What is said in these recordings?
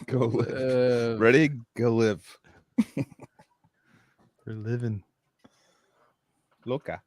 Go live. Ready? Go live. We're living. Loca.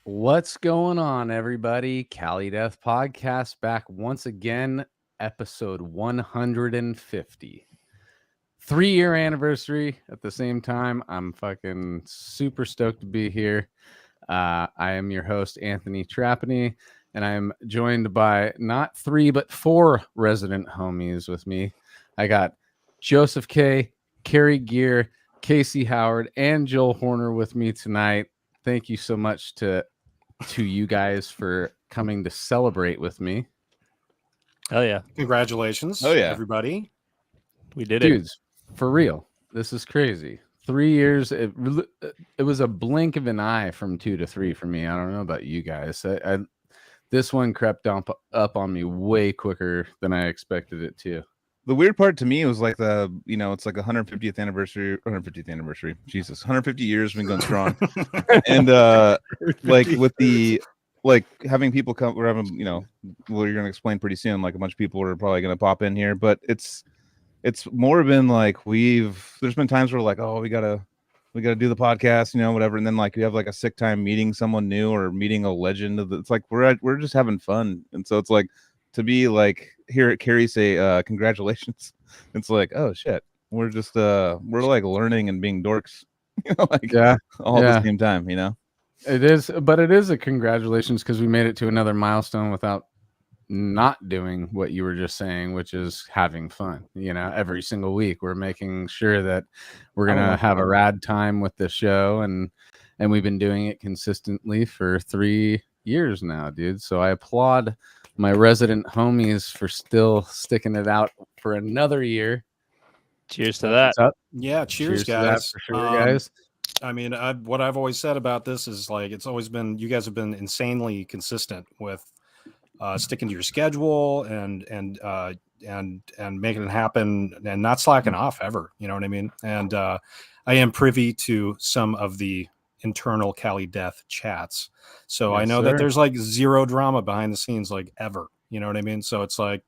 What's going on, everybody? Cali Death Podcast back once again, episode 150. 3-year anniversary at the same time. I'm fucking super stoked to be here. I am your host, Anthony Trapani, and I'm joined by not 3, but 4 resident homies with me. I got Joseph K., Kerry Gear, Casey Howard, and Joel Horner with me tonight. Thank you so much to you guys for coming to celebrate with me. Oh yeah. Congratulations. Oh, yeah. Everybody. We did Dudes, for real. This is crazy. 3 years. It was a blink of an eye from 2 to 3 for me. I don't know about you guys. This one crept up on me way quicker than I expected it to. The weird part to me was like it's like 150th anniversary. Jesus, 150 years we've been going strong. And like with the having people come, we're having, you're going to explain pretty soon, like a bunch of people are probably going to pop in here, but it's more been like there's been times where like, oh, we gotta do the podcast, whatever, and then like we have like a sick time meeting someone new or meeting a legend it's like we're just having fun. And so it's like to be like hear Carrie say congratulations, it's like, oh shit, we're just we're like learning and being dorks all at the same time. It is, but it is a congratulations because we made it to another milestone without not doing what you were just saying, which is having fun. Every single week we're making sure that we're gonna have a rad time with the show, and we've been doing it consistently for 3 years now, dude. So I applaud my resident homies for still sticking it out for another year. Cheers to that. Yeah, cheers to that guys. for sure, guys. I mean, what I've always said about this is like it's always been, you guys have been insanely consistent with sticking to your schedule and making it happen and not slacking off ever. You know what I mean? And I am privy to some of the internal Cali Death chats, so Yes, I know sir. that there's like zero drama behind the scenes, like ever. You know what I mean? So it's like,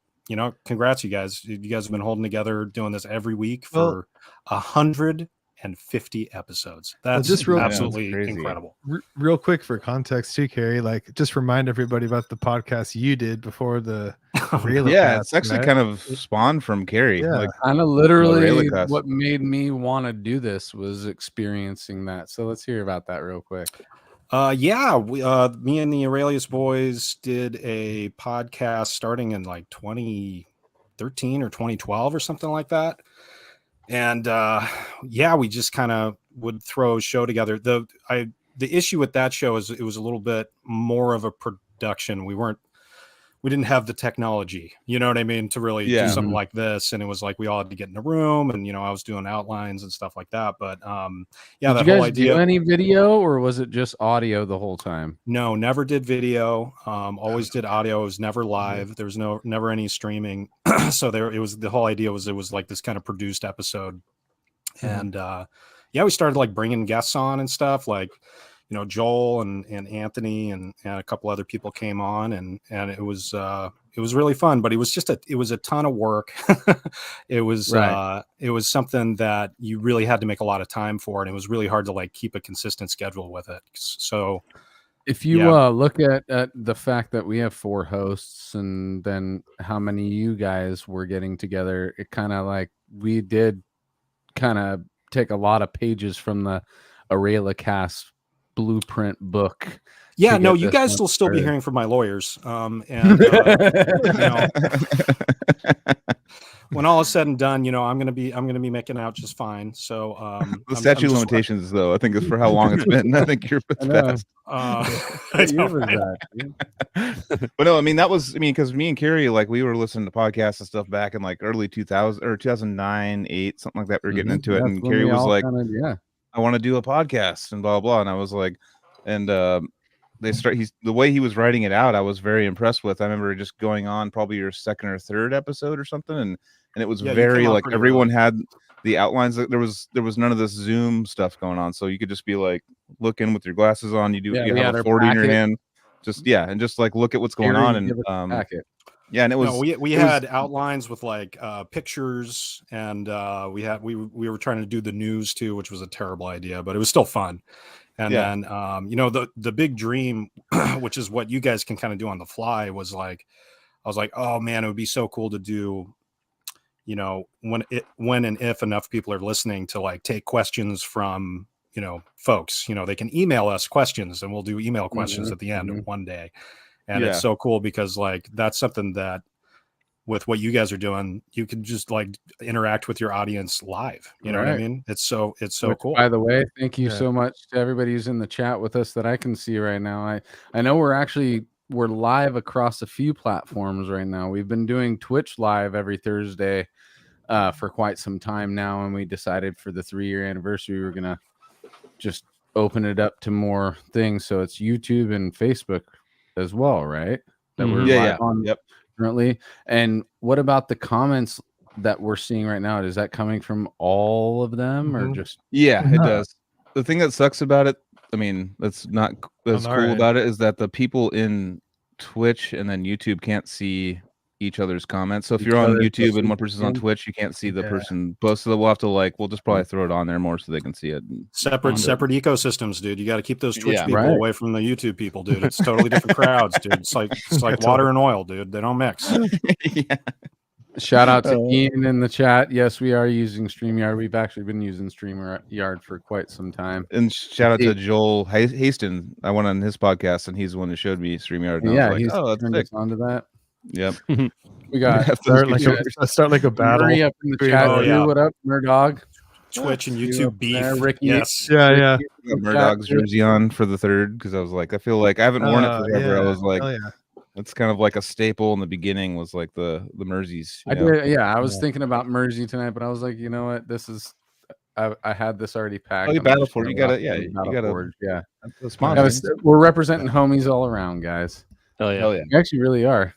congrats, you guys. You guys have been holding together, doing this every week for 150 episodes. That's just absolutely crazy. incredible. Real quick for context too, Carrie, like just remind everybody about the podcast you did before the real It's actually kind of spawned from Carrie. Yeah. Kind of literally Rayla what made me want to do this was experiencing that. So let's hear about that real quick. Me and the Aurelius boys did a podcast starting in like 2013 or 2012 or something like that. And we just kind of would throw a show together. The issue with that show is it was a little bit more of a production. We didn't have the technology, you know what I mean, to really do something like this. And it was like we all had to get in a room, and I was doing outlines and stuff like that. But Did that you whole guys idea. do any video, or was it just audio the whole time? No, never did video. Always did audio. It was never live. There was never any streaming. So the whole idea was it was like this kind of produced episode. And we started like bringing guests on and stuff, like Joel and Anthony and a couple other people came on, and it was really fun, but it was a ton of work. It was something that you really had to make a lot of time for, and it was really hard to like keep a consistent schedule with it. So if you look at the fact that we have 4 hosts, and then how many you guys were getting together, it kind of like we did kind of take a lot of pages from the Aurelia Cast blueprint book. Yeah, no, you guys will still be hearing from my lawyers. when all is said and done, I'm gonna be making out just fine. So The statute of limitations, though, I think is for how long it's been. I think you're fast. What year was that, dude? But no, I mean because me and Carrie, like, we were listening to podcasts and stuff back in like early 2000 or 2009, 8, something like that. We were getting into it, and Carrie was like, I want to do a podcast and blah blah. And I was like, and the way he was writing it out, I was very impressed with. I remember just going on probably your second or third episode or something, and it was very like everyone had the outlines. There was none of this Zoom stuff going on, so you could just be like looking with your glasses on. You have a 40 in your hand, and just like look at what's going on. And yeah, and it was we had outlines with like pictures, and we were trying to do the news too, which was a terrible idea, but it was still fun. And then the big dream, which is what you guys can kind of do on the fly, was like, I was like, oh man, it would be so cool to do, when and if enough people are listening, to like take questions from folks. They can email us questions, and we'll do email questions at the end of one day. And it's so cool because like that's something that with what you guys are doing, you can just like interact with your audience live. You know what I mean? It's so cool. By the way, thank you so much to everybody who's in the chat with us that I can see right now. I know we're live across a few platforms right now. We've been doing Twitch live every Thursday for quite some time now, and we decided for the 3-year anniversary we're gonna just open it up to more things. So it's YouTube and Facebook as well, right? That we're live on currently. And what about the comments that we're seeing right now? Is that coming from all of them or just? Yeah, it does. The thing that sucks about it, I mean, that's not that's cool about it, is that the people in Twitch and then YouTube can't see each other's comments. So if you're on YouTube and one person's on Twitch, you can't see the person both. So we'll have to we'll just probably throw it on there more so they can see it. Separate ecosystems, dude. You got to keep those Twitch people away from the YouTube people, dude. It's totally different crowds, dude. It's like water and oil, dude. They don't mix. Shout out to Ian in the chat. Yes, we are using StreamYard. We've actually been using StreamYard for quite some time. And shout out to Joel Haston. I went on his podcast, and he's the one who showed me StreamYard. And I was like, he's turned us onto that. Yep. We got start like a battle. Murray up in the chat. What up, Murdog? Twitch and YouTube beef. Ricky. Yes. Yeah. Murdog's jersey on for the third because I was like, I feel like I haven't worn it forever. I was like, it's kind of like a staple in the beginning. Was like the Merseys. I was thinking about Mersey tonight, but I was like, you know what? This is. I had this already packed. Oh, you Battle Forge. You got it. Yeah, you got it. Yeah. We're representing homies all around, guys. Hell yeah. We actually really are.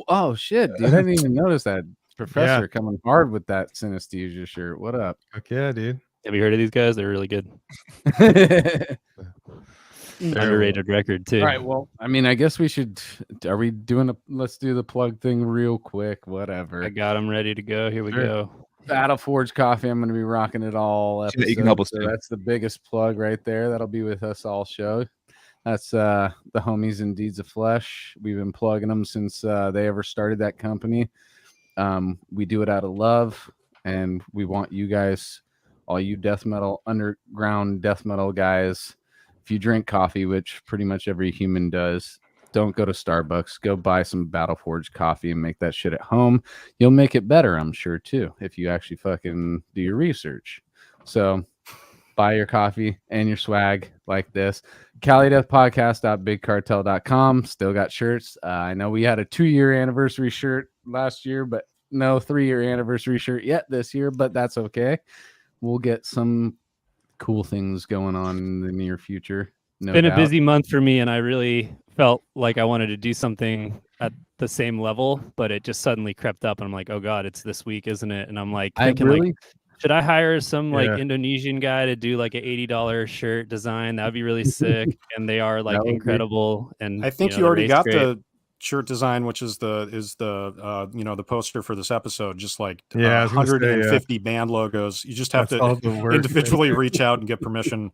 Oh shit, dude. I didn't even notice that. Professor coming hard with that synesthesia shirt. What up? Heck yeah, dude. Have you heard of these guys? They're really good. Underrated record too. All right. Well, I mean, I guess we should. Are we doing let's do the plug thing real quick. Whatever. I got them ready to go. Here we go. Battle Forge Coffee. I'm going to be rocking it all episode. You can help us. So that's the biggest plug right there. That'll be with us all show. That's the homies in Deeds of Flesh. We've been plugging them since they ever started that company. We do it out of love, and we want you guys, all you death metal, underground death metal guys, if you drink coffee, which pretty much every human does, don't go to Starbucks. Go buy some Battle Forge coffee and make that shit at home. You'll make it better, I'm sure, too, if you actually fucking do your research. So buy your coffee and your swag like this. CaliDeathPodcast.BigCartel.com. Still got shirts. I know we had a 2-year anniversary shirt last year, but no 3-year anniversary shirt yet this year, but that's okay. We'll get some cool things going on in the near future. It's been a busy month for me, and I really felt like I wanted to do something at the same level, but it just suddenly crept up, and I'm like, oh God, it's this week, isn't it? And I'm like, thinking, should I hire some Indonesian guy to do like an $80 shirt design? That would be really sick. And they are like incredible. And I think you already got the shirt design, which is the poster for this episode. Just like 150 band logos. You just have to individually reach out and get permission.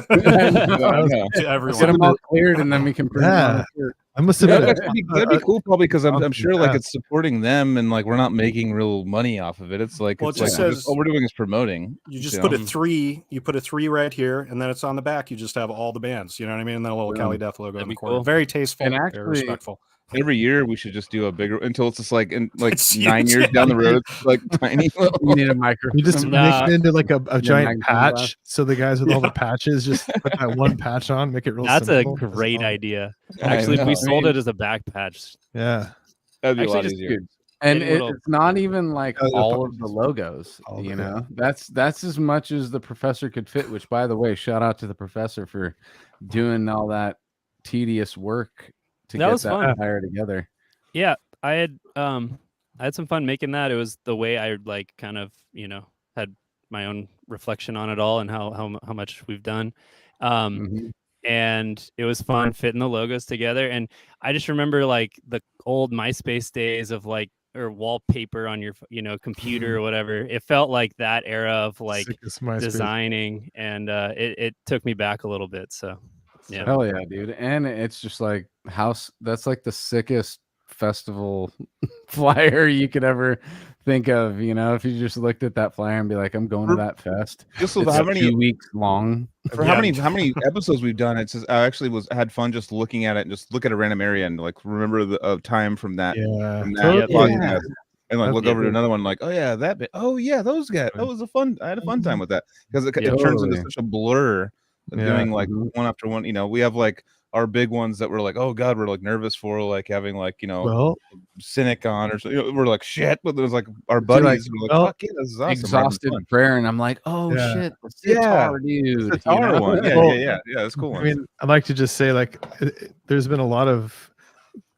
To everyone. Get them all cleared, and then we can print them on the shirt. I must have that'd be cool, probably, because I'm sure like it's supporting them, and like we're not making real money off of it. It's like, all we're doing is promoting. You just put a 3. You put a 3 right here, and then it's on the back. You just have all the bands. You know what I mean? And then a little Cali Death logo in the corner. Cool. Very tasteful, and actually, very respectful. every year we should just do a bigger until it's just like in like It's 9 huge. years down the road, it's like tiny. You need a microphone. You just Nah. make it into like a giant magnifying glass. patch. So the guys with all the patches just put that one patch on, make it real That's simple. a great idea. I Actually, if we know. sold it as a back patch, Yeah. That'd be a Actually, lot just easier. Dude, and Getting little- it's not even like Oh, the all of buttons. the logos, All of you it, know. That's as much as the professor could fit, which by the way, shout out to the professor for doing all that tedious work to That get was that fun. flyer together. yeah, I had some fun making that. It was the way I like kind of, had my own reflection on it all and how much we've done. Mhm. And it was fun fitting the logos together. And I just remember like the old MySpace days of like, or wallpaper on your, computer or whatever. It felt like that era of like Sickest MySpace. designing, and it took me back a little bit. So yeah. Hell yeah, dude. And it's just like that's like the sickest festival flyer you could ever think of, if you just looked at that flyer and be like, I'm going to that fest. Just so It's how many 2 weeks long. for how many episodes we've done? It's just, I actually had fun just looking at it and just look at a random area and like remember the time from that Yeah. podcast Totally. and like That's look over to good. another one like, oh yeah, that bit. Oh yeah, those guys. That was I had a fun time with that because it turns into Totally. such a blur of Yeah. doing like one after one. We have like our big ones that we're like, oh god, we're like nervous for like having like Well, Cynic on or so. We're like shit, but there's like our buddies. We're like, well, fuck yeah, this is awesome. Exhausted prayer, and I'm like, oh Yeah. shit, the Yeah. sitar, dude. It's our one. Yeah, Well, yeah, that's cool. I mean, I'd like to just say like there's been a lot of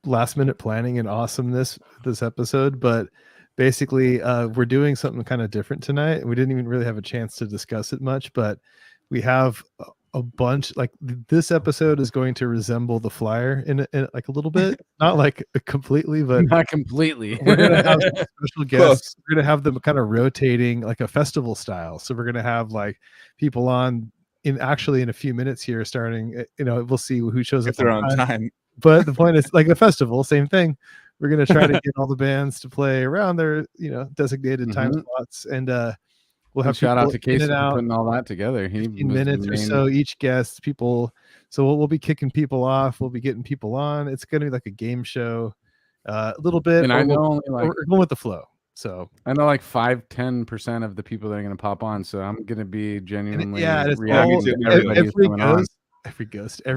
last minute planning and awesomeness this episode, but basically we're doing something kind of different tonight. We didn't even really have a chance to discuss it much, but we have a bunch. Like this episode is going to resemble the flyer in like a little bit, not like completely, but Not completely. we're gonna have some special guests. We're gonna have them kind of rotating like a festival style. So we're gonna have like people on in a few minutes here, starting. We'll see who shows up if they're on time. But the point is, like the festival, same thing. We're gonna try to get all the bands to play around their designated time slots, and we'll have shout out to people in Casey and for out. putting all that together. 15 minutes or so each guest. People, so we'll be kicking people off. We'll be getting people on. It's gonna be like a game show, a little bit. And I know we're going with the flow. So I know like 5-10% of the people that are going to pop on. So I'm going to be genuinely every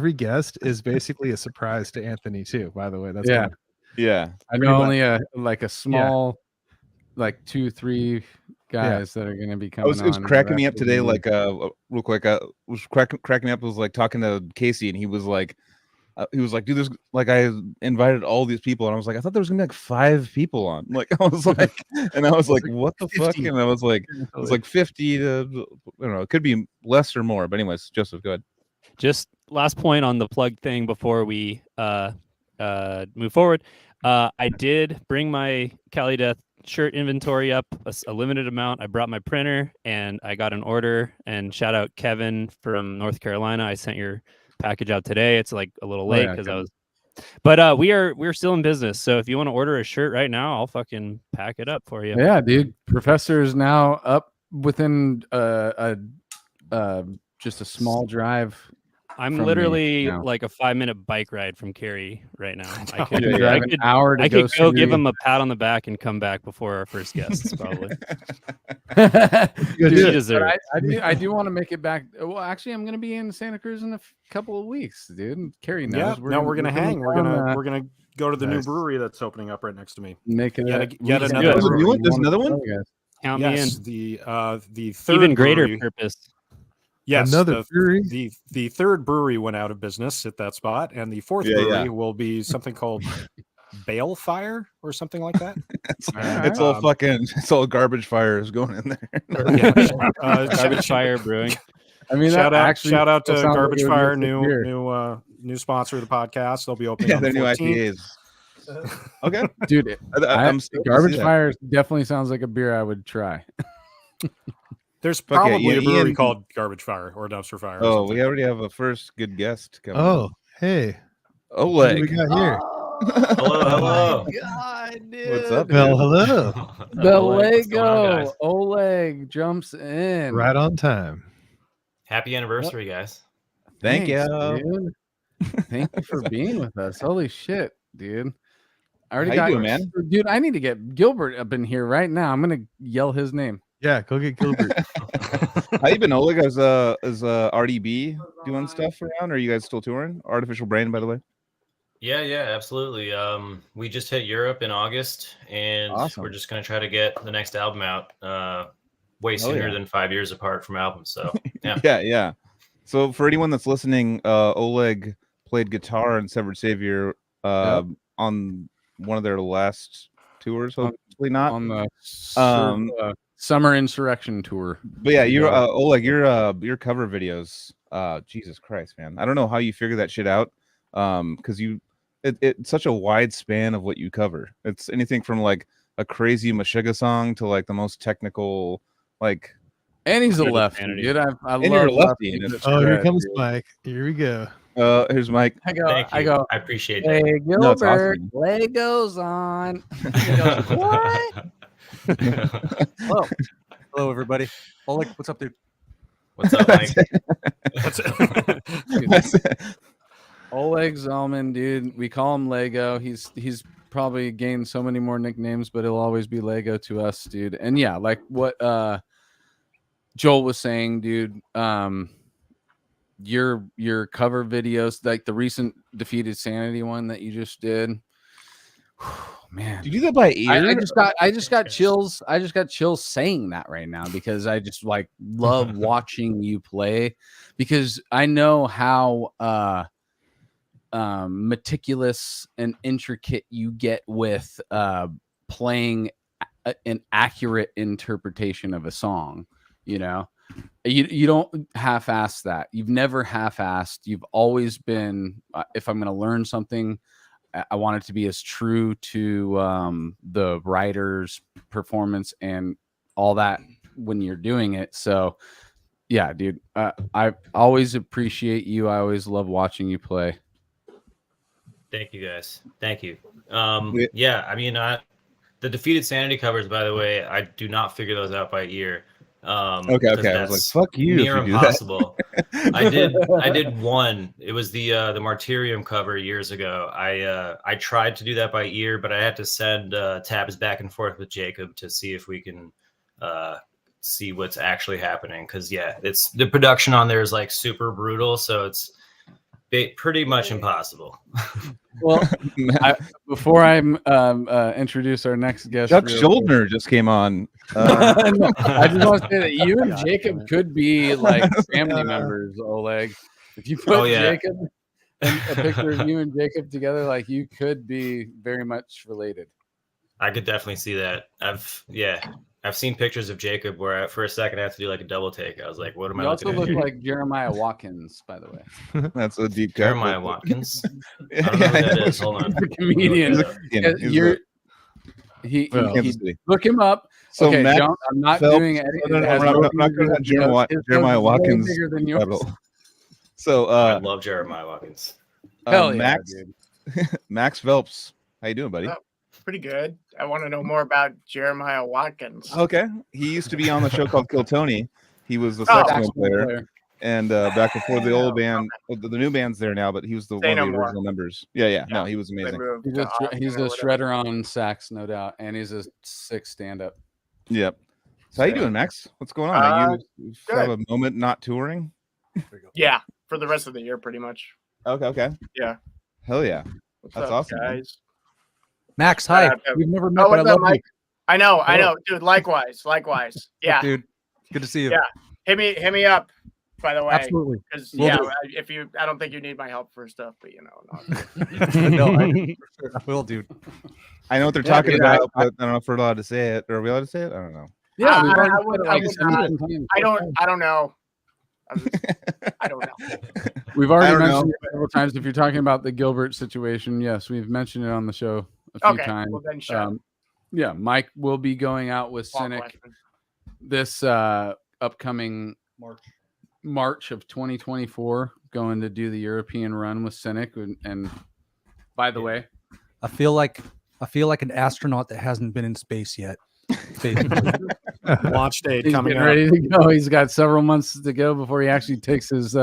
guest is basically a surprise to Anthony too. By the way, that's I know only a small like 2-3 guys that are going to be coming. It was cracking me up today. Like real quick, was cracking me up. I was like talking to Casey, and he was like, dude, there's like I invited all these people, and I was like, I thought there was gonna be like 5 people on. Like I was like, and I was like, what the 50. Fuck? And I was like, it was like 50 to I don't know, it could be less or more. But anyways, Joseph, go ahead. Just last point on the plug thing before we move forward. I did bring my Cali Death shirt inventory up a limited amount. I brought my printer and I got an order. And shout out Kevin from North Carolina. I sent your package out today. It's like a little late because but we're still in business. So if you want to order a shirt right now, I'll fucking pack it up for you. Yeah, dude. Professor is now up within just a small drive. I'm literally like a 5-minute bike ride from Cary right now. I could drive an hour to go give him a pat on the back and come back before our first guests, probably. Dude, I do want to make it back. Well, actually, I'm going to be in Santa Cruz in a couple of weeks, dude. Cary knows. Yeah, we're gonna hang. We're gonna go to the new brewery that's opening up right next to me. Make it yet another. There's another one. Count me in. The third even greater brewery. Purpose. Yes, another brewery. The third brewery went out of business at that spot, and the fourth brewery will be something called Balefire or something like that. It's all it's all garbage fires going in there. Garbage Fire Brewing. I mean, shout out to Garbage Fire, new sponsor of the podcast. They'll be opening on the 14th. New IPAs. Okay, dude, Garbage Fire definitely sounds like a beer I would try. There's probably a brewery called Garbage Fire or Dumpster Fire. Oh, we already have a first good guest coming. Oh, hey, Oleg. What do we got here? Hello. God, dude. What's up? Well, hello. The Lego Oleg jumps in right on time. Happy anniversary, guys. Thank you. Dude. Thank you for being with us. Holy shit, dude. I already How got you doing, man? Dude, I need to get Gilbert up in here right now. I'm gonna yell his name. Yeah, go get Gilbert. How you been, Oleg? Is RDB doing stuff around? Or are you guys still touring? Artificial Brain, by the way. Yeah, absolutely. We just hit Europe in August, and Awesome. we're just gonna try to get the next album out way Hell sooner yeah. than 5 years apart from albums. So yeah. Yeah. So for anyone that's listening, Oleg played guitar in Severed Savior on one of their last tours. Hopefully not On the Summer Insurrection tour. But yeah, you're Oleg. Your cover videos. Jesus Christ, man! I don't know how you figure that shit out. Because it's such a wide span of what you cover. It's anything from like a crazy Meshuggah song to like the most technical, like. And he's a lefty, Insanity. dude. I And love you're a lefty. lefties. Oh, here Shred, comes dude. Mike. Here we go. Here's Mike. I go. Thank you. I go. I appreciate that. Hey, No, it's Gilbert, awesome. Legos on. He goes, what? Hello. Hello, everybody. Oleg, what's up, dude? What's up, Mike? Oleg Zalman, dude. We call him Lego. He's probably gained so many more nicknames, but he'll always be Lego to us, dude. And yeah, like what Joel was saying, dude. Your cover videos, like the recent Defeated Sanity one that you just did. Man, Did you do that by ear? I just got chills. I just got chills saying that right now because I just like love watching you play because I know how meticulous and intricate you get with playing an accurate interpretation of a song. You know, you don't half-ass that. You've never half-assed. You've always been. If I'm going to learn something, I want it to be as true to the writer's performance and all that when you're doing it. So, yeah, dude, I always appreciate you. I always love watching you play. Thank you, guys. Thank you. Yeah, I mean, the Defeated Sanity covers, by the way, I do not figure those out by ear. Okay. I was like, fuck you. Near if you do impossible. I did one. It was the Martyrium cover years ago. I tried to do that by ear, but I had to send tabs back and forth with Jacob to see if we can see what's actually happening. Because yeah, it's the production on there is like super brutal, so it's pretty much impossible. Well, before I introduce our next guest, Chuck real Schuldner just came on. I just want to say that you and Jacob could be like family members, Oleg. If you put Jacob and a picture of you and Jacob together, like you could be very much related. I could definitely see that. I've seen pictures of Jacob where for a second I have to do like a double take. I was like, what am I looking You also at? look like Jeremiah Watkins, by the way. That's a deep cut. Jeremiah Watkins. I don't know who that is. Hold on. The comedian. Look him up. So okay, Max I'm not Phelps- doing it. No, I'm not going to have Jeremiah Watkins. Bigger than yours. level. So I love Jeremiah Watkins. Hell yeah, Max, dude. Max Phelps. How you doing, buddy? Oh. Pretty good. I want to know more about Jeremiah Watkins. Okay. He used to be on the show called Kill Tony. He was the saxophone Saxophone player. And back before the old band, the new band's there now, but he was one of the original members. Yeah. No, he was amazing. He's a shredder on sax, no doubt, and he's a sick stand-up. Yep. So how you doing, Max? What's going on? You have a moment not touring? Yeah, for the rest of the year, pretty much. Okay. Yeah. Hell yeah. What's That's up, awesome, guys. Max, hi. We've never met, but I what's love up, Mike? you. I know, dude. Likewise. Yeah, dude. Good to see you. Yeah. Hit me up. By the way, Absolutely. Because Will I don't think you need my help for stuff, but you know, no, I will, dude. I know what they're talking about, but I don't know if we're allowed to say it. Are we allowed to say it? I don't know. Yeah, I don't know. I don't know. We've already mentioned it several times. If you're talking about the Gilbert situation, yes, we've mentioned it on the show a few times. Well, then yeah, Mike will be going out with Cynic this upcoming March of 2024, going to do the European run with Cynic. And by the way, I feel like an astronaut that hasn't been in space yet. Launch date he's coming getting up. ready to go. He's got several months to go before he actually takes his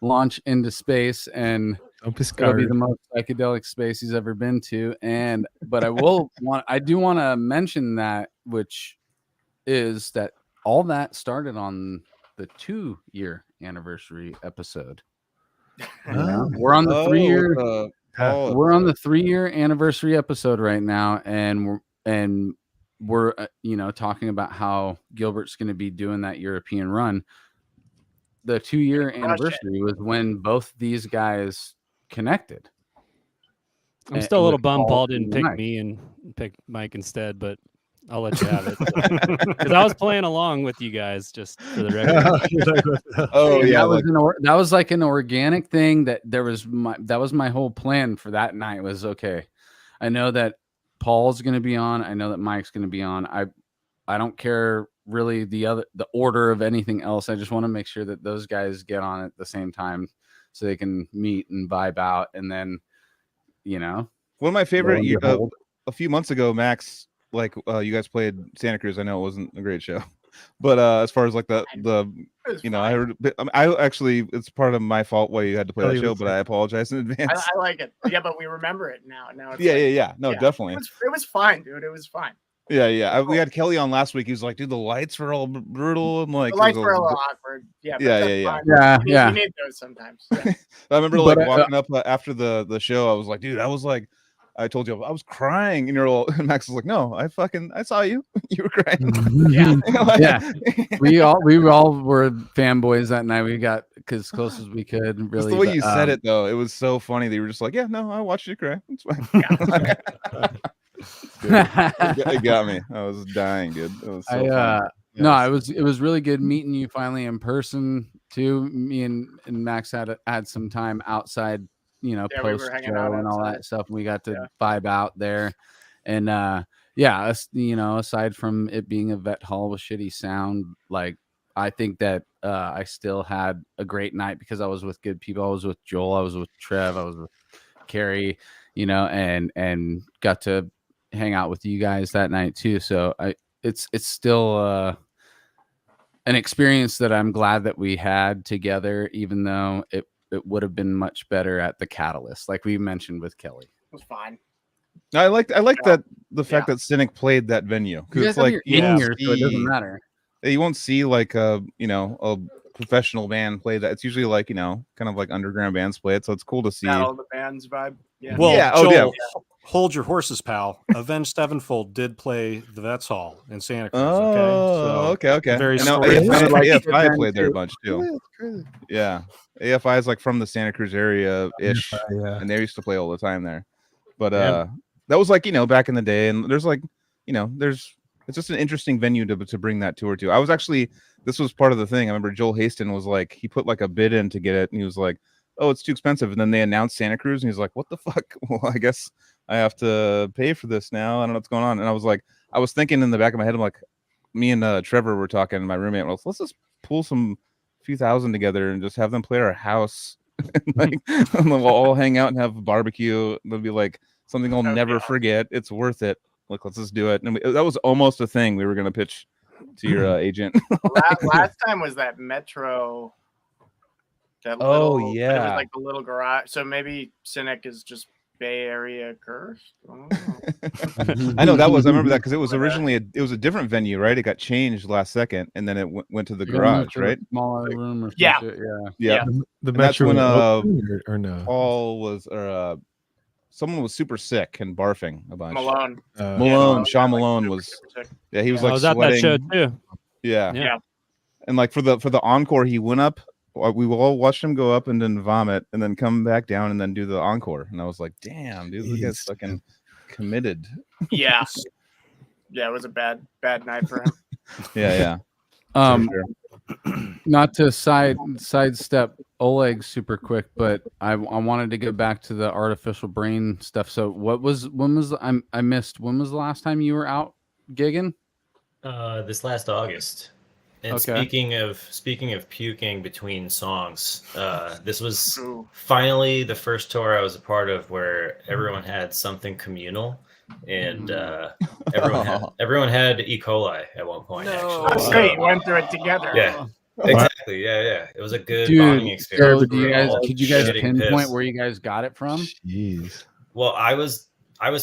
launch into space. And Don't be It'll be scared. the most psychedelic space he's ever been to. But I do want to mention that, which is that all that started on the 2-year anniversary episode. We're on the 3-year. We're on the 3-year anniversary episode right now, and we're talking about how Gilbert's going to be doing that European run. The 2-year anniversary was when both these guys connected. I'm still a little bummed Paul didn't pick me and pick Mike instead, but I'll let you have it. Because I was playing along with you guys, just for the record. That was like an organic thing. That was my whole plan for that night. Was okay. I know that Paul's going to be on. I know that Mike's going to be on. I don't care really the order of anything else. I just want to make sure that those guys get on at the same time so they can meet and vibe out. And then, one of my favorite a few months ago, Max, like you guys played Santa Cruz. I know it wasn't a great show, but as far as like I heard, I actually, it's part of my fault why you had to play that show, but I apologize in advance. I like it. Yeah, but we remember it now. It's definitely. It was fine, dude. It was fine. Yeah. We had Kelly on last week. He was like, dude, the lights were all brutal. And like, the lights were a little awkward. Yeah. You need those sometimes. Yeah. I remember walking up after the show. I was like, dude, I told you I was crying, and and Max was like, no, I saw you. You were crying. Yeah. We all were fanboys that night. We got as close as we could. Really, just the way you said it, though, it was so funny that you were just like, yeah, no, I watched you cry. It's fine. It got me. I was dying, dude. It was so funny. No, it was really good meeting you finally in person too. Me and Max had some time outside, post show and all that stuff. And we got to vibe out there, and aside from it being a vet hall with shitty sound, like I think that I still had a great night because I was with good people. I was with Joel, I was with Trev, I was with Carrie, and got to hang out with you guys that night too. So it's still an experience that I'm glad that we had together, even though it would have been much better at the Catalyst, like we mentioned with Kelly. It was fine. I like that the fact that Cynic played that venue, because it's like so it doesn't matter. You won't see like a professional band play that. It's usually like kind of like underground bands play it, so it's cool to see. All the bands vibe. Yeah. Well, Joel, hold your horses, pal. Avenged Sevenfold did play the Vets Hall in Santa Cruz. Okay. Very AFI played there a bunch too. Yeah, AFI is like from the Santa Cruz area ish, and they used to play all the time there. But that was like back in the day, and there's like it's just an interesting venue to bring that tour to. I was actually, this was part of the thing. I remember Joel Haston was like, he put like a bid in to get it, and he was like, oh, it's too expensive. And then they announced Santa Cruz, and he's like, what the fuck? Well, I guess I have to pay for this now. I don't know what's going on. And I was thinking in the back of my head, I'm like, me and Trevor were talking, and my roommate was, let's just pull some few thousand together and just have them play at our house. And we'll all hang out and have a barbecue. It'll be like something I'll never forget. It's worth it. Like, let's just do it. And that was almost a thing we were going to pitch to your agent. last time was that Metro. It was like a little garage. So maybe Cynic is just Bay Area cursed. I know that was. I remember that because it was originally it was a different venue, right? It got changed last second, and then it went to the garage, right? Smaller room or yeah. The Metro when or no? Paul was someone was super sick and barfing a bunch. Sean Malone was. Yeah, he was like. I was at that show too. Yeah. And like for the encore, he went up. We all watched him go up and then vomit, and then come back down and then do the encore. And I was like, "Damn, dude, this guy's fucking committed." Yeah, it was a bad night for him. Yeah. Not to sidestep Oleg super quick, but I wanted to get back to the artificial brain stuff. So I missed. When was the last time you were out gigging? This last August. And speaking of puking between songs, this was finally the first tour I was a part of where everyone had something communal, and everyone had E. coli at one point. Actually, you went through it together. Yeah, Exactly. Yeah. It was a good Dude, bonding experience. so could you guys Getting pinpoint pissed. where you guys got it from? Jeez. Well, I was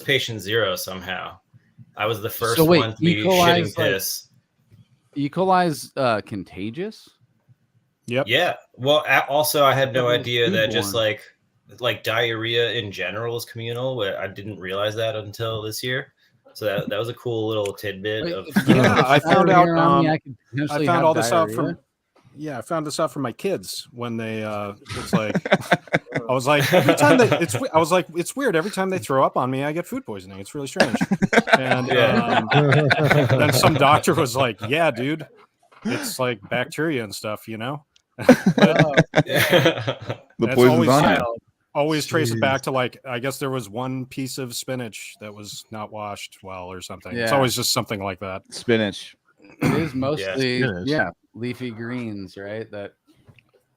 patient zero somehow. I was the first So wait, one to be shitting piss. E. coli's contagious? Yep. Yeah. Well, also I had no That was idea that just foodborne. like diarrhea in general is communal. I didn't realize that until this year. So that was a cool little tidbit Wait, of Yeah, I found out. I could potentially I found have all this out diarrhea? from. Yeah, I found this out from my kids when they. It's like I was like every time I was like it's weird every time they throw up on me I get food poisoning. It's really strange. And then some doctor was like, "Yeah, dude, it's like bacteria and stuff, you know." The That's poison's on you. always trace it Jeez. back to like I guess there was one piece of spinach that was not washed well or something. It's Yeah. always just something like that. Spinach. It is mostly spinach. leafy greens, right? That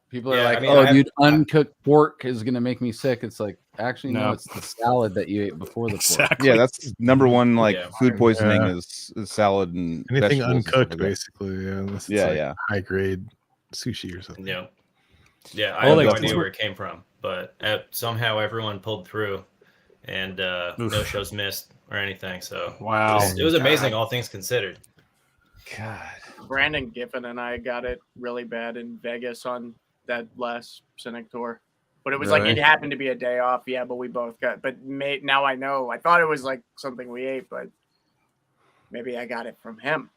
people are Yeah, like, I mean, "Oh, dude, uncooked pork is gonna make me sick." It's like, actually, no, No. it's the salad that you ate before the pork. Exactly. Yeah, that's number one. Like Yeah. food poisoning Yeah. is salad and Anything vegetables and stuff uncooked, like that. basically. Yeah, unless it's Yeah, like yeah. high grade sushi or something. Yeah. Yeah, I Oh, have like, no since idea we're- where it came from, but somehow everyone pulled through, and no shows missed or anything. So Wow. it was amazing, all things considered. God. Brandon Giffen and I got it really bad in Vegas on that last Cynic tour. But it was like Really? it happened to be a day off. Yeah, but we both got. But now I know. I thought it was like something we ate, but maybe I got it from him.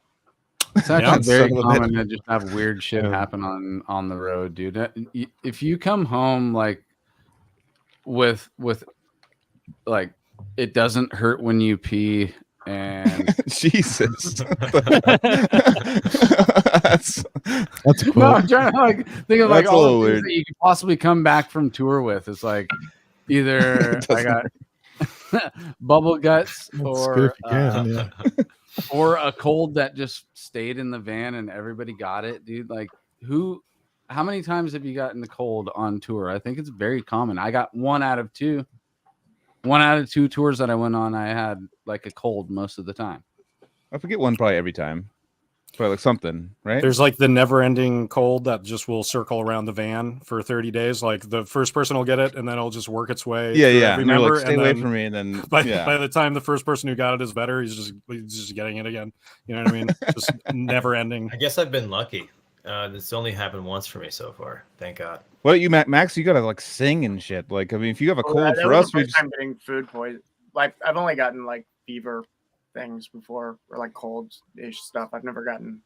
It's actually Yeah, very son of a common to just have weird shit Yeah. happen on the road, dude. If you come home like with like it doesn't hurt when you pee and Jesus. That's That's cool. no, I'm trying to like think of like That's a all little the things weird. that you could possibly come back from tour with. It's like either I got bubble guts That's good or if you can, yeah. or a cold that just stayed in the van and everybody got it, dude. Like how many times have you gotten the cold on tour? I think it's very common. I got 1 out of 2. 1 out of 2 tours that I went on, I had like a cold most of the time. I forget one probably every time. Probably like something, right? There's like the never-ending cold that just will circle around the van for 30 days. Like the first person will get it, and then it'll just work its way. Yeah, through yeah. every And they're like, member, stay and away then from me. And then By yeah. the time the first person who got it is better, he's just getting it again. You know what I mean? Just never-ending. I guess I've been lucky. This only happened once for me so far. Thank God. What you, Max? You gotta like sing and shit. Like, I mean, if you have a cold That for was us, the we first just time getting food poison. Like I've only gotten like fever things before, or like cold-ish stuff. I've never gotten.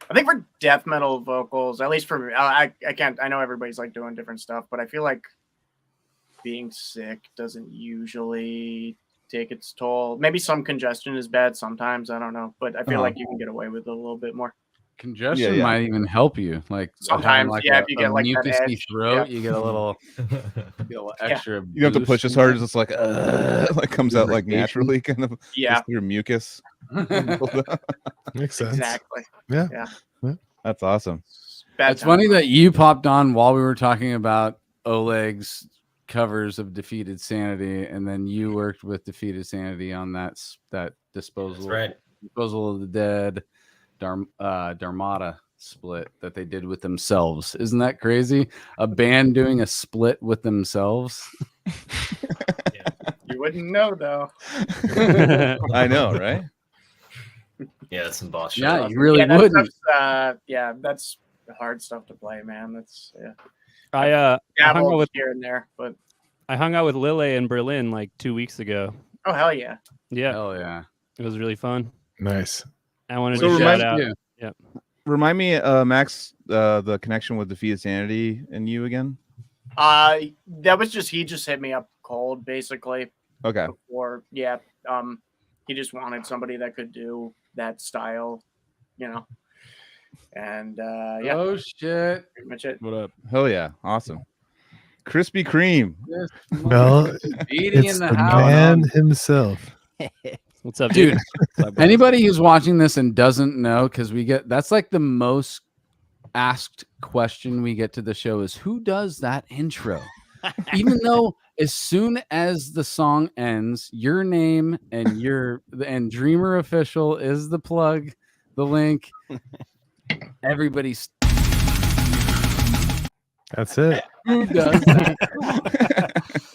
I think for death metal vocals, at least for me, I can't. I know everybody's like doing different stuff, but I feel like being sick doesn't usually take its toll. Maybe some congestion is bad sometimes. I don't know, but I feel like you can get away with it a little bit more. Congestion yeah. might even help you. Like Sometimes, having, like yeah, a, if you get a like that mucusy edge, throat, yeah. you get a little extra. you don't have to boost push as in hard that. as it's like comes out like Lubrication. naturally, kind of Yeah, just through mucus. Makes sense. exactly. That's awesome. Bad It's time. funny that you popped on while we were talking about Oleg's covers of Defeated Sanity, and then you worked with Defeated Sanity on that disposal, That's right. Disposal of the Dead, Dharmata split that they did with themselves. Isn't that crazy? A band doing a split with themselves. You wouldn't know though. I know, right? Yeah, that's some boss shit. Yeah, you really that wouldn't. stuff's, that's hard stuff to play, man. That's I hung out with here and there, but Lille in Berlin like 2 weeks ago. oh hell yeah. Yeah, Hell yeah. it was really fun. Nice. I wanted So to shout remind- out. Yeah. Remind me, Max, the connection with Defeated Sanity and you again. That was he just hit me up cold basically. Okay. Before, he just wanted somebody that could do that style, and Oh shit. pretty much it. What up? Hell yeah. Awesome. Krispy Kreme. Well, Beating it's in the the house. man himself. What's up, Dude, dude? anybody who's watching this and doesn't know, because that's like the most asked question we get to the show is who does that intro? Even though as soon as the song ends, your name and Dreamer Official is the plug, the link. Everybody's That's it. Who does that?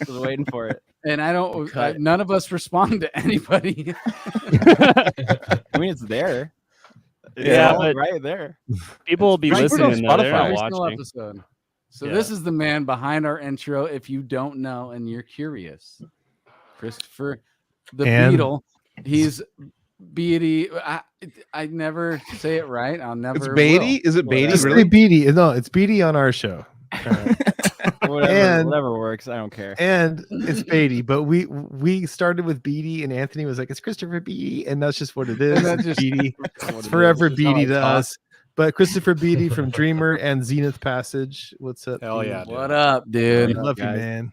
I was waiting for it. And I don't. None of us respond to anybody. I mean, it's there. Yeah, all but right there. People will be Right, put it on listening though. They're not Every single watching. episode. So Yeah. this is the man behind our intro. If you don't know and you're curious, Christopher the And- Beetle. He's Beatty. I never say it right. I'll never. It's Beatty. will. Is it Beatty? Just Really? say Beatty. No, it's Beatty on our show. Whatever works. I don't care. And it's Beatty, but we started with Beatty, and Anthony was like, "It's Christopher Beatty," and that's just what it is. And that's It's just- Beatty. What It's it forever is. Beatty to talk. us. But Christopher Beatty from Dreamer and Zenith Passage. What's up? Hell dude? yeah, dude. What up, dude? What up, Love you, guys? man.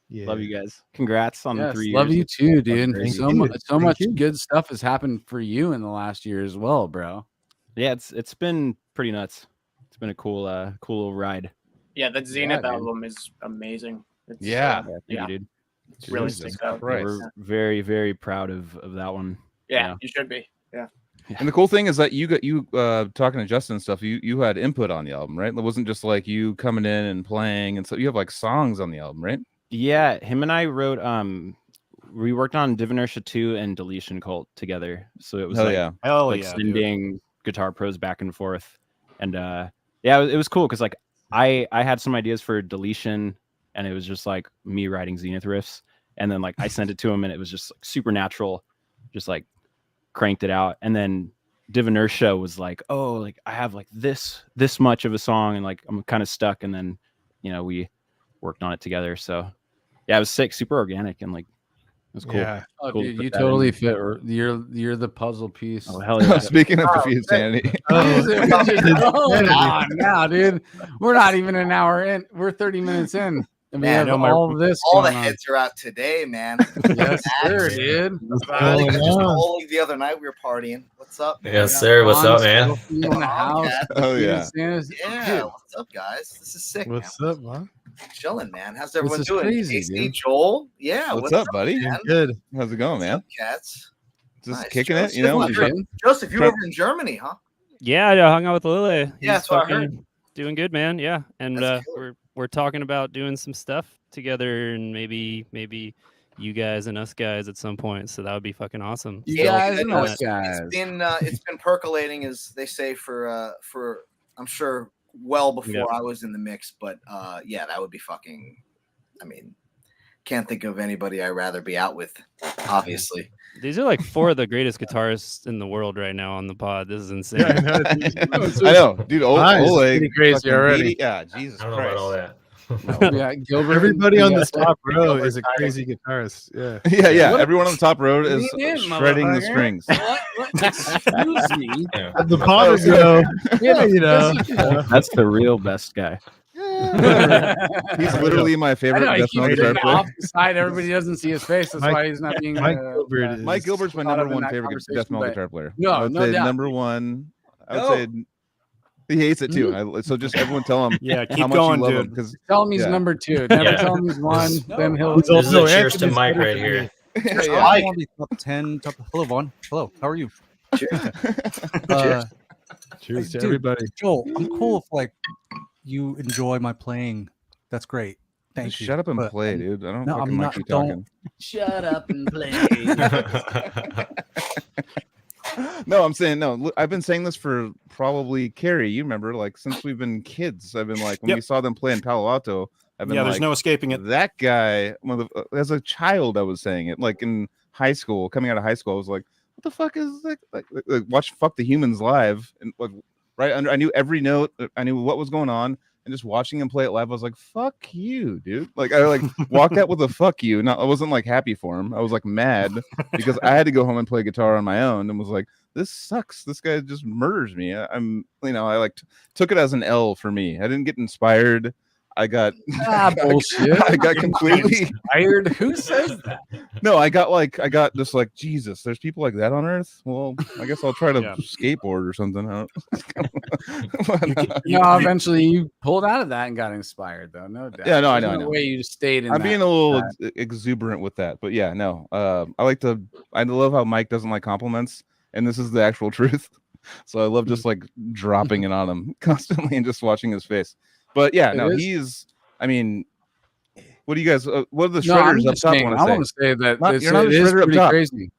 Yeah. Love you guys. Congrats on the Yes, 3 years. love you too, dude. Thank So you. much, so Thank much you. good stuff has happened for you in the last year as well, bro. Yeah, it's been pretty nuts. It's been a cool little ride. Yeah, that Zenith dude. album is amazing. It's, Yeah. Thank Yeah. you, dude. it's really Jesus sticks out. Christ. We're very, very proud of that one. Yeah, Yeah. you should be. Yeah. And the cool thing is that you talking to Justin and stuff. You had input on the album, right? It wasn't just like you coming in and playing, and so you have like songs on the album, right? Yeah, him and I wrote. We worked on Divinertia 2 and Deletion Cult together. So it was Hell like, yeah. Hell like yeah, dude. sending guitar pros back and forth, and yeah, it was cool because like I had some ideas for Deletion, and it was just like me writing Zenith riffs, and then like I sent it to him, and it was just like super natural, just like cranked it out, and then Divinertia was like, oh, like I have like this much of a song, and like I'm kind of stuck, and then we worked on it together. So yeah, it was sick, super organic, and like it was cool. Yeah. Oh, Cool to dude, put you that totally in. fit. You're the puzzle piece. Oh hell yeah. Speaking of Confused Sanity, Hold on now, dude. We're not even an hour in. We're 30 minutes in. And we have all of this. All the going on. heads are out today, man. Yes, sir, dude. I think going just on? only the other night we were partying. What's up, man? Yes, sir. What's up, man? In the house. oh yeah. Santa's- Yeah, Dude, what's up, guys? This is sick. What's man. up, man? Chilling, man. How's everyone is doing? crazy, Casey, dude. Joel? Yeah. What's up, buddy? man? Good. How's it going, What's man? up, cats? Just Nice. kicking it, Joseph, you know. What's up, dude? Joseph, you Try- were over in Germany, huh? Yeah, I hung out with Lily. Yeah, He's that's what I heard. fucking doing good, man. Yeah, and That's killer. we're talking about doing some stuff together, and maybe you guys and us guys at some point. So that would be fucking awesome. You Yeah, guys I and know us guys. It's been percolating, as they say, for I'm sure well before Yeah. I was in the mix. But yeah, that would be fucking. I mean, can't think of anybody I'd rather be out with. Obviously, These are like 4 of the greatest guitarists in the world right now on the pod. This is insane. Yeah, I know. I know, dude. Nice. Oleg, Pretty crazy fucking already. Beatty- Yeah, Jesus I don't know Christ. about all that. Yeah, Gilbert. Everybody on yeah. this top row Gilbert is a Tyler. crazy guitarist. Yeah. Yeah, yeah. What- Everyone on the top road is Lean in, shredding the motherfucker. strings. What? Excuse me. Yeah. The bottom row, Yeah, you know. That's the real best guy. He's literally my I favorite know he death keeps metal guitar getting player. off the side. Everybody doesn't see his face. That's Mike- why he's not being. Mike Gilbert is- Mike Gilbert's my thought number of in one that favorite conversation, death metal but- guitar player. No, I would no say doubt. number one. I would No. say he hates it too. So just everyone tell him Yeah, how keep much going, you love him dude. because Tell him he's Yeah. number 2. Never Yeah. tell him he's 1. Then he'll. He's This is also a cheers to Anthony's Mike better right than here. me. yeah. I want to be top 10. Hello, Vaughn. Hello. How are you? Cheers to Dude, everybody. Joel, I'm cool if like you enjoy my playing. That's great. Thank Just you. shut up and But play, I'm- dude. I don't No, fucking I'm like not- you don't- talking. Shut up and play. No, I'm saying no. Look, I've been saying this for probably Carrie. You remember, like since we've been kids, I've been like when Yep. we saw them play in Palo Alto. I've been Yeah, like, there's no escaping it. that guy. As a child, I was saying it. Like in high school, coming out of high school, I was like, "What the fuck is that?" Like watch "Fuck the Humans" live, and like right under, I knew every note. I knew what was going on. And just watching him play it live, I was like, "Fuck you, dude!" Like I like walked out with a "fuck you." Not, I wasn't like happy for him. I was like mad because I had to go home and play guitar on my own, and was like, "This sucks. This guy just murders me." I'm, I like took it as an L for me. I didn't get inspired. I got Bullshit. I got completely Tired. Who says that? no. I got just like Jesus. There's people like that on Earth. Well, I guess I'll try to Yeah. skateboard or something. I don't- No, eventually you pulled out of that and got inspired, though. No doubt. Yeah, no, I There's know, I no know. way you stayed in. I'm that. being a little exuberant with that, but yeah, no. I love how Mike doesn't like compliments, and this is the actual truth. So I love just like dropping it on him constantly and just watching his face. But yeah, It no, is. he's. I mean, what do you guys? What are the No, I'm shredders up just top saying, want I to want say? to say that Not- it's, you're not it a is shredder up pretty top. crazy.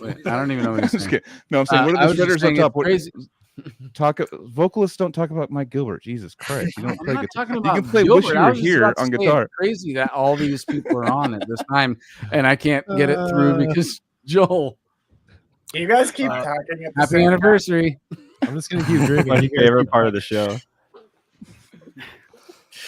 Wait, I don't even know what I'm he's just saying. kidding. No, I'm saying, what I are was the just shredders up saying top? it's What crazy. vocalists don't talk about Mike Gilbert. Jesus Christ, you don't I'm play not guitar. talking You about can play Gilbert. "Wish You I Were was just Here" about to on say guitar. it's crazy that all these people are on at this time, and I can't get it through because Joel. You guys keep talking at the Happy same anniversary. I'm just gonna keep drinking. My You guys favorite keep part of the show.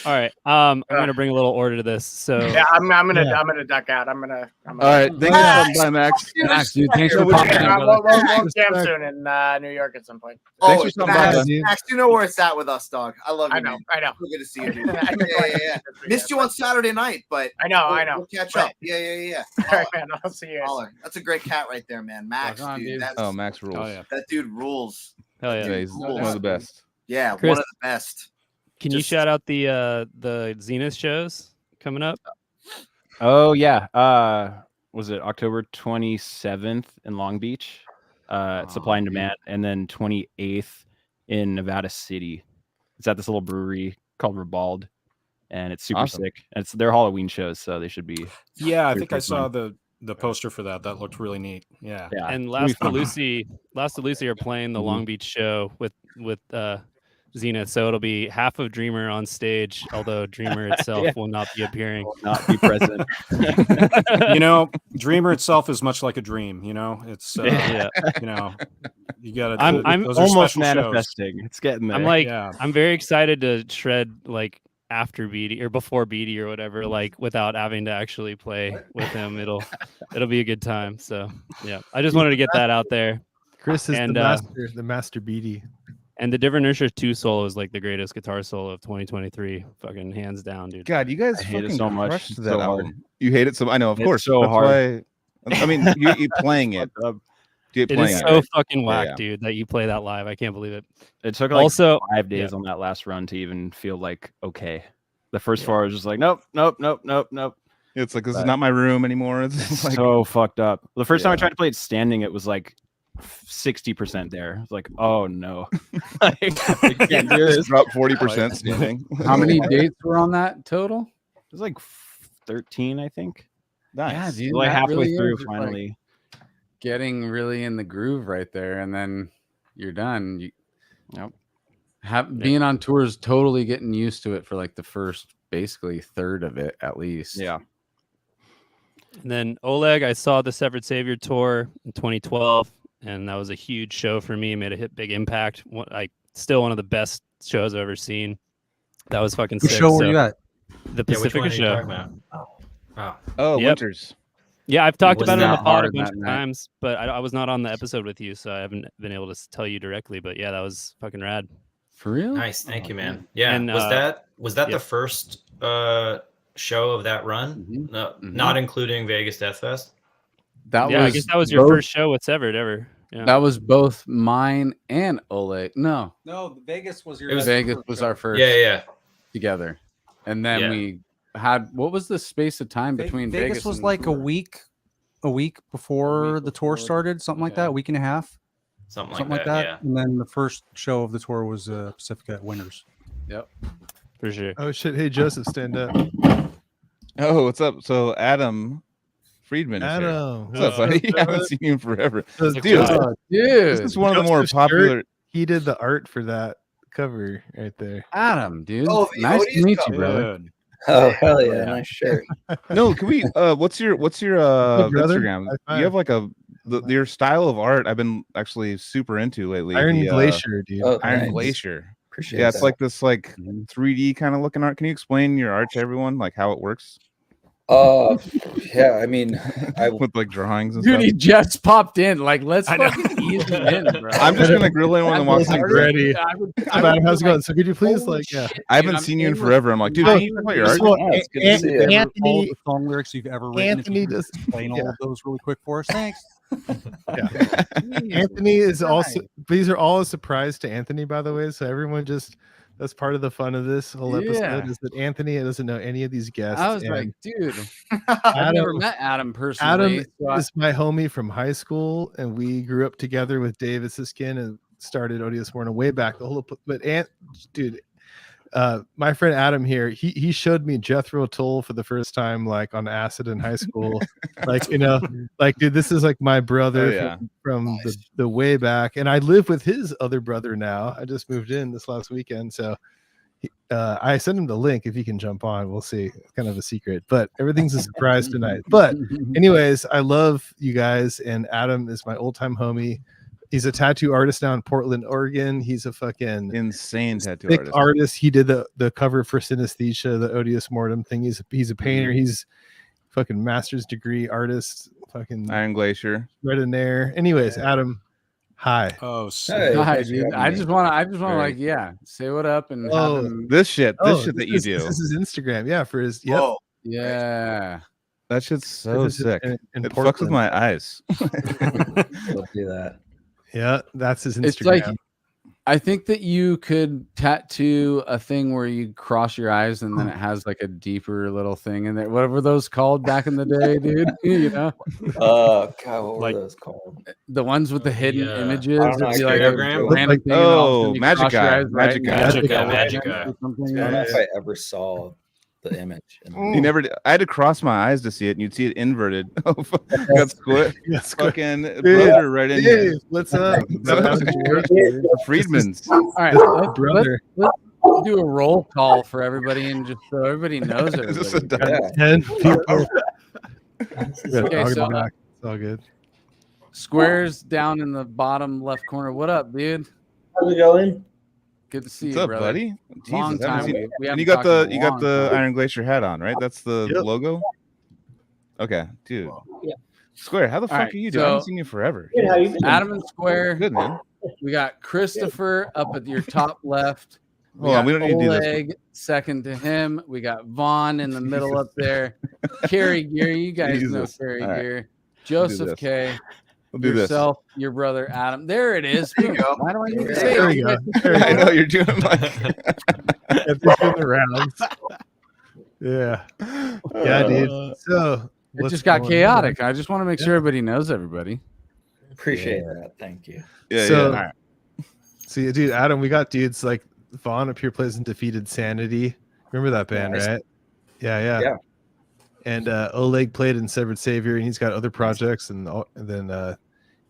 All right. I'm gonna bring a little order to this. So time. Yeah, I'm gonna duck out. I'm gonna. All right, thanks for Max! stopping by, Max. Max, dude, thanks Yeah, for popping in, brother. we'll camp soon in New York at some point. Thanks Oh, for stopping by, Max, man. Max, you know where it's at with us, dog. I love you, I know. man. So good to see you, dude. Yeah. Missed you on Saturday night, but I know. We'll catch up. Yeah. All right, man. I'll see you. Holler. That's a great cat right there, man. Max, Rock on, dude. dude. That's, Oh, Max rules. Oh yeah. that dude rules. hell yeah. Yeah, he's one of the best. Yeah, Chris, one of the best. Can you Just- shout out the Zenith shows coming up? Oh yeah. Was it October 27th in Long Beach? Supply and Demand, and then 28th in Nevada City. It's at this little brewery called Ribald, and it's super Awesome. sick. And it's their Halloween shows, so they should be. Yeah, I Pretty think I fun. saw the poster for that. That looked really neat. Yeah. Yeah. And it'll be Last fun. Lucy are playing the Mhm. Long Beach show with Zenith, so it'll be half of Dreamer on stage, although Dreamer itself Yeah. will not be appearing. Will not be present. You know, Dreamer itself is much like a dream. You know, it's Yeah. you know, you got to. I'm those are Almost special shows. manifesting. It's getting there. I'm like, Yeah. I'm very excited to shred like after Beatty or before Beatty or whatever, like without having to actually play with him. It'll be a good time. So yeah, I just wanted to get that out there. Chris is And, the master beady. And the Different Nurture 2 solo is like the greatest guitar solo of 2023, fucking hands down, dude. God, you guys I hate it fucking so much. crushed It's that so hard. album. You hate it so. I know, of It's course. so That's hard. why- I mean, you playing it. You It playing is it, so right? fucking whack, yeah. dude, that you play that live. I can't believe it. It took like Also, 5 days on that last run to even feel like okay. The first 4 I was just like, nope. It's like this is But- not my room anymore. It's like So fucked up. The first time I Yeah. tried to play it standing, it was like 60% there. It's like, oh no. Like, I can't do this. drop 40% standing. How many dates were on that total? It was like 13, I think. Nice. dude, Like that halfway really through is just, like, finally. getting really in the groove right there, and then you're done. You Yep. being on tour is totally getting used to it for like the first basically third of it at least. Yeah. And then Oleg, I saw the Severed Savior tour in 2012, and that was a huge show for me. Made a big impact. Still one of the best shows I've ever seen. That was fucking What sick. show were So, you at? the Yeah, which Pacifica one are you show. talking about? Wow. Oh, Yep. Winters. Yeah, I've talked Wasn't about it on that the pod a hard bunch that of night? times, but I was not on the episode with you, so I haven't been able to tell you directly. But yeah, that was fucking rad. For real? Nice, thank Oh, you, man. Yeah, And, was that yeah. the first show of that run? Mhm. No, Mhm. not including Vegas Death Fest. That Yeah, I was guess that was your both- first show with Severed ever. Yeah. That was both mine and Oleg. No, Vegas was your. It was- Vegas was our first Yeah. together, and then Yeah. we had what was the space of time between Vegas was and like a tour? week before the tour started, something like that, a week and a half, Something like that. And then the first show of the tour was Pacifica at Winters. Yep. For sure. Oh shit! Hey Joseph, stand up. Oh, what's up? So Adam Friedman is here. Adam, What's up, buddy? I haven't seen you in forever. Dude, Dude, Dude, this is one of the more Joseph's shirt. popular. he did the art for that cover right there. Adam, dude. Oh, the nice to Odious meet cover. you, brother. Good. Oh hell yeah, nice shirt. No, can we? What's your Hey, brother. Instagram? High five. You have like your style of art. I've been actually super into lately. Iron the, Glacier, dude. Iron Glacier. Appreciate Yeah, it's like this like Mhm. 3D kind of looking art. Can you explain your art to everyone, like how it works Yeah, I mean, with like drawings and Dude, stuff? he just popped in. Like, let's fucking ease him in, bro. I'm just gonna grill anyone that walks in. ready. Adam, how's it going? So could you please holy like yeah? shit, I haven't dude, seen I'm you in in with- forever. I'm like, dude, So- can you talk about your art? So, it's good to see you. All Anthony, the song lyrics you've ever written. Anthony if you could does- explain all yeah. of those really quick for us. Thanks. Anthony is also. These are all a surprise to Anthony, by the way. So everyone just. That's part of the fun of this whole episode Yeah. is that Anthony doesn't know any of these guests. I was and like, dude, I've never met Adam personally. Adam so I- is my homie from high school, and we grew up together with David Siskin and started Odious Morna way back. The whole, but dude, my friend Adam here, he showed me Jethro Tull for the first time, like on acid in high school. Like, you know, like, dude, this is like my brother from the way back, and I live with his other brother now. I just moved in this last weekend, so I sent him the link if he can jump on. We'll see. It's kind of a secret, but everything's a surprise tonight. But anyways, I love you guys, and Adam is my old time homie. He's a tattoo artist now in Portland, Oregon. He's a fucking insane tattoo artist. He did the cover for Synesthesia, the Odious Mortem thing. He's a painter. He's fucking master's degree artist. Fucking Iron Glacier. Right in there. Anyways, Adam, hi. Oh, hi, dude. I just want to like, say what up and have him... this shit that you do. This is Instagram, for his. Yeah. That shit's so sick. In it fucks with my eyes. Let's do that. Yeah, that's his Instagram. It's like, I think that you could tattoo a thing where you cross your eyes and then it has like a deeper little thing in there. What were those called back in the day, dude? You know? God, what were those called? The ones with the hidden images. I don't know, Magic Eye. Magic Eye. I don't know if I ever saw the image. You never did. I had to cross my eyes to see it, and you'd see it inverted. Got squid. Fucking brother right in here. What's up? Friedman's. All right, let's do a roll call for everybody, and just so everybody knows everybody. 10 people. Okay, so it's all good. Squares down in the bottom left corner. What up, dude? How's it going? Good to see What's you, up, brother. buddy? Long time. And you got the Iron Glacier hat on, right? That's the logo. Okay, dude. Yeah. Square, how the fuck are you doing? I haven't seen you forever. Good, how you been? Adam and Square. Good, man. We got Christopher up at your top left. We don't need to do this. Second to him. We got Vaughn in the middle up there. Carrie Gear, you guys know Carrie Gear. Joseph K. We'll do yourself, your brother Adam. There it is. There you go. Why do I need to say there you go. I know you're doing like the rounds. Yeah, dude. So it just got chaotic. I just want to make sure everybody knows everybody. Appreciate that. Thank you. So, see, dude, Adam, we got dudes like Vaughn up here plays in Defeated Sanity. Remember that band, right? Yeah. And Oleg played in Severed Savior, and he's got other projects. And then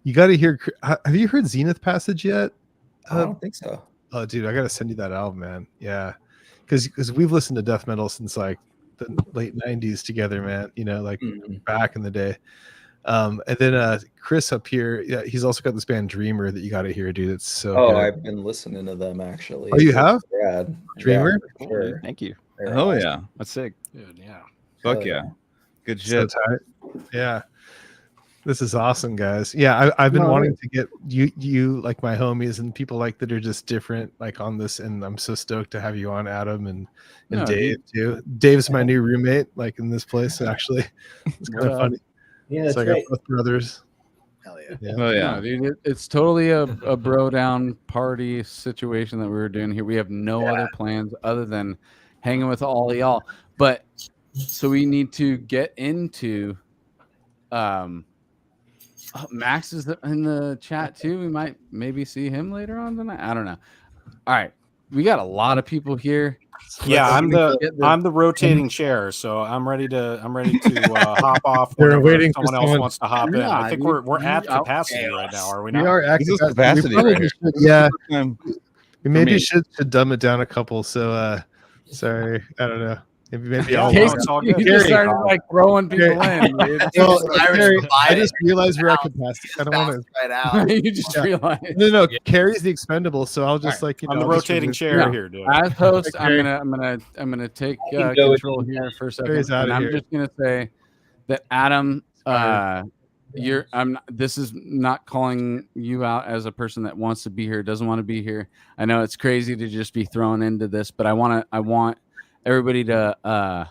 you got to hear. Have you heard Zenith Passage yet? I don't think so. Oh, dude, I got to send you that album, man. Yeah, because we've listened to death metal since like the late '90s together, man. You know, like back in the day. And then Chris up here, he's also got this band Dreamer that you got to hear, dude. It's so. Oh, good. I've been listening to them actually. Oh, you have? Rad. Dreamer? Yeah, sure. Thank you. Oh yeah, that's sick. Dude, yeah. Fuck yeah. Good shit. So tight. Yeah. This is awesome, guys. Yeah, I've been wanting to get you like my homies and people like that are just different like on this, and I'm so stoked to have you on, Adam and Dave too. Dave's my new roommate, like in this place actually. It's kind of funny. Yeah, it's like our both brothers. Hell yeah. Oh yeah. No, dude, it's totally a bro down party situation that we were doing here. We have no other plans other than hanging with all of y'all. But so we need to get into Max is in the chat too. We might maybe see him later on tonight. I don't know. All right. We got a lot of people here. Yeah, I'm the rotating chair, so I'm ready to hop off. We're waiting someone for else wants to hop in. I think we're at capacity right now, are we not? We are at capacity right here. Yeah. We maybe should dumb it down a couple. So sorry, I don't know. Maybe I'll it's all good. You just started like throwing people in, dude. Well, I just realized we're at capacity. I don't want to. Right out. You just realized. No. Carrie's the expendable, so I'll just like I'm the rotating chair here, dude. As host, I'm gonna take control here for a second, and I'm just gonna say that Adam, this is not calling you out as a person that wants to be here, doesn't want to be here. I know it's crazy to just be thrown into this, but I want everybody to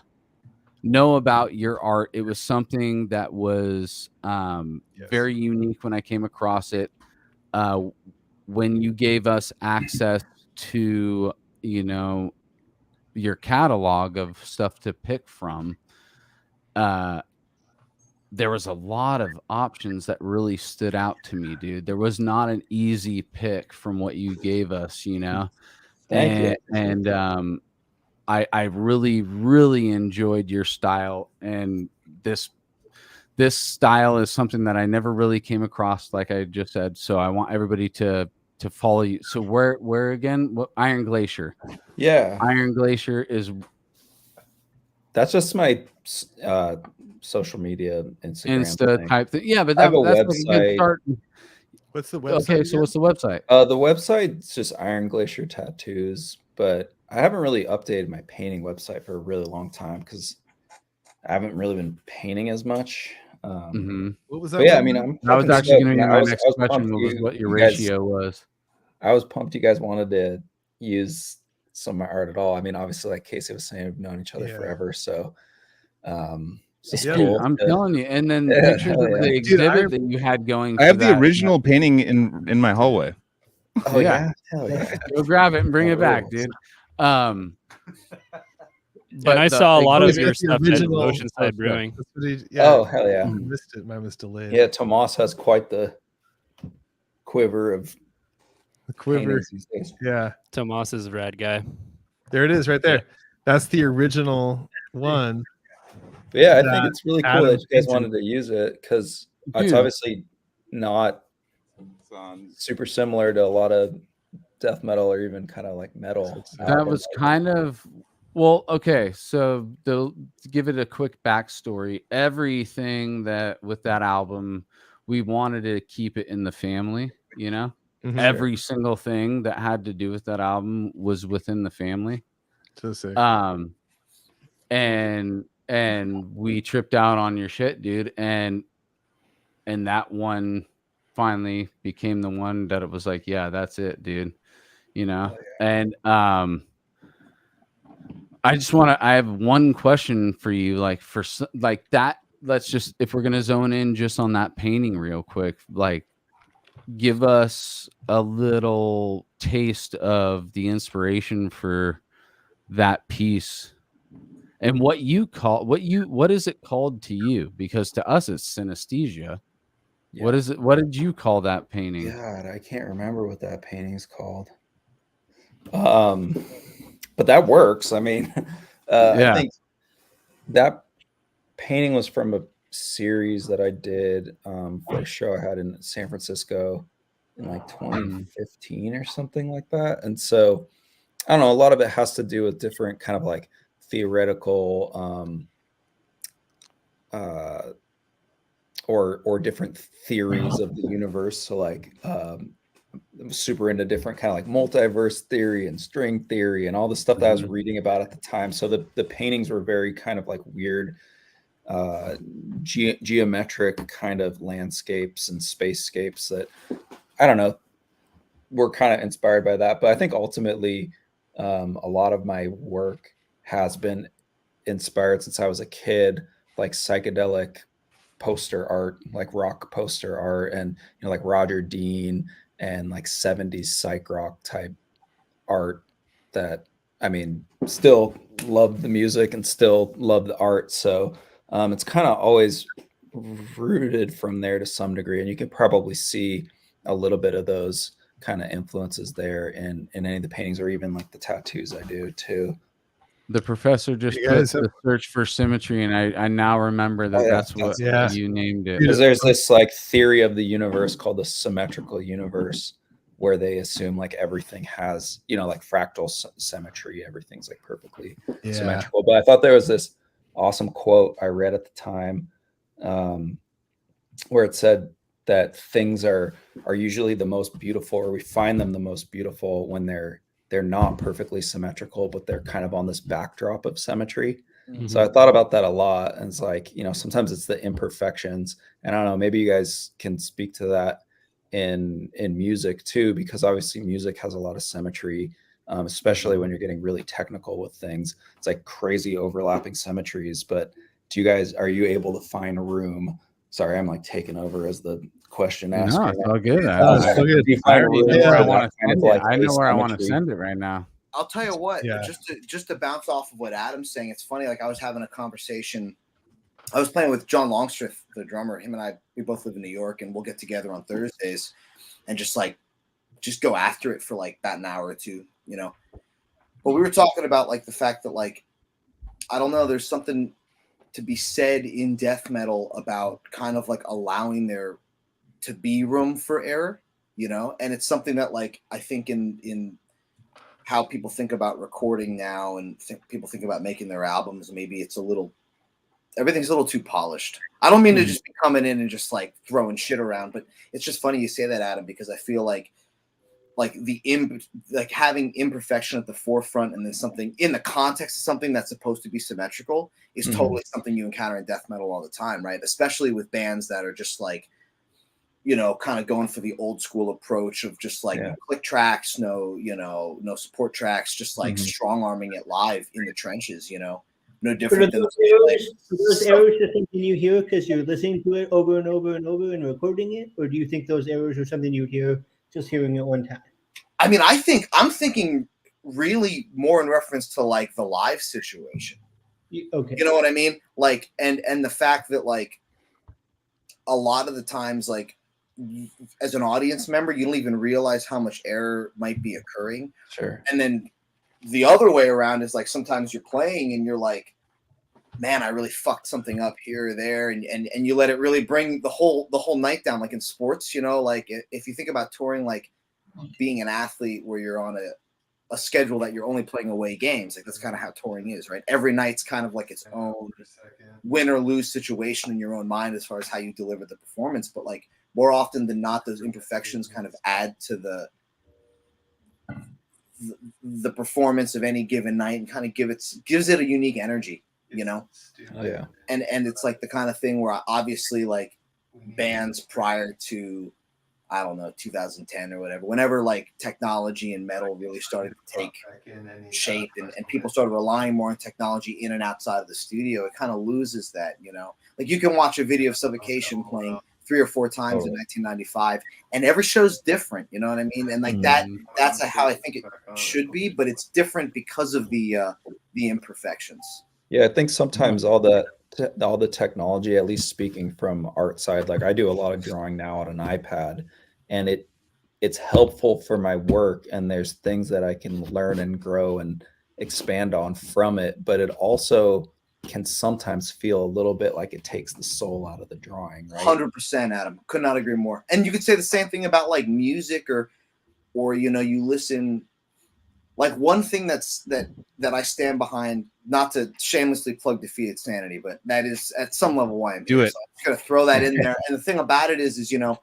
know about your art. It was something that was very unique when I came across it. When you gave us access to, your catalog of stuff to pick from, there was a lot of options that really stood out to me, dude. There was not an easy pick from what you gave us, you know. Thank you. And I really, really enjoyed your style, and this style is something that I never really came across, like I just said. So I want everybody to follow you. So where again? What, Iron Glacier? Yeah, Iron Glacier is that's just my social media Instagram Insta thing. type thing. Yeah, but I have a that's like a good website. start. What's the website? Okay, so what's the website? The website's just Iron Glacier Tattoos, but I haven't really updated my painting website for a really long time because I haven't really been painting as much. What was that? But yeah, I mean, I'm that was fucking actually going stoked, to be man. my I was next pumped question. Was what your you guys- ratio was? I was pumped you guys wanted to use some of my art at all. I mean, obviously, like Casey was saying, we've known each other forever, so it's just Dude, cool. I'm telling you. And then Yeah, pictures hell of yeah. the Dude, exhibit that you had going. I have for the that- original painting in my hallway. Oh yeah, hell yeah. Go grab it and bring it back, dude. And I saw a lot of your That's the stuff at original- Oceanside Brewing. That's what he- Oh hell yeah. I missed it. Mine was delayed. Yeah, Tomas has quite the quiver of The quiver. paintings these days. Yeah. Tomas is a rad guy. There it is right there. That's the original one. But yeah, I think that it's really cool Adam that you guys painted. wanted to use it because it's Dude. obviously not super similar to a lot of death metal or even kind of like metal. That was kind of well, okay. So to give it a quick backstory, everything that with that album, we wanted to keep it in the family, you know. Mhm. Every single thing that had to do with that album was within the family. So sick. And we tripped out on your shit, dude, and that one finally became the one that it was like, yeah, that's it, dude, you know. And I have one question for you, like for like that. Let's just, if we're gonna zone in just on that painting real quick, like give us a little taste of the inspiration for that piece. And what is it called to you? Because to us it's synesthesia. Yeah. What is it? What did you call that painting? God, I can't remember what that painting's called. But that works. I mean, I think that painting was from a series that I did for a show I had in San Francisco in like 2015 or something like that. And so I don't know, a lot of it has to do with different kind of like theoretical or different theories of the universe. So like I'm super into different kind of like multiverse theory and string theory and all the stuff that I was reading about at the time. So the paintings were very kind of like weird geometric kind of landscapes and spacescapes that I don't know, were kind of inspired by that. But I think ultimately a lot of my work has been inspired since I was a kid, like psychedelic poster art, like rock poster art, and you know, like Roger Dean and like 70s psych rock type art that I mean still love the music and still love the art. So it's kind of always rooted from there to some degree, and you can probably see a little bit of those kind of influences there in any of the paintings or even like the tattoos I do too. The professor just put the search for symmetry, and I now remember that that's what you named it. Because there's this like theory of the universe called the symmetrical universe, where they assume like everything has, you know, like fractal symmetry, everything's like perfectly symmetrical. But I thought there was this awesome quote I read at the time where it said that things are usually the most beautiful, or we find them the most beautiful when they're not perfectly symmetrical, but they're kind of on this backdrop of symmetry. Mm-hmm. So I thought about that a lot. And it's like, you know, sometimes it's the imperfections, and I don't know, maybe you guys can speak to that in music too, because obviously music has a lot of symmetry, especially when you're getting really technical with things. It's like crazy overlapping symmetries. But are you able to find a room? Sorry, I'm like taking over as the question asker. No, it's all good. I know where I want to send it right now. I'll tell you what, just to bounce off of what Adam's saying, it's funny. Like I was having a conversation I was playing with John Longstreth, the drummer. Him and I, we both live in New York, and we'll get together on Thursdays and just go after it for like about an hour or two, you know. But we were talking about like the fact that like, I don't know, there's something to be said in death metal about kind of like allowing there to be room for error, you know. And it's something that like I think in how people think about recording now and people think about making their albums, maybe it's everything's a little too polished. I don't mean to just be coming in and just like throwing shit around, but it's just funny you say that, Adam, because I feel like having imperfection at the forefront and then something in the context of something that's supposed to be symmetrical is totally something you encounter in death metal all the time, right? Especially with bands that are just like, you know, kind of going for the old school approach of just like no click tracks, no support tracks, just like strong arming it live in the trenches, you know. No different than those errors are something you hear because you're listening to it over and over and over and recording it, or do you think those errors are something you hear just hearing it one time? I mean, I'm thinking really more in reference to like the live situation. Okay. You know what I mean? Like, and the fact that like a lot of the times, like as an audience member, you don't even realize how much error might be occurring. Sure. And then the other way around is like sometimes you're playing and you're like, man, I really fucked something up here or there, and you let it really bring the whole night down. Like in sports, you know, like if you think about touring, like being an athlete where you're on a schedule that you're only playing away games, like that's kind of how touring is, right? Every night's kind of like its own win or lose situation in your own mind as far as how you deliver the performance. But like more often than not, those imperfections kind of add to the performance of any given night and kind of gives it a unique energy, you know. Yeah. And it's like the kind of thing where obviously like bands prior to, I don't know, 2010 or whatever, whenever like technology and metal really started to take shape and people started relying more on technology in and outside of the studio, it kind of loses that, you know. Like you can watch a video of Suffocation playing 3 or 4 times in 1995 and every show's different, you know what I mean? And like that's how I think it should be, but it's different because of the imperfections. Yeah, I think sometimes all the technology, at least speaking from art side, like I do a lot of drawing now on an iPad, and it's helpful for my work, and there's things that I can learn and grow and expand on from it, but it also can sometimes feel a little bit like it takes the soul out of the drawing, right? 100%, Adam. Could not agree more. And you could say the same thing about like music or you know, you listen. Like one thing that I stand behind, not to shamelessly plug Defeated Sanity, but that is at some level why I'm do here. it. So I'm just gonna throw that in there. And the thing about it is you know,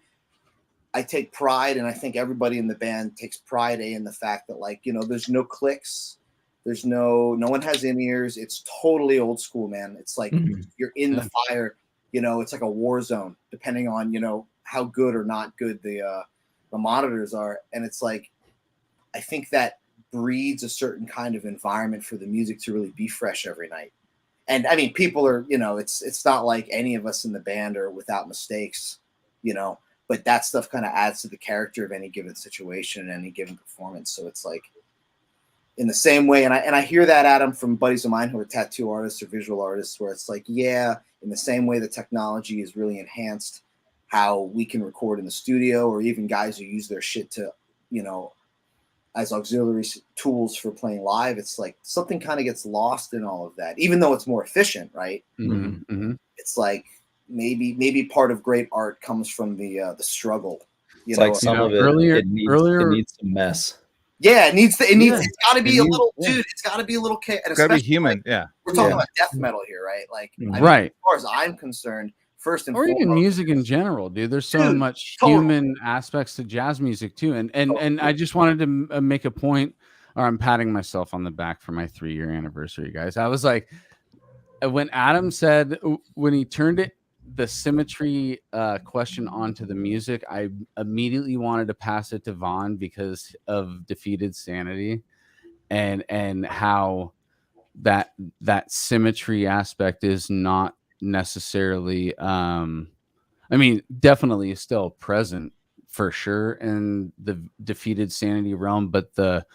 I take pride, and I think everybody in the band takes pride in the fact that like, you know, there's no clicks, there's no one has in ears. It's totally old school, man. It's like you're in the fire. You know, it's like a war zone, depending on, you know, how good or not good the monitors are. And it's like, I think that breeds a certain kind of environment for the music to really be fresh every night. And I mean, people are, you know, it's not like any of us in the band are without mistakes, you know, but that stuff kind of adds to the character of any given situation and any given performance. So it's like in the same way. And I hear that, Adam, from buddies of mine who are tattoo artists or visual artists, where it's like, yeah, in the same way the technology has really enhanced how we can record in the studio, or even guys who use their shit to, you know, as auxiliary tools for playing live, it's like something kind of gets lost in all of that, even though it's more efficient, right? It's like maybe part of great art comes from the struggle. It's like some of it needs to mess. Yeah, it's got to be a little, dude. It's got to be a little. It's got to be human. Like, yeah, we're talking about death metal here, right? Like, I mean, as far as I'm concerned, first and foremost, even music in general, dude. There's so much human aspects to jazz music too, and I just wanted to make a point, or I'm patting myself on the back for my 3-year anniversary, guys. I was like, when Adam said, when he turned the symmetry question onto the music, I immediately wanted to pass it to Vaughn because of Defeated Sanity, and how that symmetry aspect is not necessarily I mean, definitely is still present for sure in the Defeated Sanity realm, but the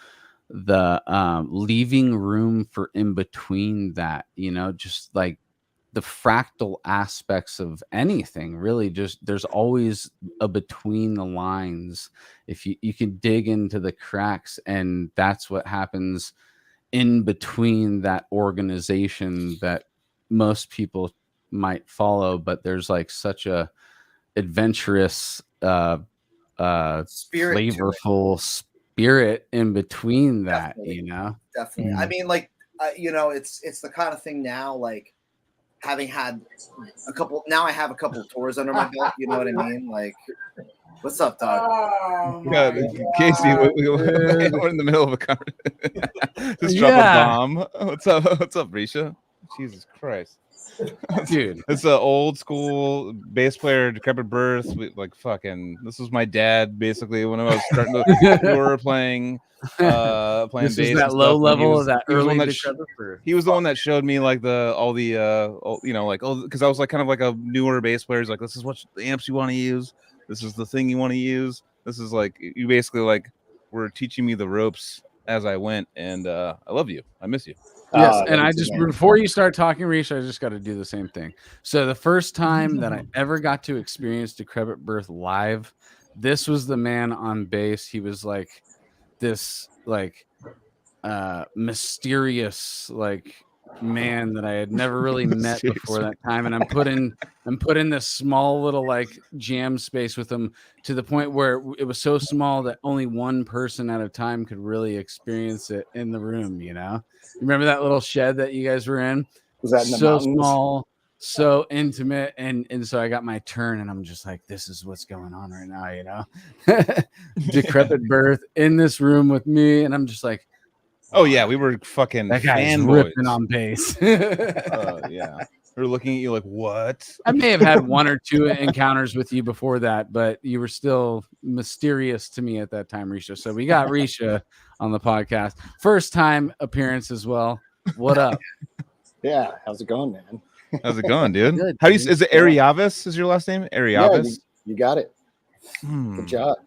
leaving room for in between that, you know, just like the fractal aspects of anything. Really, just there's always a between the lines. If you can dig into the cracks, and that's what happens in between that organization that most people might follow, but there's like such a adventurous Spirit to it. flavorful spirit in between that. Definitely. You know, Definitely. I mean, like, you know, it's the kind of thing now, like, having had a couple, now I have a couple of tours under my belt, you know what I mean? Like, what's up, dog? Oh, God, Casey, we're in the middle of a conversation. Just drop a bomb. What's up, Risha? Jesus Christ. dude, It's an old school bass player, decrepit birth. Like fucking, this was my dad basically when I was starting to we were playing this bass. is that low level of that early decrepit birth. He was the one that showed me like you know, like, oh, because I was like kind of like a newer bass player. He's like, this is what the amps you want to use. This is the thing you want to use. This is like, you basically like were teaching me the ropes as I went, and I love you. I miss you. Yes, and I just, before you start talking, Risha, I just got to do the same thing. So the first time that I ever got to experience Decrepit Birth live, this was the man on bass. He was like this like mysterious like man that I had never really met before that time, and I'm put in this small little like jam space with him, to the point where it was so small that only one person at a time could really experience it in the room. You know, remember that little shed that you guys were in? Was that in the so mountains? Small, so intimate, and so I got my turn, and I'm just like, this is what's going on right now, you know. Decrepit Birth in this room with me, and I'm just like, oh yeah, we were fucking that guy's fanboys. ripping on bass. Yeah, we were looking at you like, what? I may have had one or two encounters with you before that, but you were still mysterious to me at that time, Risha. So we got Risha on the podcast, first time appearance as well. What up? Yeah, how's it going, man? How's it going, dude? Good, How do you? dude. Is it Ariavis? Is your last name Ariavis? Yeah, you got it. Good job.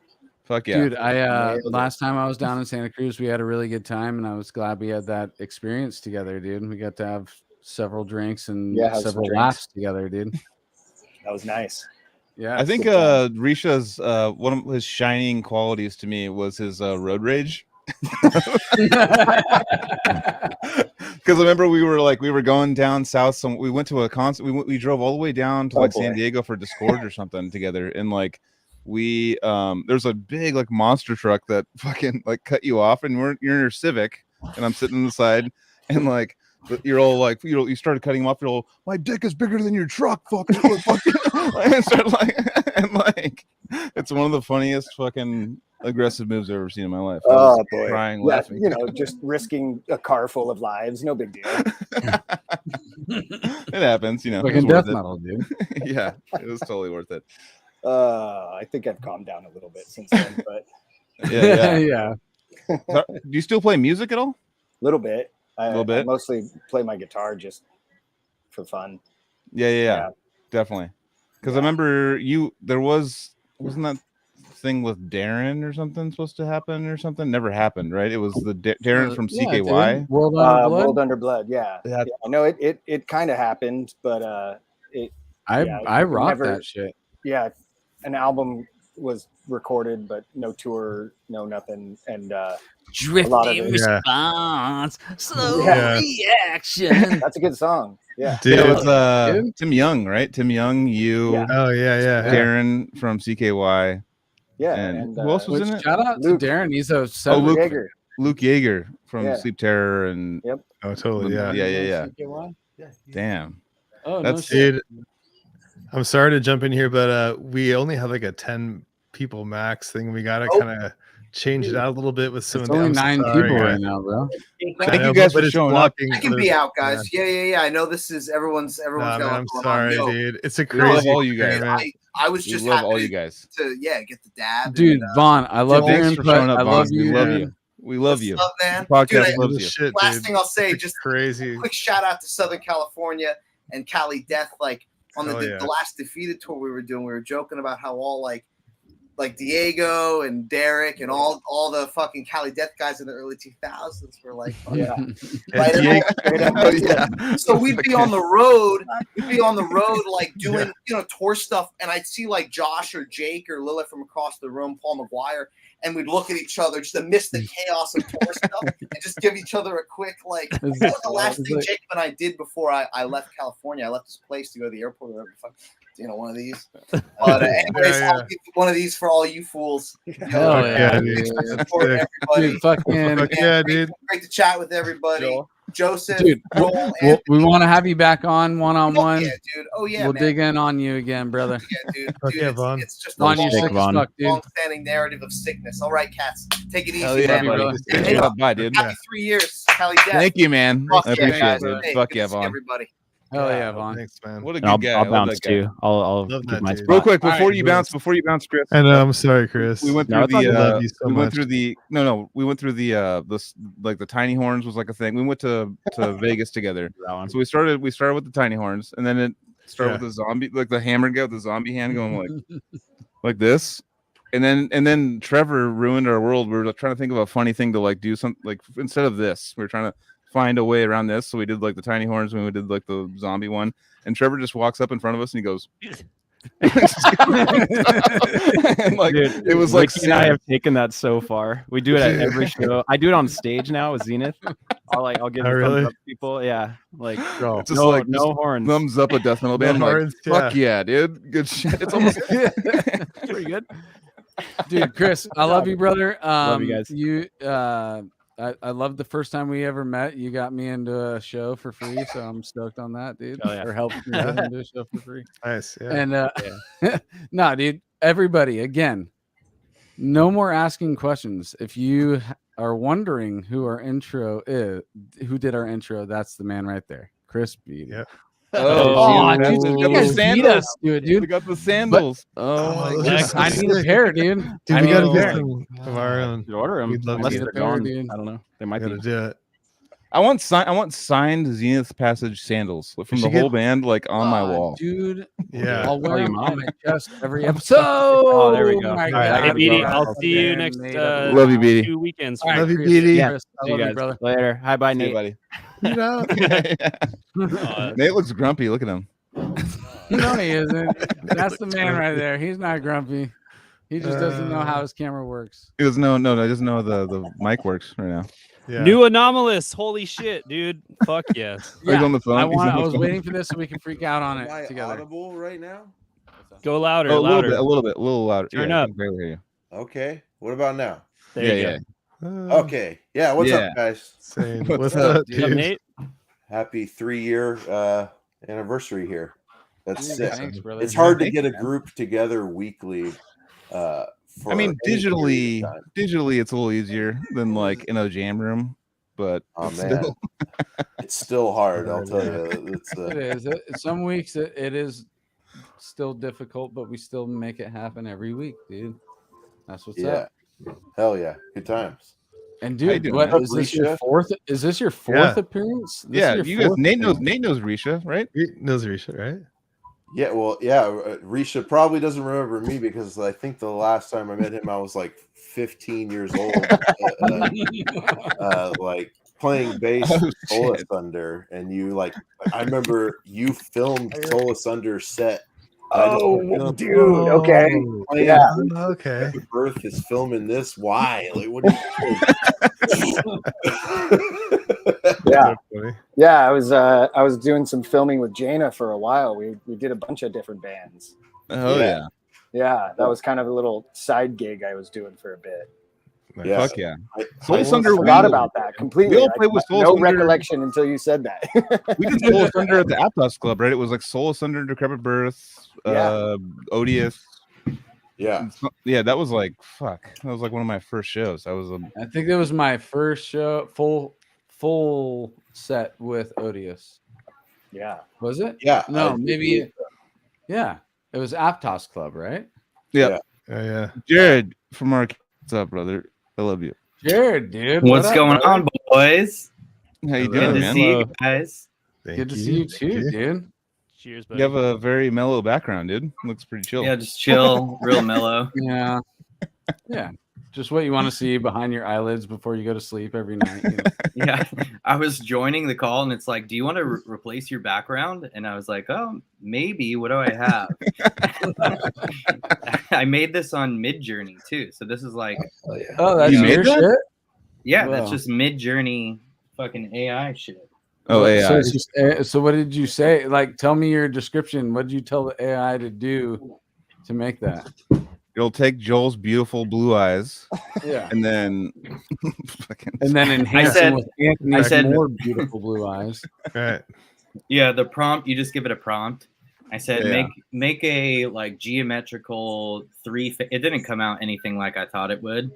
Fuck yeah, dude. Last time I was down in Santa Cruz, we had a really good time, and I was glad we had that experience together, dude. We got to have several drinks and several laughs together, dude. That was nice. Yeah, I think Risha's one of his shining qualities to me was his road rage. Because I remember we were going down south. So we went to a concert. We drove all the way down to San Diego for Discord or something together, and like we there's a big like monster truck that fucking like cut you off, and you're in your Civic, and I'm sitting on the side, and like you're all like, you started cutting him off. You're all, my dick is bigger than your truck, fucking, and start like, and like, it's one of the funniest fucking aggressive moves I've ever seen in my life. Oh boy, crying, yeah, laughing. you know, just risking a car full of lives, no big deal. It happens, you know. Fucking death metal, dude. Yeah, it was totally worth it. I think I've calmed down a little bit since then, but yeah. Do you still play music at all? A little bit. A little bit. I mostly play my guitar just for fun. Yeah. Definitely. Because I remember wasn't that thing with Darren or something supposed to happen or something? Never happened, right? It was the Darren from CKY. Dude. World Under Blood. Yeah. I know it kind of happened, but I rocked that shit. Yeah, an album was recorded, but no tour, no nothing, and drifting response, slow reaction. That's a good song. Yeah, dude, it was Tim Young, right? Tim Young, you. Yeah. Oh yeah. Darren from CKY. Yeah, and who else was in it? Shout out Luke. to Darren. He's a Luke Yeager. Luke Yeager from Sleep Terror and. Yep. Oh, totally. Yeah. Damn. Oh, that's dude. I'm sorry to jump in here, but we only have like a 10 people max thing. We gotta kind of change it out a little bit with some of the. Only 9 people right now, bro. Thank you guys for showing up. I can be out, guys. Yeah. I know this is everyone's. Nah, got. I'm sorry, dude. It's a crazy. We love all you guys. I was just love happy all you guys to get the dab. Dude, Vaughn, I love your input. I love you. We love you. We love you. Up, man. Podcast dude, loves you. Shit, last thing I'll say, just crazy. Quick shout out to Southern California and Cali Death. Like on the last Defeated tour we were doing, we were joking about how all like like Diego and Derek and all the fucking Cali Death guys in the early 2000s were like, Yeah. So we'd be on the road. We'd be on the road, like doing tour stuff, and I'd see like Josh or Jake or Lilith from across the room, Paul McGuire, and we'd look at each other just to miss the chaos of tour stuff and just give each other a quick like. That was the last thing Jake and I did before I left California. I left this place to go to the airport or whatever. One of these. But anyways, I'll give one of these for all you fools. Hell yeah, dude. Dude, fucking dude. Great to chat with everybody. Joseph, dude, Joel, we want to have you back on one-on-one. Yeah, dude. Oh yeah, we'll man. dig in on you again, brother. Yeah, dude. It's just Vaughn, you're sick as fuck, dude. Long-standing narrative of sickness. All right, cats, take it easy. Hell yeah, man. buddy. Bye, dude. Happy 3 years, Cali Death. Thank you, man. I appreciate it, dude. Hey, Fuck good yeah, to see Vaughn. everybody. Hell yeah, Vaughn. Thanks, man. What a good I'll, guy. I'll bounce too. I'll give my spot. Real quick before Alright, you bounce, Chris. I know. I'm sorry, Chris. We went No, through I love the you so we went much. through the we went through the this like the tiny horns was like a thing. We went to Vegas together. So we started with the tiny horns, and then it started with the zombie, like the hammered guy with the zombie hand going like this. And then Trevor ruined our world. We were like, trying to think of a funny thing to like do something like instead of this. We were trying to find a way around this. So we did like the tiny horns when we did like the zombie one. And Trevor just walks up in front of us and he goes, and like Dude, it was like Ricky and I have taken that so far. We do it at every show. I do it on stage now with Zenith. I'll give thumbs up to people. Yeah, like it's just no, like no just horns. thumbs up a death metal band. No Like, horns, fuck yeah, dude, good shit. It's almost pretty good. Dude, Chris, I love you, brother. Love you guys. I loved the first time we ever met. You got me into a show for free, so I'm stoked on that, dude. Oh, yeah. For helping me get into a show for free. Nice. Yeah. And no, dude, everybody, again, no more asking questions. If you are wondering who our intro is, who did our intro, that's the man right there, Chris Beatty. Yep. Oh, dude, dude, we you got guys the beat sandals. us, dude. We got the sandals. Oh, Dude, that's I need a pair, dude. Dude, I we need gotta a get pair. some of our own. You order them We'd love unless to they're get gone. dude. I don't know. They might Gotta be. do it. I want signed Zenith Passage sandals from the should whole get- band, like on my wall. Dude. Yeah. I'll wear you them on might. my chest every episode. Oh, there we go. My All God. right, Hey, Beatty, God. I'll see you Man next made up. Love you, Beatty. 2 weekends. All right, Love you, Chris, Beatty. Chris, I See love you you, guys brother. later. Hi, bye, See you, Nate. buddy. You know? Nate looks grumpy. Look at him. No, he isn't. That's the man right there. He's not grumpy. He just doesn't know how his camera works. He doesn't know. No, he doesn't know the mic works right now. Yeah. New anomalous. Holy shit, dude. Fuck yes. Oh, he's on the phone. I He's on the was phone. waiting for this so we can freak out on Am I it together. audible right now? Go louder, Oh, a little louder. bit, a little louder. Turn yeah, I up. can barely hear you. Okay. What about now? There Yeah, you yeah. go. Okay. Yeah. What's Yeah. up, guys? Saying, What's what's up, up, What's up, dude? Nate? Happy 3-year anniversary here. That's sick. Thanks, brother. It's hard to Thank get you, a man. group together weekly. For I mean, any period digitally, of time. it's a little easier than like in a jam room, but Oh it's man, still- it's still hard. I'll tell you. It's It is. Some weeks it is still difficult, but we still make it happen every week, dude. That's what's yeah. up. Hell yeah, good times. And How you dude, doing, what man? is this your Risha? fourth? Is this your fourth Yeah. appearance? This yeah, is your you guys. fourth Nate knows. appearance? Nate knows Risha, right? Knows Risha, right? Yeah, well, yeah. Risha probably doesn't remember me because I think the last time I met him, I was like 15 years old, like playing bass Oh, with Soul shit. Thunder, and you like. I remember you filmed Soul Thunder set. and I just Oh, went up, dude. Okay. playing Yeah. Okay. Earth is filming this. Why? Like, what are you Yeah. Funny. Yeah. I was doing some filming with Jaina for a while. We did a bunch of different bands. Oh Yeah. yeah. Yeah, that was kind of a little side gig I was doing for a bit. Nice. Yeah. Fuck yeah. I Soul Thunder. I forgot we- about that completely. we all I played with had Soul no Thunder. recollection until you said that. We did Soul Thunder at the Aptos Club, right? It was like Soul Thunder, Decrepit Birth, Yeah. Odious. Yeah. Yeah, that was like fuck. That was like one of my first shows. That was a I think that was my first show, full set with Odious. Yeah. Was it? Yeah. No, I- maybe. Yeah, it was Aptos Club, right? yeah. Oh yeah. Jared from our what's up, brother? I love you. Jared, dude. What's what up, going brother? on, boys? How you Hello. doing, Good to man? see you guys. Thank Good to see you too, dude. Cheers, buddy. You have a very mellow background, dude. Looks pretty chill. Yeah, just chill, real mellow. Yeah. Yeah. Just what you want to see behind your eyelids before you go to sleep every night. You know? Yeah, I was joining the call and it's like, do you want to replace your background? And I was like, oh, maybe. What do I have? I made this on Midjourney too. So this is like, oh, that's your shit? Yeah, Wow. that's just Midjourney fucking AI shit. Oh, AI. So, it's just, so what did you say? Like, tell me your description. What did you tell the AI to do to make that? It'll take Joel's beautiful blue eyes, yeah, and then enhance them with Anthony's more beautiful blue eyes. Right. Yeah, the prompt, you just give it a prompt. I said make a like geometrical it didn't come out anything like I thought it would,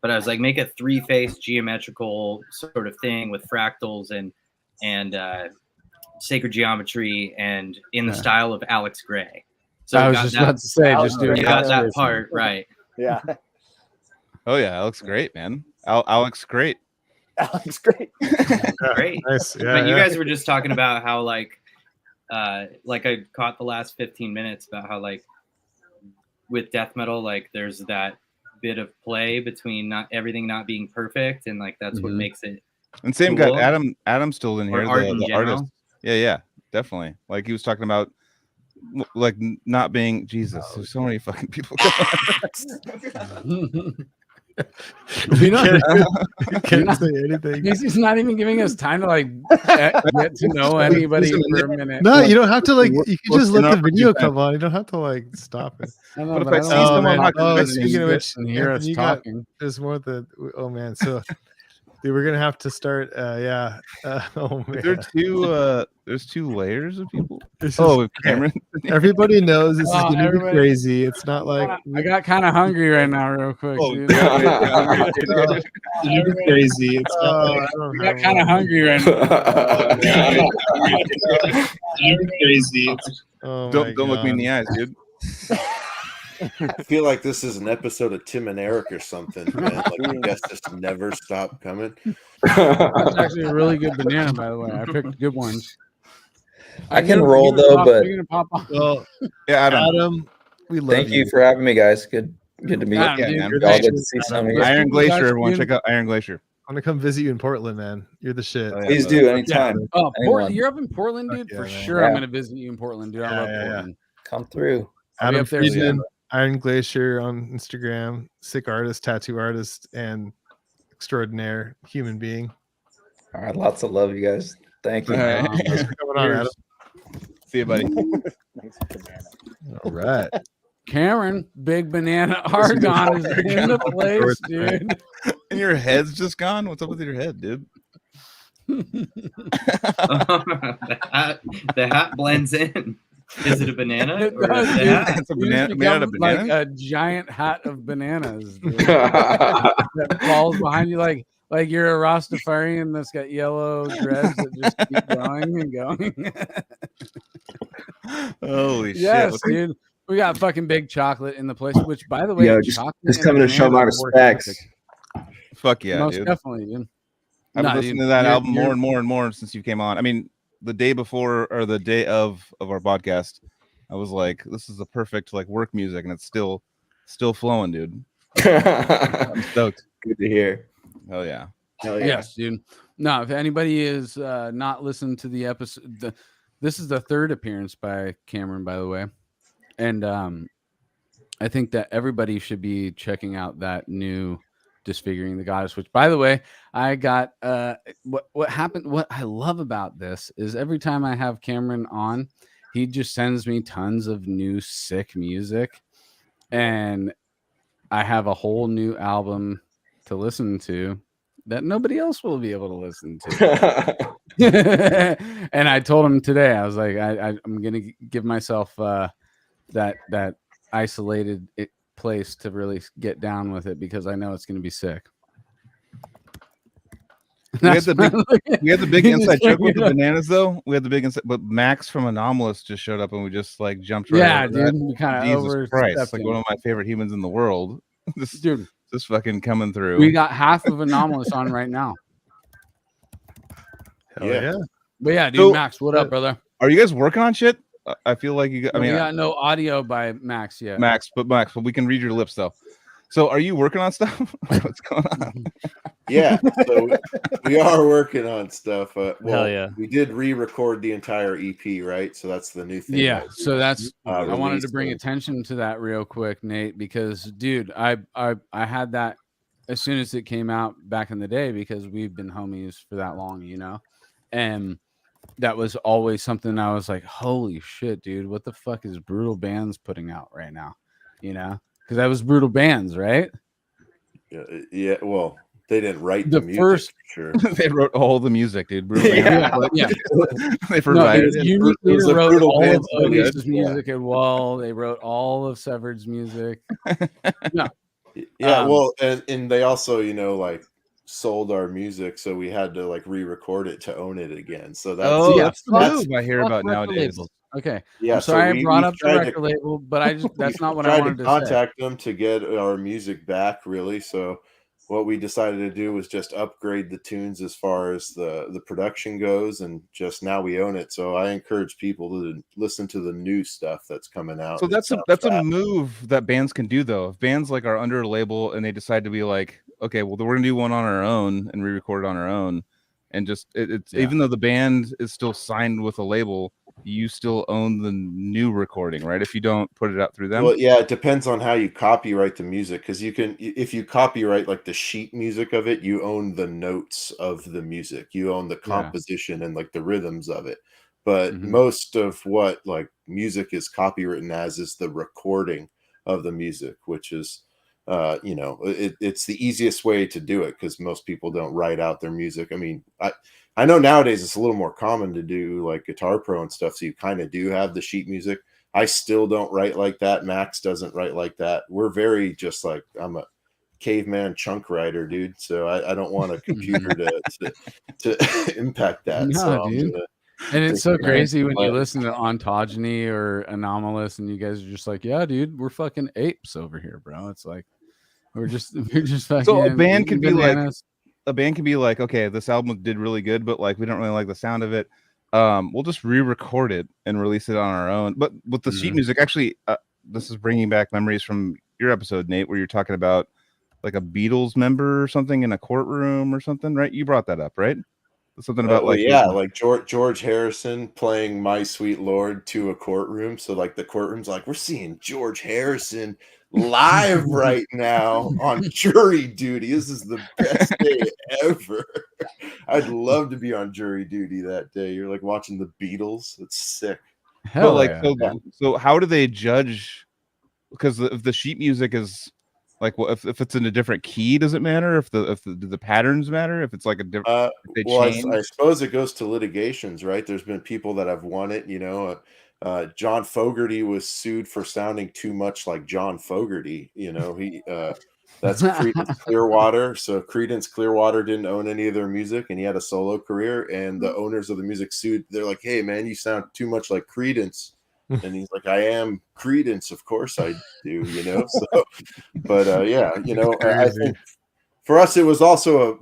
but I was like, make a 3-face geometrical sort of thing with fractals and sacred geometry and in the style of Alex Gray. So I was just about to say, just do that part right. Yeah. Oh yeah, Alex great, man. Alex great. Alex great. Great. Nice. Yeah, but you guys were just talking about how like I caught the last 15 minutes about how like with death metal, like there's that bit of play between not everything not being perfect, and like that's what makes it. And same cool. got Adam's still in here, the general. artist. Yeah, definitely. Like he was talking about like not being Jesus. There's so many fucking people. You can't say anything. He's not even giving us time to like get to know anybody for a minute. No, you don't have to like. You can just let the video come on. You don't have to like stop it. I know, What if but I I see don't know, someone man. like speaking of which, and hear us Anthony, you got- talking. there's more that. Oh man, so dude, we're gonna have to start. Oh man, there's two layers of people. This is- Oh, Cameron. Everybody knows this is Oh, gonna be everybody- crazy. It's not like I got kind of hungry right now, real quick. Oh, Dude. it's gonna be crazy. It's not like, I got kind of hungry right now. crazy. Oh Don't look me in the eyes, dude. I feel like this is an episode of Tim and Eric or something, man. Like the guests just never stop coming. That's actually a really good banana, by the way. I picked good ones. I can roll though, but Well, yeah, Adam, we love thank you for having me, guys. Good to meet you. Adam, Yeah, dude, man. Y'all get to see some of you. Iron Glacier, everyone. Check out Iron Glacier. I'm gonna come visit you in Portland, man. You're the shit. Oh, yeah. Please do anytime. Oh, Anyone. you're up in Portland, dude? Fuck For yeah, man. sure, I'm Yeah. going to visit you in Portland, dude. I love Yeah. Portland. Come through. I'll be Adam up there Friedman, soon. Iron Glacier on Instagram, sick artist, tattoo artist, and extraordinaire human being. All right, lots of love, you guys. Thank you. All right. Thanks for coming on, Adam. See you, buddy. All right. Cameron, Big Banana Argon is in the place, dude. And your head's just gone? What's up with your head, dude? The hat blends in. Is it a banana? It Or does, is it dude. a hat? It's a You banana, just made out become of like banana? a giant hat of bananas dude, that falls behind you like you're a Rastafarian that's got yellow dreads that just keep going and going. Holy Yes, shit. dude. We got fucking big chocolate in the place, which by the way, Yo, chocolate just and coming to show my banana work respects. perfect. Fuck yeah, Most dude. definitely, dude. I've Nah, listened dude, to that you're- album more you're- and more and more since you came on. I mean, the day before or the day of our podcast, I was like, this is the perfect like work music, and it's still flowing, dude. I'm stoked. Good to hear. Hell yeah. Hell yeah. Yes, dude. No, if anybody is not listened to the episode, this is the third appearance by Cameron, by the way, and I think that everybody should be checking out that new Disfiguring the Goddess. Which, by the way, I got what happened. What I love about this is every time I have Cameron on, he just sends me tons of new sick music, and I have a whole new album to listen to that nobody else will be able to listen to. And I told him today, I was like, I'm gonna give myself that isolated place to really get down with it because I know it's gonna be sick. We had the big inside joke with the bananas, though. We had the big inside, but Max from Anomalous just showed up, and we just like jumped right. Yeah, over dude, that. we kinda Jesus overstepped Christ, like him. one of my favorite humans in the world. This dude, this fucking coming through. We got half of Anomalous on right now. Hell yeah. But yeah, dude, So, Max, what up, brother? Are you guys working on shit? I feel like you. We got no audio by Max yet. Max, but we can read your lips though. So, are you working on stuff? What's going on? Yeah, so we are working on stuff. Well, Hell yeah. We did re-record the entire EP, right? So that's the new thing. Yeah, so that's I wanted to bring released. attention to that real quick, Nate, because dude, I had that as soon as it came out back in the day because we've been homies for that long, you know, and that was always something I was like, holy shit, dude, what the fuck is Brutal Bands putting out right now, you know? Because that was Brutal Bands, right? Yeah. Well, they didn't write The the music. first- Sure. They wrote all the music, dude. Brutal Yeah, Bands. yeah. They provided. No, Unique it was Leader a wrote Brutal all Bands of movie. Otis's music as well. They wrote all of Severed's music. No. Yeah, well, and they also, you know, like sold our music, so we had to like re-record it to own it again. So that's that's the move I hear about nowadays. Labels. Okay. Yeah, I'm sorry I brought we've up the tried to- record label, but I just that's not what tried I wanted to to say. contact them to get our music back, really. So what we decided to do was just upgrade the tunes as far as the production goes, and just now we own it. So I encourage people to listen to the new stuff that's coming out. So It that's sounds a fab. move that bands can do though. If bands like are under a label and they decide to be like, okay, well, we're gonna do one on our own and re-record it on our own, and just it's even though the band is still signed with a label, you still own the new recording, right? If you don't put it out through them. Well, yeah, it depends on how you copyright the music, because you can, if you copyright like the sheet music of it, you own the notes of the music, you own the composition and like the rhythms of it. But most of what like music is copywritten as is the recording of the music, which is you know, it's the easiest way to do it because most people don't write out their music. I mean, I know nowadays it's a little more common to do like Guitar Pro and stuff, so you kind of do have the sheet music. I still don't write like that. Max doesn't write like that. We're very just like, I'm a caveman chunk writer, dude. So I don't want a computer to impact that. No, So I'm dude. gonna And it's take so my crazy when you own listen to Ontogeny or Anomalous, and you guys are just like, "Yeah, dude, we're fucking apes over here, bro." It's like we're just fucking. So a band can be bananas. like, okay, this album did really good, but like we don't really like the sound of it. We'll just re-record it and release it on our own. But with the sheet music, actually, this is bringing back memories from your episode, Nate, where you're talking about like a Beatles member or something in a courtroom or something, right? You brought that up, right? Something about like like George Harrison playing My Sweet Lord to a courtroom. So like the courtroom's like, we're seeing George Harrison live right now on jury duty. This is the best day ever. I'd love to be on jury duty that day. You're like watching the Beatles. It's sick. But like, so how do they judge? Because if the sheet music is like, well, if it's in a different key, does it matter? If the patterns matter? If it's like a different, well, I suppose it goes to litigations, right? There's been people that have won it. You know, John Fogerty was sued for sounding too much like John Fogerty. You know, that's Creedence Clearwater. So Creedence Clearwater didn't own any of their music, and he had a solo career. And the owners of the music sued. They're like, "Hey, man, you sound too much like Creedence." And he's like, "I am Creedence, of course I do." You know, so. But yeah, you know, I think for us it was also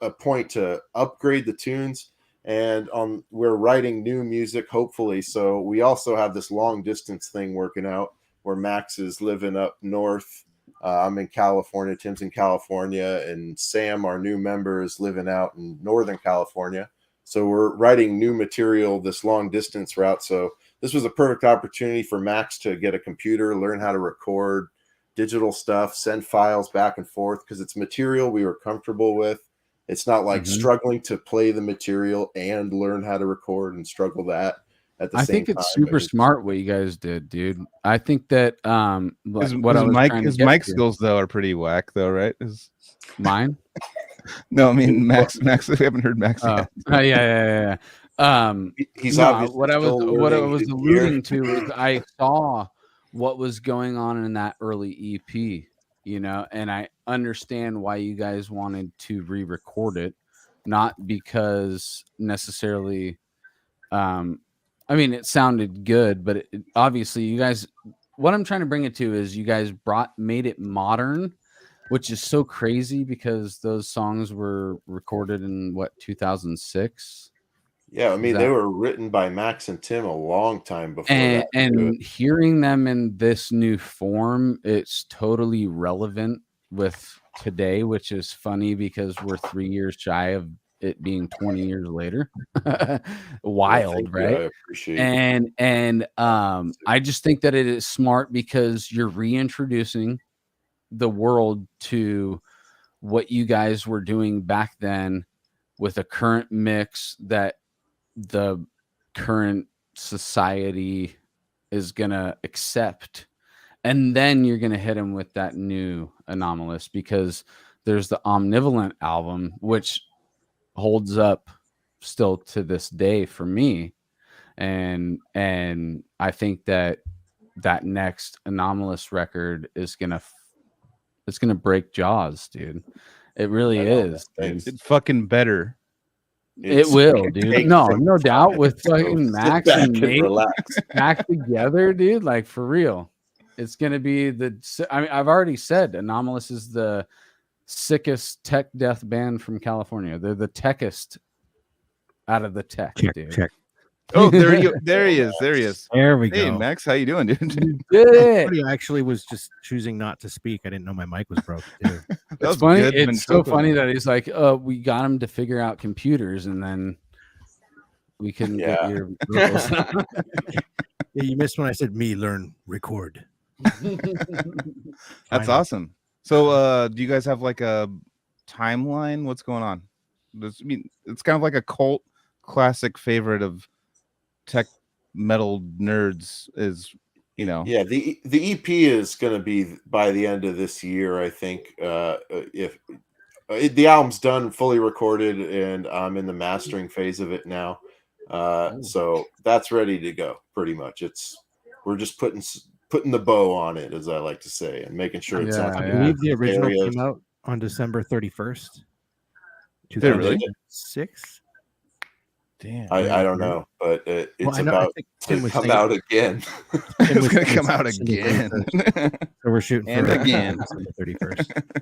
a point to upgrade the tunes, and we're writing new music, hopefully. So we also have this long distance thing working out where Max is living up north. I'm in California, Tim's in California, and Sam, our new member, is living out in Northern California. So we're writing new material this long distance route. So this was a perfect opportunity for Max to get a computer, learn how to record digital stuff, send files back and forth, because it's material we were comfortable with. It's not like struggling to play the material and learn how to record and struggle that at the same time. I think it's super smart what you guys did, dude. I think that his mic skills though are pretty whack though, right? Mine? No, I mean Max. We haven't heard Max yet. Yeah. He's obviously what I was alluding to is I saw what was going on in that early EP, you know, and I understand why you guys wanted to re-record it, not because necessarily I mean it sounded good, but obviously you guys, what I'm trying to bring it to is you guys made it modern, which is so crazy because those songs were recorded in what, 2006. Yeah, I mean, they were written by Max and Tim a long time before and, that. and hearing them in this new form, it's totally relevant with today, which is funny because we're 3 years shy of it being 20 years later. Wild, right? I appreciate and I just think that it is smart because you're reintroducing the world to what you guys were doing back then with a current mix that the current society is gonna accept, and then you're gonna hit him with that new Anomalous, because there's the Omnivalent album, which holds up still to this day for me, and I think that next Anomalous record is gonna it's gonna break jaws, dude. It really is. It fucking better. It will, dude. No doubt. With fucking Max and Nate back together, dude. Like, for real, it's gonna be I mean, I've already said Anomalous is the sickest tech death band from California. They're the techest out of the tech, dude. Check. Oh, there he is. There he is. There we Hey, go. Max, how you doing, dude? You did it. I actually was just choosing not to speak. I didn't know my mic was broken too. It's funny. It's so funny that he's like, we got him to figure out computers, and then we couldn't get your vocals. Yeah, you missed when I said me learn record. That's awesome. So do you guys have like a timeline? What's going on? I mean, it's kind of like a cult classic favorite of tech metal nerds is, you know. Yeah, the EP is going to be by the end of this year, I think. If the album's done, fully recorded, and I'm in the mastering phase of it now, so that's ready to go. Pretty much, we're just putting the bow on it, as I like to say, and making sure it's on. I believe the original came out on December 31st, Did it really? 2006. Damn, I don't know, but it's about to come out again. It's going to come out again. So we're shooting and for again. December 31st.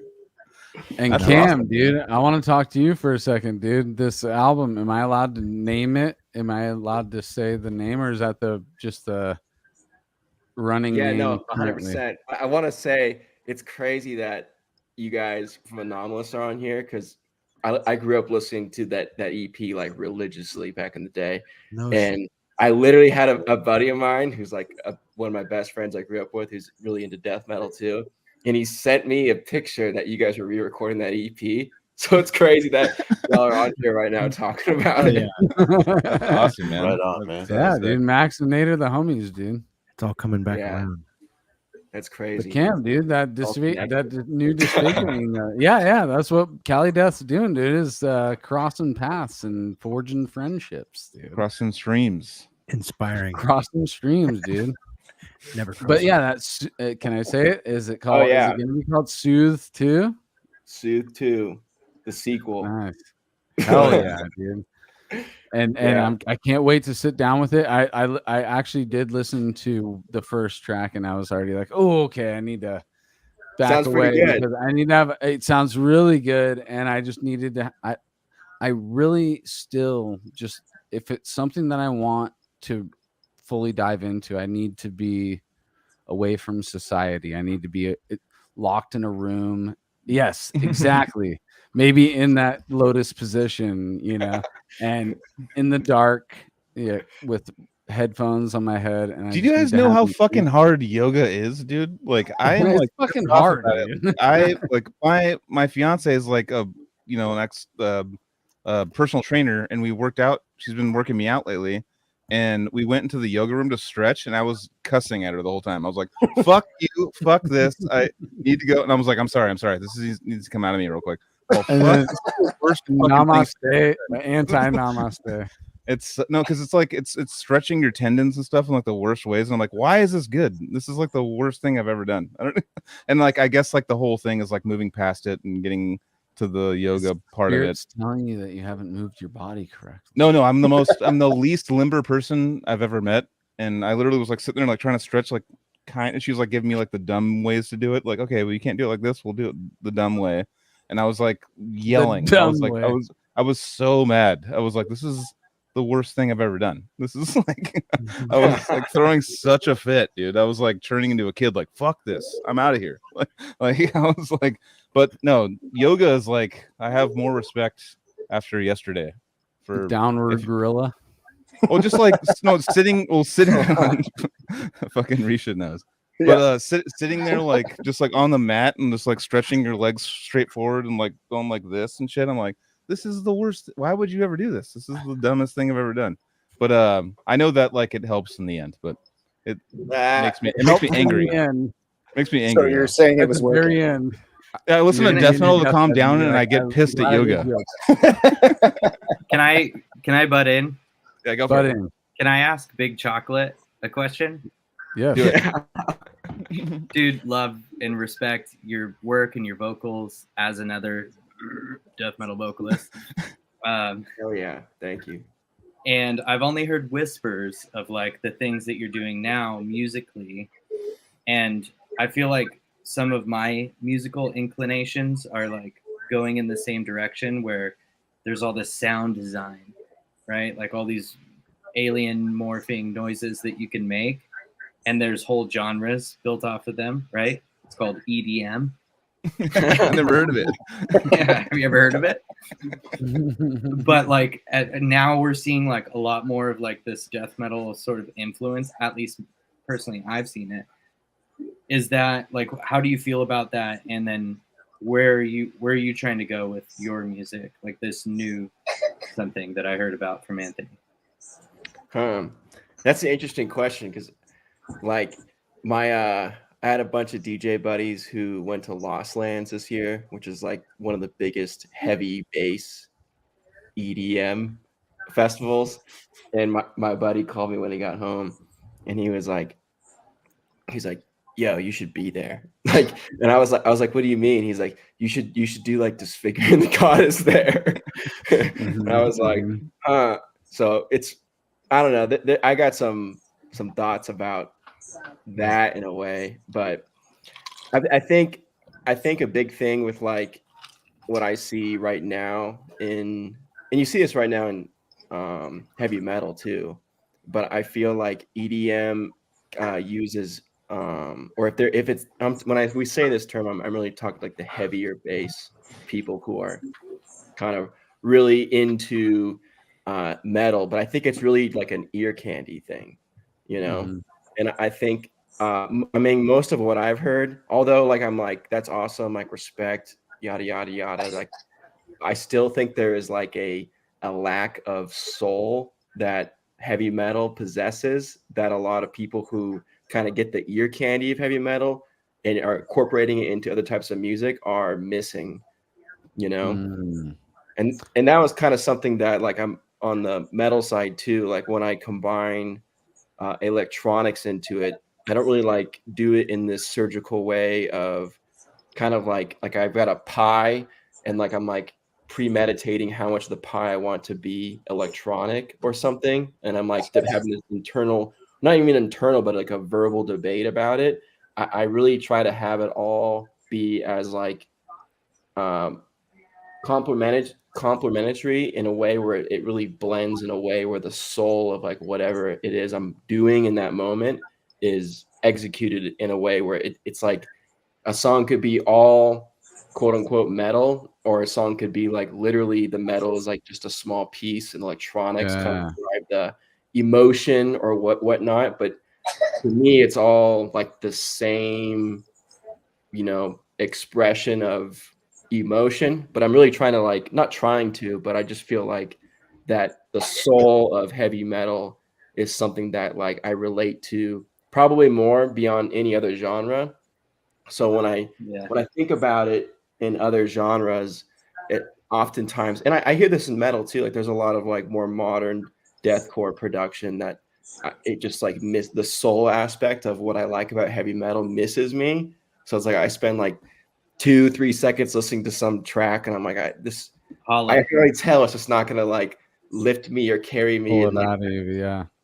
And That's Cam, awesome. dude, I want to talk to you for a second, dude. This album, am I allowed to name it? Am I allowed to say the name, or is that just the running name? No, 100%. 100%. I want to say it's crazy that you guys from Anomalous are on here, because I grew up listening to that EP like religiously back in the day. And I literally had a buddy of mine who's like one of my best friends I grew up with, who's really into death metal too. And he sent me a picture that you guys were re-recording that EP. So it's crazy that y'all are on here right now talking about it. That's awesome, man. Right on, man. Yeah, dude. Max and Nate are the homies, dude. It's all coming back around. That's crazy. But Cam, dude, that new disfiguring. Yeah, that's what Cali Death's doing, dude. Is crossing paths and forging friendships, dude. Crossing streams. Inspiring. Crossing streams, dude. Never. But yeah, that's. Can I say it? Is it called? Is it gonna be called Soothe 2? Soothe 2, the sequel. Nice. Hell yeah, dude. And I can't wait to sit down with it. I actually did listen to the first track, and I was already like, oh, okay, I need to back Sounds away pretty good. because I need to have. It sounds really good, and I just needed to. I really still just, if it's something that I want to fully dive into, I need to be away from society. I need to be locked in a room. Yes, exactly. Maybe in that lotus position, you know, and in the dark, with headphones on my head. And do you guys know how fucking hard yoga is, dude? Like, I am like fucking hard, dude. I like my fiance is like an ex personal trainer, and we worked out. She's been working me out lately, and we went into the yoga room to stretch, and I was cussing at her the whole time. I was like, "Fuck you, fuck this. I need to go." And I was like, "I'm sorry. This needs to come out of me real quick." Well, and namaste, anti-namaste. It's no, because it's like it's stretching your tendons and stuff in like the worst ways. And I'm like, why is this good? This is like the worst thing I've ever done. I don't. And like, I guess like the whole thing is like moving past it and getting to the yoga part of it. Telling you that you haven't moved your body correctly. No, I'm the least limber person I've ever met. And I literally was like sitting there like trying to stretch like and she was like giving me like the dumb ways to do it. Like, okay, well, you can't do it like this. We'll do it the dumb way. And I was like yelling. I was so mad. I was like, this is the worst thing I've ever done. This is like I was like throwing such a fit, dude. I was like turning into a kid, like fuck this, I'm out of here. Like I was like, but no, yoga is like I have more respect after yesterday for downward gorilla. Well, just like no sitting, sitting on fucking Risha knows. But sitting there like just like on the mat and just like stretching your legs straight forward and like going like this and shit. I'm like, this is the worst. Why would you ever do this? This is the dumbest thing I've ever done. But I know that like it helps in the end, but it makes me angry. Makes me angry. So you're saying it At was the working. very end. I listen to death metal to calm down, and I get pissed at yoga. Can I butt in? Yeah, go Butt for it. in. Can I ask Big Chocolate a question? Yeah. Do it. Dude, love and respect your work and your vocals as another death metal vocalist. Oh yeah, thank you. And I've only heard whispers of like the things that you're doing now musically, and I feel like some of my musical inclinations are like going in the same direction, where there's all this sound design, right? Like all these alien morphing noises that you can make, and there's whole genres built off of them, right? It's called EDM. I never heard of it. Yeah, have you ever heard of it? But like now we're seeing like a lot more of like this death metal sort of influence. At least personally, I've seen it. Is that like, how do you feel about that? And then where are you trying to go with your music? Like this new something that I heard about from Anthony. That's an interesting question, because like I had a bunch of DJ buddies who went to Lost Lands this year, which is like one of the biggest heavy bass EDM festivals. And my buddy called me when he got home, and he's like, yo, you should be there. Like, and I was like, what do you mean? He's like, you should do like Disfiguring the Goddess there. And I was like, so it's, I don't know. I got some thoughts about that in a way, but I think a big thing with like what I see right now and you see this right now in heavy metal too, but I feel like EDM uses or if it's when we say this term, I'm really talking like the heavier bass people who are kind of really into metal, but I think it's really like an ear candy thing, you know. And I think I mean most of what I've heard, although like I'm like that's awesome, like respect, yada yada yada, like I still think there is like a lack of soul that heavy metal possesses, that a lot of people who kind of get the ear candy of heavy metal and are incorporating it into other types of music are missing, you know. And that was kind of something that like I'm on the metal side too, like when I combine electronics into it, I don't really like do it in this surgical way of kind of like I've got a pie and like I'm like premeditating how much of the pie I want to be electronic or something, and I'm like having this internal, not even internal, but like a verbal debate about it. I really try to have it all be as like complementary in a way where it really blends in a way where the soul of like whatever it is I'm doing in that moment is executed in a way where it's like a song could be all quote unquote metal, or a song could be like literally the metal is like just a small piece and electronics kind of drive the emotion or whatnot. But to me, it's all like the same, you know, expression of emotion. But I'm really trying to like, not trying to, but I just feel like that the soul of heavy metal is something that like I relate to probably more beyond any other genre. So when I think about it in other genres, it oftentimes, and I hear this in metal too, like there's a lot of like more modern deathcore production that it just like miss the soul aspect of what I like about heavy metal misses me. So it's like I spend like 2-3 seconds listening to some track and I'm like, I can already tell it's just not gonna like lift me or carry me in, like,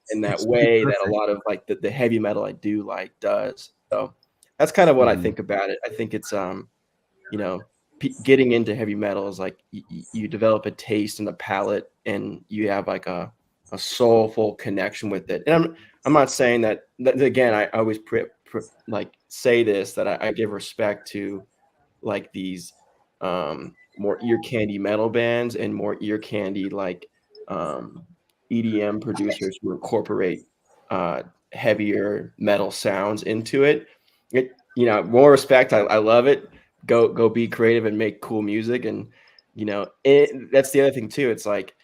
in that way that a lot of like the heavy metal I do like does. So that's kind of what I think about it. I think it's you know, getting into heavy metal is like you develop a taste and a palate, and you have like a a soulful connection with it. And I'm not saying that again, I always like say this, that I give respect to like these more ear candy metal bands and more ear candy like EDM producers who incorporate heavier metal sounds into it. More respect. I love it. Go be creative and make cool music. And that's the other thing too. It's like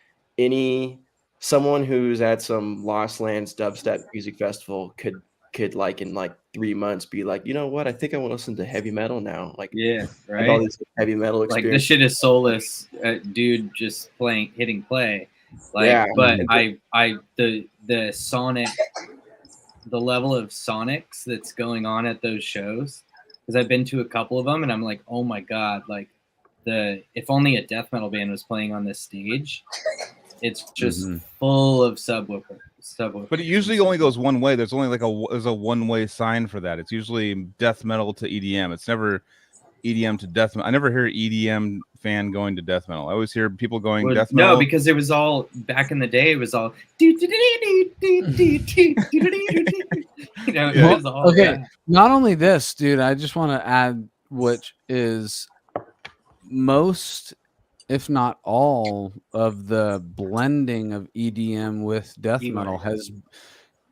someone who's at some Lost Lands dubstep music festival could like in like 3 months be like, you know what, I think I want to listen to heavy metal now. Like, yeah, right. Like all these heavy metal Like experience. this shit is soulless, dude. Just hitting play. Like, Yeah, but the sonic, the level of sonics that's going on at those shows, because I've been to a couple of them, and I'm like, oh my god, like if only a death metal band was playing on this stage. It's just full of subwoofer. But it usually only goes one way. There's only there's a one-way sign for that. It's usually death metal to EDM. It's never EDM to death metal. I never hear EDM fan going to death metal. I always hear people going death metal. No, because it was all back in the day. It was all it was all okay. Not only this, dude. I just want to add, which is most, if not all, of the blending of EDM with death metal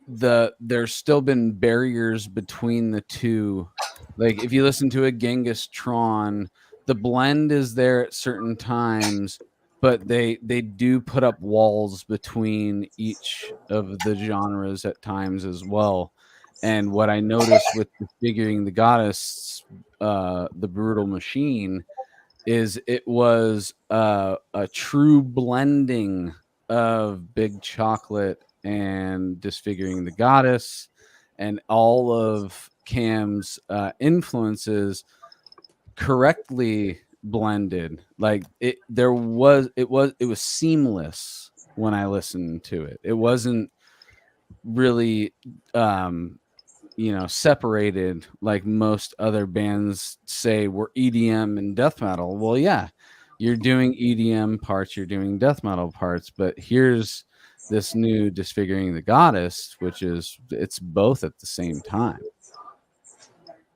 there's still been barriers between the two. Like if you listen to a Genghis Tron, the blend is there at certain times, but they do put up walls between each of the genres at times as well. And what I noticed with Disfiguring the Goddess, the Brutal Machine, is it was a true blending of Big Chocolate and Disfiguring the Goddess, and all of Cam's influences correctly blended. Like it was seamless when I listened to it. It wasn't really separated like most other bands say we're EDM and death metal. Well, yeah, you're doing EDM parts, you're doing death metal parts, but here's this new Disfiguring the Goddess, which is it's both at the same time.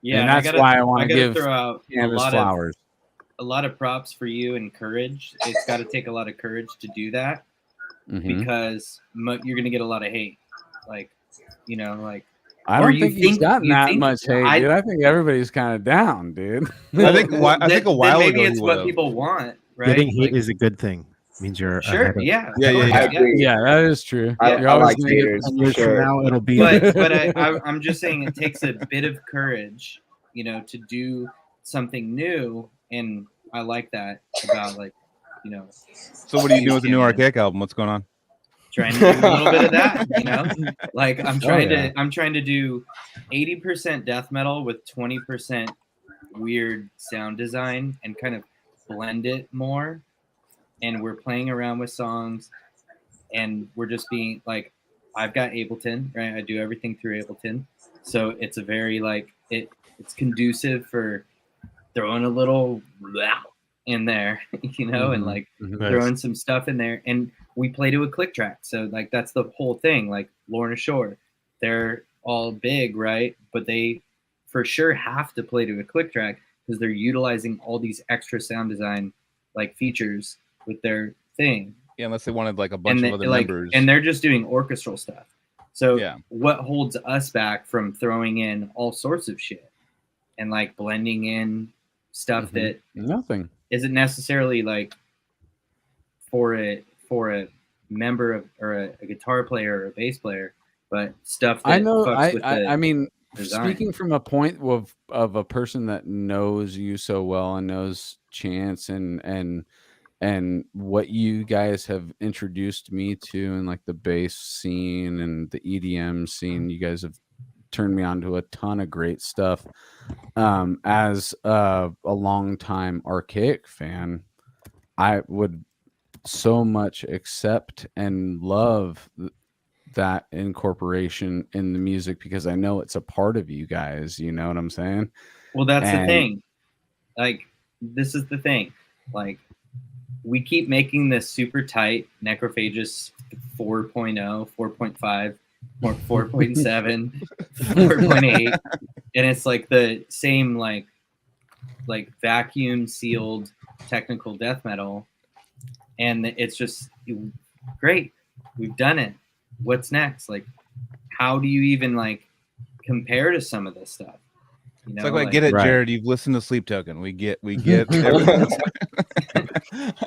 Yeah, and that's why I want to give throw out Canvas flowers. A lot of props for you and courage. It's got to take a lot of courage to do that because you're gonna get a lot of hate. Like, I don't think he's gotten that much hate, dude. I think everybody's kind of down, dude. I think a while maybe ago it's what people want, right? Getting hate is a good thing. It means you're sure, yeah, yeah, that is true. You're always like haters. Sure. Now it'll be. But I'm just saying it takes a bit of courage, to do something new, and I like that about So what are you doing with the new Archaic album? What's going on? Trying to do a little bit of that, like I'm trying to do 80% death metal with 20% weird sound design and kind of blend it more. And we're playing around with songs, and we're just being like, I've got Ableton, right? I do everything through Ableton, so it's a very it's conducive for throwing a little in there, and throwing some stuff in there. And we play to a click track. So that's the whole thing. Like Lorna Shore, they're all big, right? But they for sure have to play to a click track because they're utilizing all these extra sound design features with their thing. Yeah, unless they wanted a bunch of other members. And they're just doing orchestral stuff. So what holds us back from throwing in all sorts of shit and blending in stuff that nothing isn't necessarily for a member of or a guitar player or a bass player, but stuff that I know. fucks with I mean, design. Speaking from a point of a person that knows you so well and knows Chance and what you guys have introduced me to in the bass scene and the EDM scene, you guys have turned me on to a ton of great stuff. As a longtime Archaic fan, I would so much accept and love that incorporation in the music because I know it's a part of you guys. You know what I'm saying? Well, that's the thing. This is the thing. We keep making this super tight necrophagous 4.0, 4.5, or 4.7, 4.8, and it's like the same like vacuum sealed technical death metal, and it's just great. We've done it. What's next? Like, how do you even like compare to some of this stuff? You know, it's like I get it, Jared. You've listened to Sleep Token. We get everything.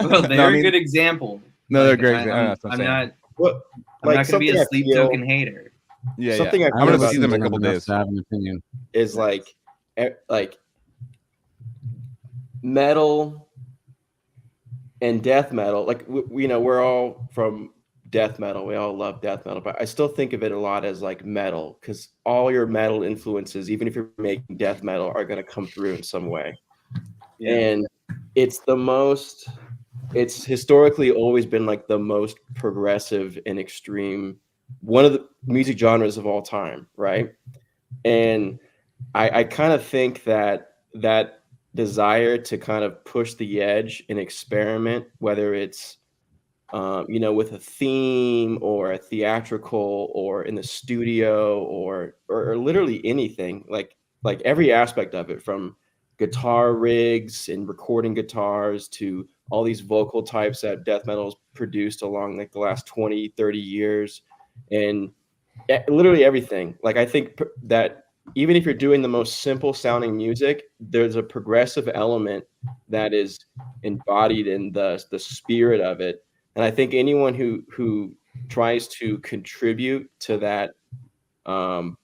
Well, they're a good example. No, they're great. I'm not Well, I'm like not going to be a something I Sleep feel- Token hater. Yeah, something yeah. I I'm feel gonna about see them in a enough couple to days. have an opinion. is like metal and death metal. Like we know we're all from death metal. We all love death metal, but I still think of it a lot as like metal, because all your metal influences, even if you're making death metal, are going to come through in some way. Yeah. And it's it's historically always been like the most progressive and extreme, one of the music genres of all time, right? And I kind of think that desire to kind of push the edge and experiment, whether it's with a theme or a theatrical or in the studio or literally anything, like every aspect of it, from guitar rigs and recording guitars to all these vocal types that death metal's produced along like the last 20, 30 years, and literally everything. Like, I think that even if you're doing the most simple sounding music, there's a progressive element that is embodied in the spirit of it. And I think anyone who tries to contribute to that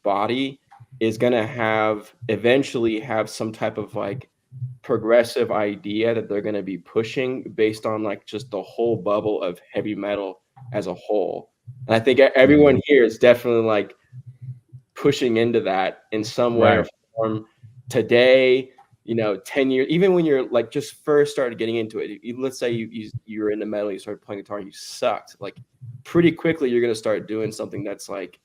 body is going to eventually have some type of like progressive idea that they're going to be pushing based on like just the whole bubble of heavy metal as a whole. And I think everyone here is definitely like pushing into that in some way or form today. 10 years, even when you're like just first started getting into it, let's say you're into metal, you started playing guitar, you sucked, like pretty quickly you're going to start doing something that's like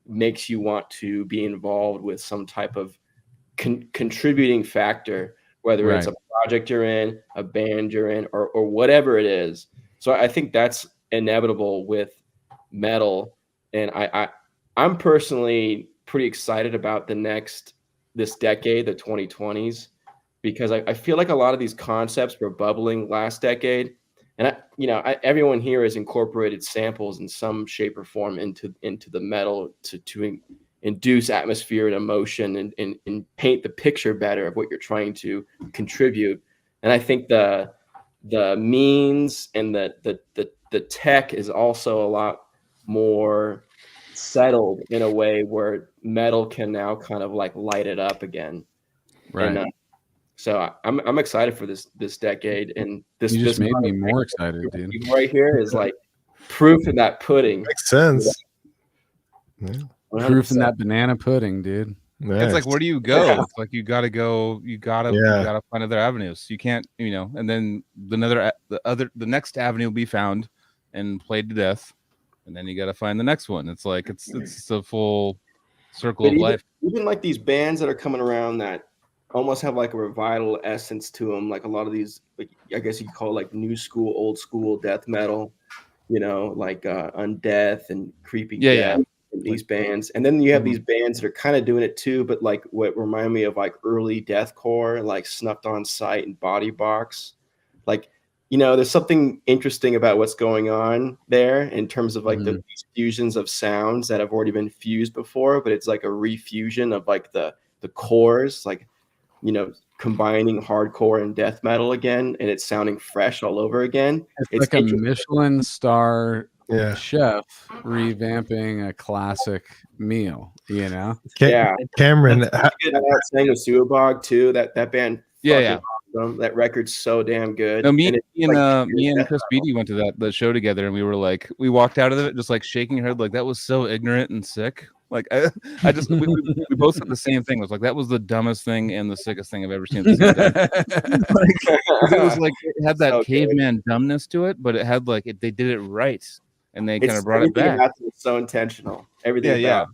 makes you want to be involved with some type of contributing factor, whether it's a project you're in, a band you're in, or whatever it is. So I think that's inevitable with metal. And I'm personally pretty excited about this decade, the 2020s, because I feel like a lot of these concepts were bubbling last decade. And everyone here has incorporated samples in some shape or form into the metal to induce atmosphere and emotion and paint the picture better of what you're trying to contribute. And I think the means and the tech is also a lot more settled in a way where metal can now kind of like light it up again. Right. And, so I'm excited for this decade, and You just made me more excited, dude. Right here is like proof in that pudding. Makes sense. Yeah. Proof in that banana pudding, dude. Nice. It's like, where do you go? It's like you gotta find other avenues. You can't, and then the next avenue will be found and played to death, and then you gotta find the next one. It's like it's a full circle of life. Even like these bands that are coming around that almost have like a revival essence to them, like a lot of these, like I guess you could call it like new school, old school death metal, like Undeath and Creeping Death. These bands, and then you have these bands that are kind of doing it too, but like what remind me of like early deathcore, like Snuffed on Sight and Body Box. Like, there's something interesting about what's going on there in terms of like the fusions of sounds that have already been fused before, but it's like a refusion of like the cores, like combining hardcore and death metal again, and it's sounding fresh all over again. It's like a Michelin star chef revamping a classic meal, Cameron, that thing with Suabog too, that band, awesome. That record's so damn good. No, me and Chris Beatty went to the show together, and we walked out of it just like shaking our head, like that was so ignorant and sick. Like I just we both said the same thing. It was like that was the dumbest thing and the sickest thing I've ever seen. At the same time. It was like it had that caveman dumbness to it, but it had like they did it right, and they kind of brought it back. It's so intentional. Everything. Yeah,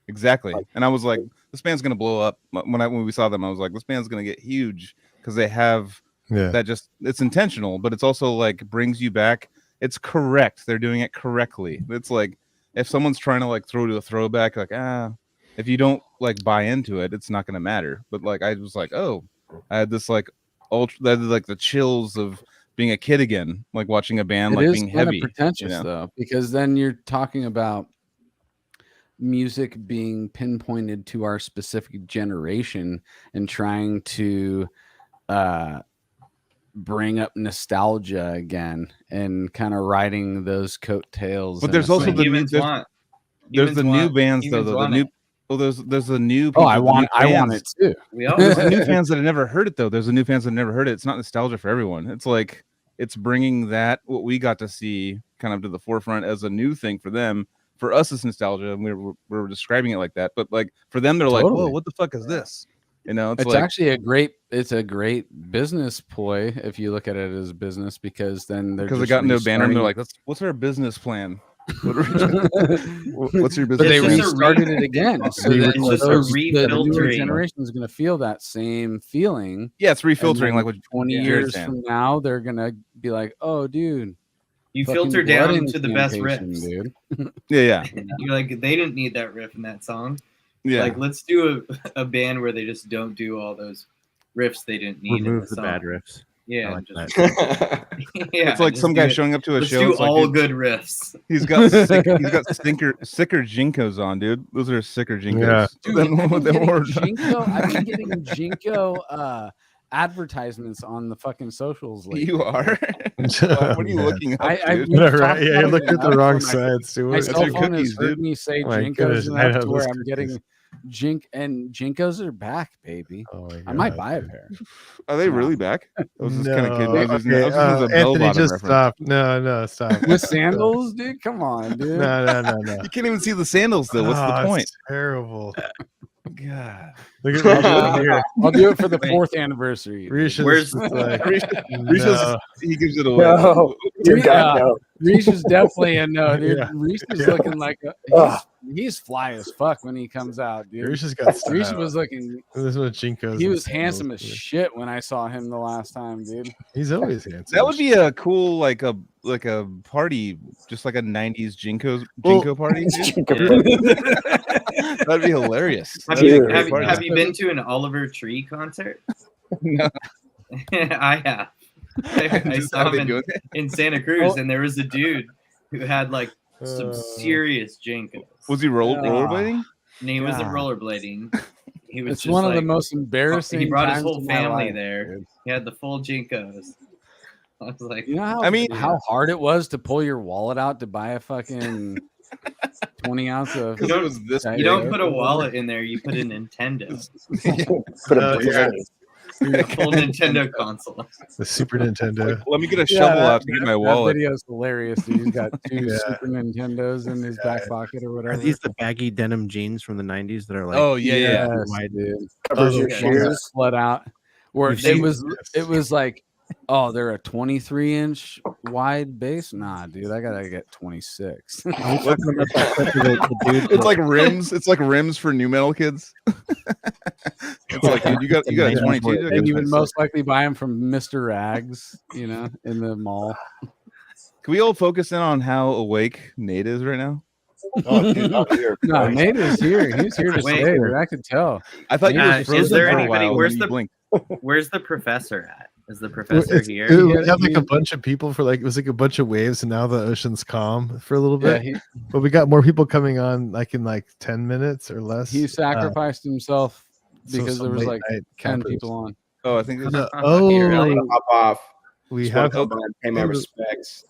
exactly. And I was like, this band's gonna blow up. When we saw them, I was like, this band's gonna get huge because they have that. Just it's intentional, but it's also like brings you back. it's correct. They're doing it correctly. It's like if someone's trying to like throw to a throwback, like if you don't like buy into it, it's not going to matter. But like I was like, oh, I had this like like the chills of being a kid again, like watching a band like being heavy. Pretentious though, because then you're talking about music being pinpointed to our specific generation and trying to bring up nostalgia again and kind of riding those coattails. But there's also the new, there's the new bands though. The new there's the new people. I want it too. There's the new fans that have never heard it though. There's the new fans that have never heard it. It's not nostalgia for everyone. It's like it's bringing that what we got to see kind of to the forefront as a new thing for them. For us, it's nostalgia, and we're describing it like that. But like for them, they're like, "Whoa, what the fuck is this?" You know, it's like, actually a great business ploy if you look at it as business, because then because they got into a banner and they're like, "What's our business plan? What's your business?" But they plan? restarted it again. So it's just a the newer refiltering. generation is going to feel that same feeling. Yeah, it's refiltering. Like what 20 years from now, they're going to be like, "Oh, dude." You filter down to the best riffs, dude. Yeah. You're like, they didn't need that riff in that song. Yeah. Like, let's do a band where they just don't do all those riffs they didn't need. Remove in the the bad song. riffs. Yeah. I like just, that. yeah. It's like some guy showing up to a let's show. do It's like, all dude, good riffs. He's got sicker Jinkos on, dude. Those are sicker Jinkos. Yeah. Dude, I've been getting Jinko advertisements on the fucking socials lately. You are? What are you looking up? Yeah, you're looking at the wrong side, Stuart. My That's cell your phone has cookies, heard dude. me say My Jinkos goodness, I enough have to where those I'm getting Jinkos are back, baby. I might buy a pair. Are they really back? I was just kind of kidding. I was Okay, using a bell Anthony, bottom just reference. stop. No, stop. With sandals, dude? Come on, dude. No. You can't even see the sandals though. What's the Oh, point? it's terrible. God. Look at I'll do it for the 4th anniversary. Where's he gives it away. No, dear God, no. Reese is definitely a no, dude. Yeah. Reese is Yeah. looking like he's fly as fuck when he comes out, dude. Reese has got style. Reese was looking. This is what Jinkos. He and was handsome as sandals do. shit when I saw him the last time, dude. He's always handsome. That would be a cool like a party, just like a 90s Jinko party. That'd be hilarious. Have you been to an Oliver Tree concert? No. I have. I saw him in Santa Cruz, and there was a dude who had like some serious Jinkos. Was he rollerblading? And he wasn't rollerblading. He was It's just one of the like- most embarrassing. He brought his times whole of my family life, there. dude. He had the full Jinkos. I was like, You know how hard it was to pull your wallet out to buy a fucking 20 ounce of. You don't put a wallet in there. You put a Nintendo. Put a A full Nintendo console. The Super Nintendo. Let me get a shovel out to get my wallet. That video's hilarious, dude. He's got 2 Yeah. Super Nintendos in his back pocket or whatever. Are these the baggy denim jeans from the 90s that are like? Oh yeah. Yes, wide, dude. Covers your Ones shoes. that Split out. Where You've it seen- was like, oh, they're a 23-inch wide base. Nah, dude, I gotta get 26. Are we talking about that clip of the dude? It's like rims. It's like rims for new metal kids. It's like, dude, you got a 22. And you would most likely buy them from Mr. Rags, you know, in the mall. Can we all focus in on how awake Nate is right now? Oh, dude, I'm here. No, Nate is here. He's here to Wait. stay, dude. I could tell. I thought you were Is frozen there for a anybody? while. Where's when the you blinked. Where's the professor at? Is the professor here? We had like a bunch of people for like it was like a bunch of waves, and now the ocean's calm for a little bit. Yeah, but we got more people coming on like in like 10 minutes or less. he sacrificed himself so because there some was late like night 10 campers. people on. Oh, I think Here, Hop off. we Just have wanna come on, pay my respects.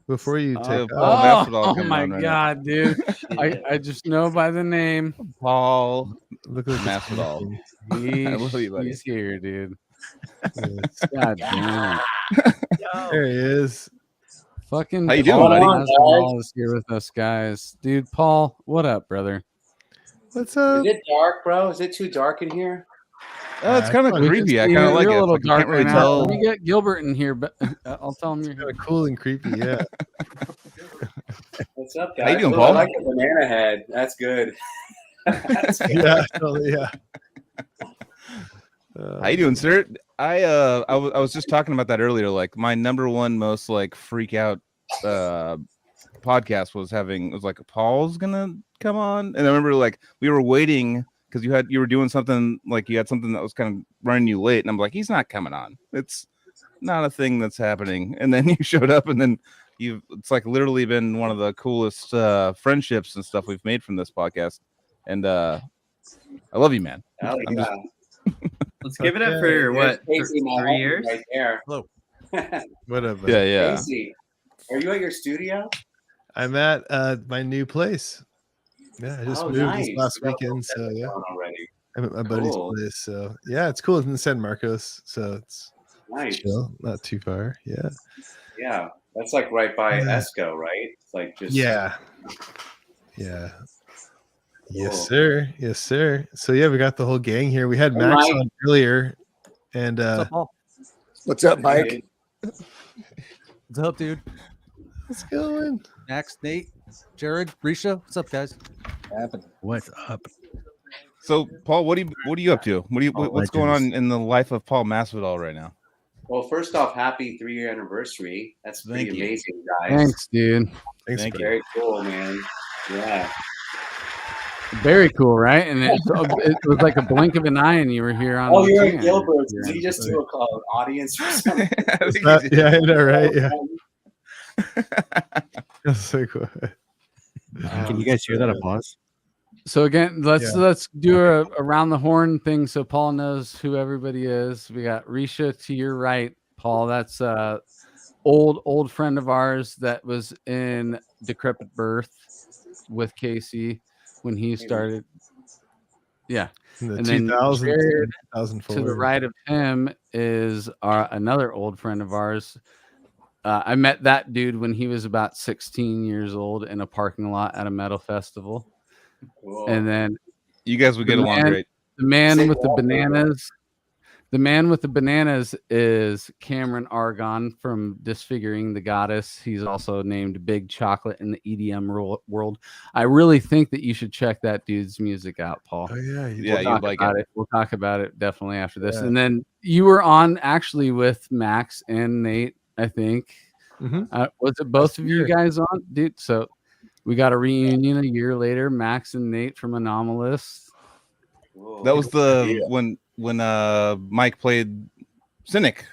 before you take. Oh my god, dude! I just know by the name Paul. Look at Masvidal. I love you, buddy. He's here, dude. God damn There he is. Fucking How you doing, Paul buddy? Masvidal is here with us, guys. Dude, Paul, what up, brother? What's up? Is it dark, bro? Is it too dark in here? Oh, it's kind of We creepy. just- I kind of like you're it. a little Like, you dark can't really right now. tell. Let me get Gilbert in here, but I'll tell him you're here. Cool and creepy, yeah. What's up, How guys? you doing, Oh, Paul? I like a banana head. That's good. That's good. Yeah, totally, yeah. How you doing, sir? I was just talking about that earlier. Like my number one most like freak out podcast was like Paul's gonna come on, and I remember like we were waiting because you were doing something, like you had something that was kind of running you late, and I'm like, he's not coming on. It's not a thing that's happening. And then you showed up, and then it's like literally been one of the coolest friendships and stuff we've made from this podcast. And I love you, man. Let's give it up for what? 3 years? Right there. Hello. What up? Yeah. Casey, are you at your studio? I'm at my new place. Yeah, I just moved this last weekend, so yeah. I'm at my buddy's place, so yeah, it's cool. It's in San Marcos, so it's nice. Chill, not too far. Yeah. Yeah, that's like right by Esco, right? It's like just Yeah. Yes, sir. Yes, sir. So yeah, we got the whole gang here. We had Hey, Max Mike. on earlier, and What's up, Mike? What's up, dude? What's going? Max, Nate, Jared, Risha. What's up, guys? What's up? So, Paul, what are you up to? What's going on in the life of Paul Masvidal right now? Well, first off, happy 3-year anniversary. That's pretty Thank you. amazing, guys. Thanks, dude. Thank you. Very cool, man. Yeah. Very cool, right? And it was like a blink of an eye, and you were here on. Oh, the you're in channel. Gilbert. Did he just do an audience or something? yeah, I know, right? Yeah. That's so cool. Can you guys hear that applause? So again, let's do a around the horn thing so Paul knows who everybody is. We got Risha to your right, Paul. That's old friend of ours that was in Decrepit Birth with Casey when he started. Yeah. In the And then 2000s, Jared 2004. to the right of him is another old friend of ours. I met that dude when he was about 16 years old in a parking lot at a metal festival. Cool. And then You guys would get along great. The man Say with the Walter, bananas. The man with the bananas is Cameron Argon from Disfiguring the Goddess. He's also named Big Chocolate in the EDM world. I really think that you should check that dude's music out, Paul. Oh yeah, Yeah, you'd like it. We'll talk about it definitely after this. Yeah. And then you were on actually with Max and Nate, I think. Mhm. Was it both of you guys on, dude? So we got a reunion a year later. Max and Nate from Anomalous. That was when Mike played Cynic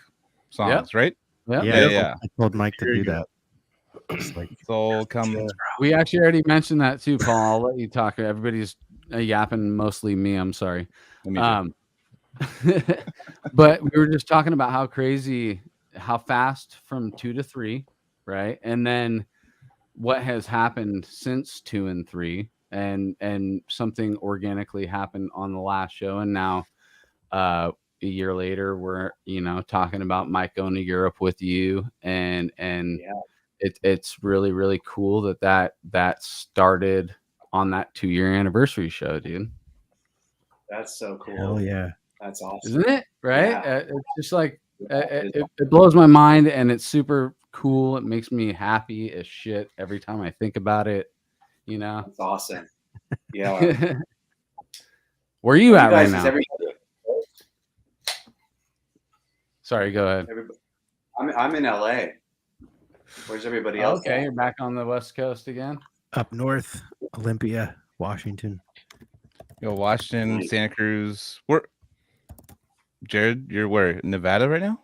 songs, right? Yeah. I told Mike to do that. It's like it's all come. We actually already mentioned that too, Paul. I'll let you talk. Everybody's yapping, mostly me. I'm sorry. But we were just talking about how fast from 2 to 3, right? And then what has happened since 2 and 3, and something organically happened on the last show, and now a year later we're talking about Mike going to Europe with you, and it's really cool that started on that 2-year anniversary show, dude. That's so cool. hell yeah. That's awesome. Isn't it? Right? Yeah. It's just like it blows my mind, and it's super cool. It makes me happy as shit every time I think about it. That's awesome. Yeah. Where are you at right guys, now? is everybody- Sorry, go ahead. I'm in LA. Where's everybody else? Okay, at? you're back on the West Coast again. Up north, Olympia, Washington. Washington, Santa Cruz. Jared, you're where? Nevada right now?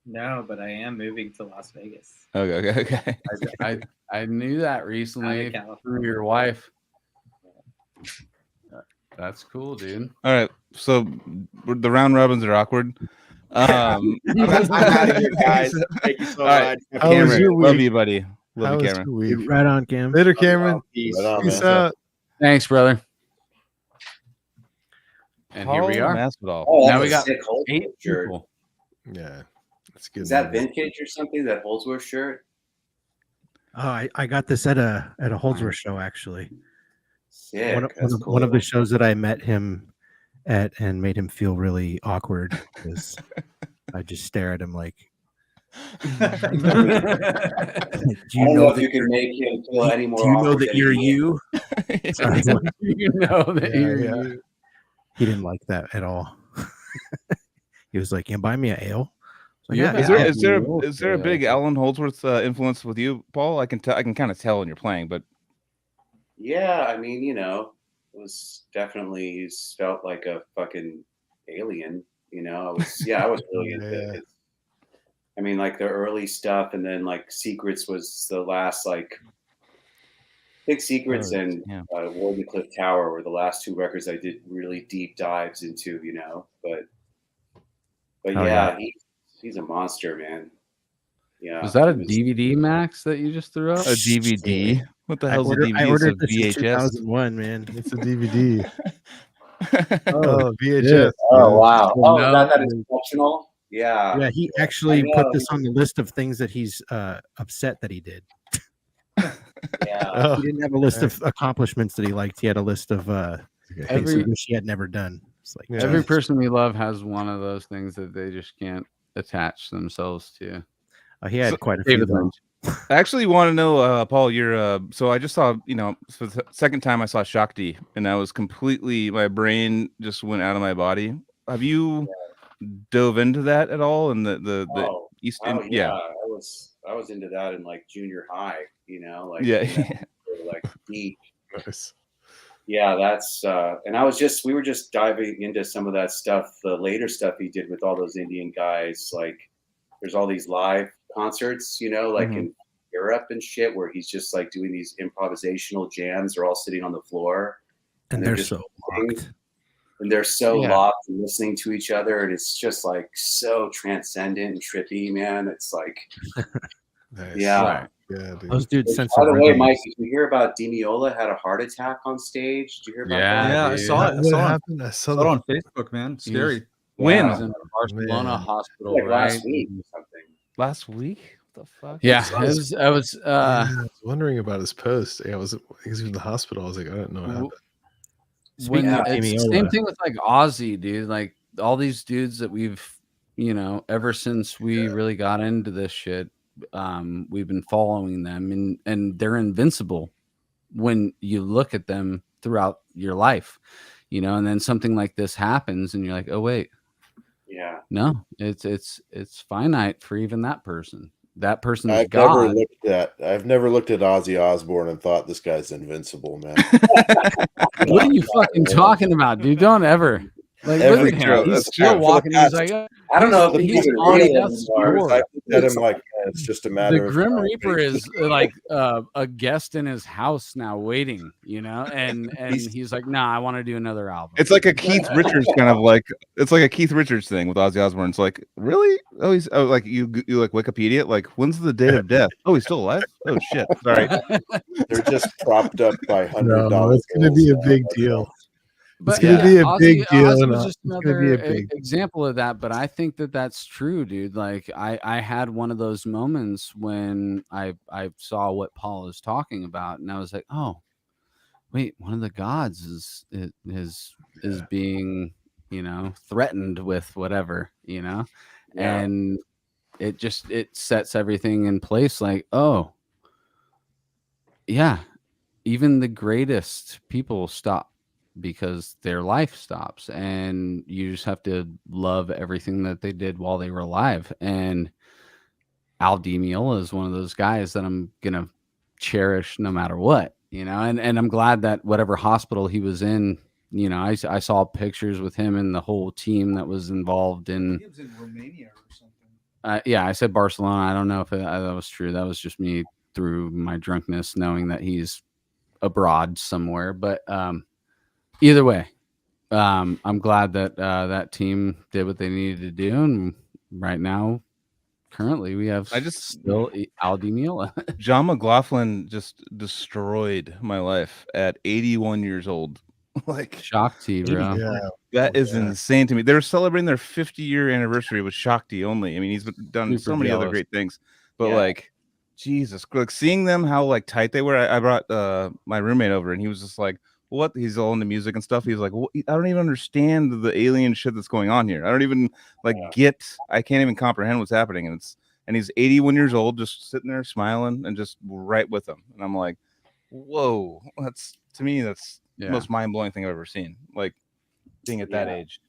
No, but I am moving to Las Vegas. Okay. I knew that recently Out of California. through your wife. That's cool, dude. All right. So the round robins are awkward. I'm out of here, guys. Thank you so All right. much. How was Cameron, your love week? you, buddy. How Love you, was Cameron. your week? Right on, Cam. Later, Cameron. Peace. Right on, Peace man. out. Thanks, brother. And here we Paul are. Masvidal. Oh, Now that's we a got sick Holdsworth 8 shirt. people. Yeah, that's good. Is that vintage or something? That Holdsworth shirt? Oh, I got this at a Holdsworth show actually. Sick. One That's of cool. the shows that I met him at and made him feel really awkward because I just stare at him like. Do I don't know if you can make him feel any more. Do you know awkward that than you're he is. you? Sorry. You know that Yeah, you're yeah. you. He didn't like that at all. He was like, "You buy me an ale?" I was Yeah, Is there a big Alan Holdsworth influence with you, Paul? I can kind of tell when you're playing, but Yeah, I mean, you know, it was definitely he's felt like a fucking alien. You know, I was really into his. I mean, like the early stuff, and then like Secrets was the last like Big Secrets and Warden Cliff Tower were the last two records I did really deep dives into. You know, but Oh, yeah. he's a monster, man. Yeah. Was that a DVD, Max, that you just threw up? A DVD? What the hell's a DVD? I ordered It's a this in VHS. 2001, man. It's a DVD. Oh, VHS. Oh wow! Oh, No. that is exceptional. Yeah. Yeah, he actually put this on the list of things that he's upset that he did. Yeah. He didn't have a list of accomplishments that he liked. He had a list of things he wish he had never done. It's like Every person we love has one of those things that they just can't attach themselves to. He had quite a few of those. I actually want to know, Paul, you're so I just saw, you know, for the second time I saw Shakti, and I was completely, my brain just went out of my body. Have you dove into that at all? And the East I was into that in like junior high, you know, like like deep. Nice. Yeah, that's and we were just diving into some of that stuff, the later stuff he did with all those Indian guys. Like there's all these live concerts, you know, like in Europe and shit, where he's just like doing these improvisational jams. They're all sitting on the floor, and they're just so locked. and they're so locked and listening to each other, and it's just like so transcendent and trippy, man. It's like, nice. Yeah, dude. Those dudes sense By the way, rhythm. Mike, did you hear about Demiola had a heart attack on stage? Did you hear about that? Yeah, I saw it. What happened? I saw it on Facebook, man. Scary. When? Yeah. He was in Barcelona hospital, Like right? last week or something. Last week? What the fuck? Yeah, I was I was wondering about his post. Yeah, because he was in the hospital. I was like, I don't know what happened. When Speaking of it's the Demiola. same thing with like Ozzy, dude. Like all these dudes that we've, you know, ever since we really got into this shit, we've been following them, and they're invincible when you look at them throughout your life, you know. And then something like this happens, and you're like, oh wait, Yeah. no, it's finite for even that person. That person's I've God. I've never looked at Ozzy Osbourne and thought this guy's invincible, man. What are you fucking talking about, dude? Don't ever. Like, look at him. He's still walking. He's like, I don't know if he's he's on real death's anymore. door. I looked at him like it's just a matter The of Grim time. Reaper is like a guest in his house now, waiting. You know, and he's like, nah, I want to do another album. It's like a Keith Richards kind of like, it's like a Keith Richards thing with Ozzy Osbourne. It's like, really? Oh, he's like you like Wikipedia. Like, when's the date of death? Oh, he's still alive. Oh shit. Sorry. They're just propped up by $100. No, it's going to be a big deal. But It's going to be a big deal. Ozzy and was just it's gonna be another a big example of that. But I think that that's true, dude. Like I had one of those moments when I saw what Paul is talking about, and I was like, oh, wait, one of the gods is being, you know, threatened with whatever, you know, and it sets everything in place. Like, oh, yeah, even the greatest people stop because their life stops, and you just have to love everything that they did while they were alive. And Al Di Meola is one of those guys that I'm gonna cherish no matter what, you know. And I'm glad that whatever hospital he was in, you know, I saw pictures with him and the whole team that was involved in. He was in Romania or something. Yeah, I said Barcelona. I don't know if that was true. That was just me through my drunkenness, knowing that he's abroad somewhere. But either way, I'm glad that that team did what they needed to do, and right now, currently, we have still Al Di Meola. John McLaughlin just destroyed my life at 81 years old. Like, Shakti, bro. That is insane to me. They're celebrating their 50-year anniversary with Shakti only. I mean, he's done so many other great things, but like, Jesus, like seeing them, how like tight they were. I brought my roommate over, and he was just like, what? He's all into music and stuff. He's like, well, I don't even understand the alien shit that's going on here. I don't even like I can't even comprehend what's happening. And he's 81 years old, just sitting there smiling and just right with them. And I'm like, whoa, that's, to me, that's the most mind-blowing thing I've ever seen. Like being at that age.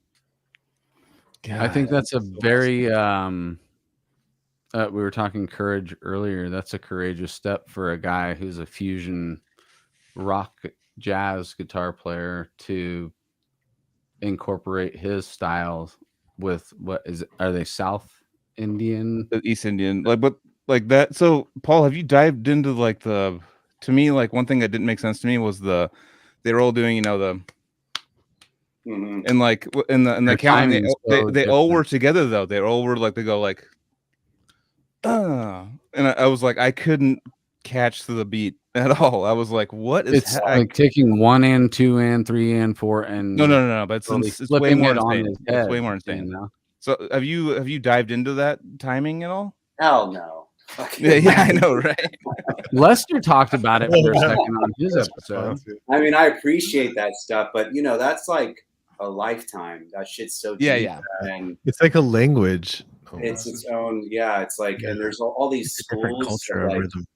I think that's a very we were talking courage earlier. That's a courageous step for a guy who's a fusion rock jazz guitar player to incorporate his styles with are they South Indian? East Indian, but that. So Paul, have you dived into to me, one thing that didn't make sense to me was they were all doing, and in the count, they all were together though. They all were they go and I was like, I couldn't catch the beat at all. I was like, what is it's like taking 1 and 2 and 3 and 4 and no, but it's way more insane. It's way more insane now. So have you dived into that timing at all? Hell no. Yeah, I know, right? Lester talked about it for a second on his episode. I mean, I appreciate that stuff, but that's like a lifetime. That shit's so deep. Yeah. And it's like a language. It's its own, it's like, and there's all these schools. Culture of rhythm.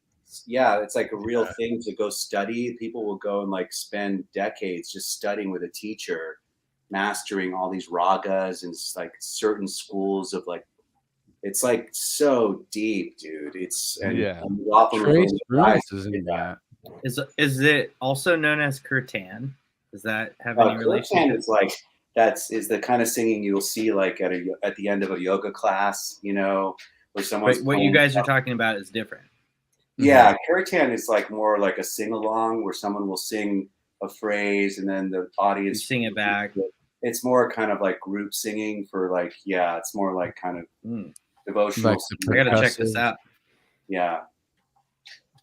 Yeah, it's like a real thing to go study. People will go and spend decades just studying with a teacher, mastering all these ragas and certain schools of it's so deep, dude. It's Trace Bruce is in that. Is it also known as kirtan? Does that have any relation? Kirtan is the kind of singing you'll see at the end of a yoga class, where someone's. But what you guys are talking about is different. Yeah, kirtan is more like a sing along where someone will sing a phrase and then the audience sing it back. It's more kind of like group singing for it's more like kind of devotional. I gotta check this out. Yeah,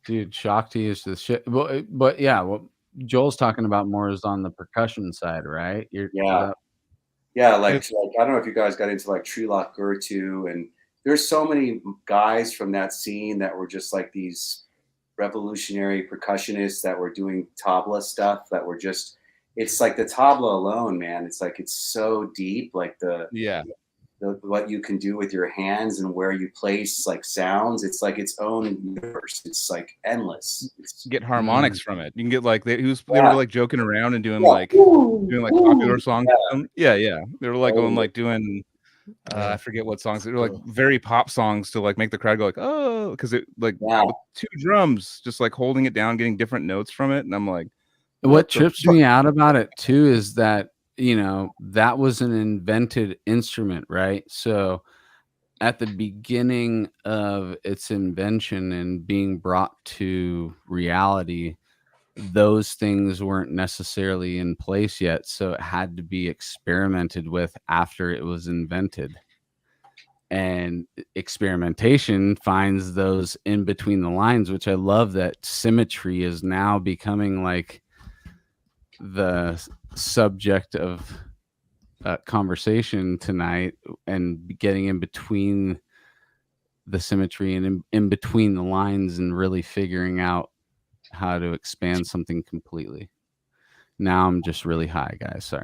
dude, Shakti is the shit. But yeah, what Joel's talking about more is on the percussion side, right? Yeah, I don't know if you guys got into Trilok Gurtu, and there's so many guys from that scene that were just these revolutionary percussionists that were doing tabla stuff that were just, it's the tabla alone, man. It's it's so deep, what you can do with your hands and where you place sounds. It's its own universe. It's endless. Get harmonics from it. You can get they were joking around and doing popular songs. Yeah. They were going doing I forget what songs. They were very pop songs to make the crowd go oh, because it with 2 drums just holding it down, getting different notes from it, and I'm like, what trips me out about it too is that that was an invented instrument, right? So at the beginning of its invention and being brought to reality, those things weren't necessarily in place yet. So it had to be experimented with after it was invented. And experimentation finds those in between the lines, which I love that symmetry is now becoming the subject of conversation tonight, and getting in between the symmetry and in between the lines and really figuring out how to expand something completely. Now I'm just really high, guys. Sorry.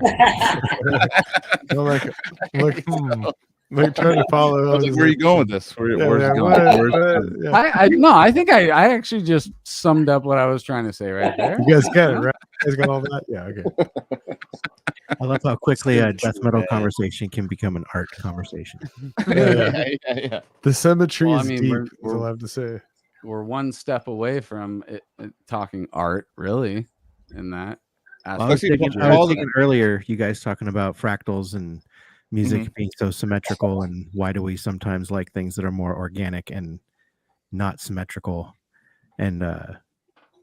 Like trying to follow. Where are you going with this? Where's it going? I think I actually just summed up what I was trying to say right there. You guys get it, right? You guys got all that? Yeah, okay. I love how quickly a death metal conversation can become an art conversation. Yeah. The symmetry is deep. That's all I have to say. We're one step away from talking art, really, in that. I was thinking earlier, you guys talking about fractals and music being so symmetrical, and why do we sometimes like things that are more organic and not symmetrical? And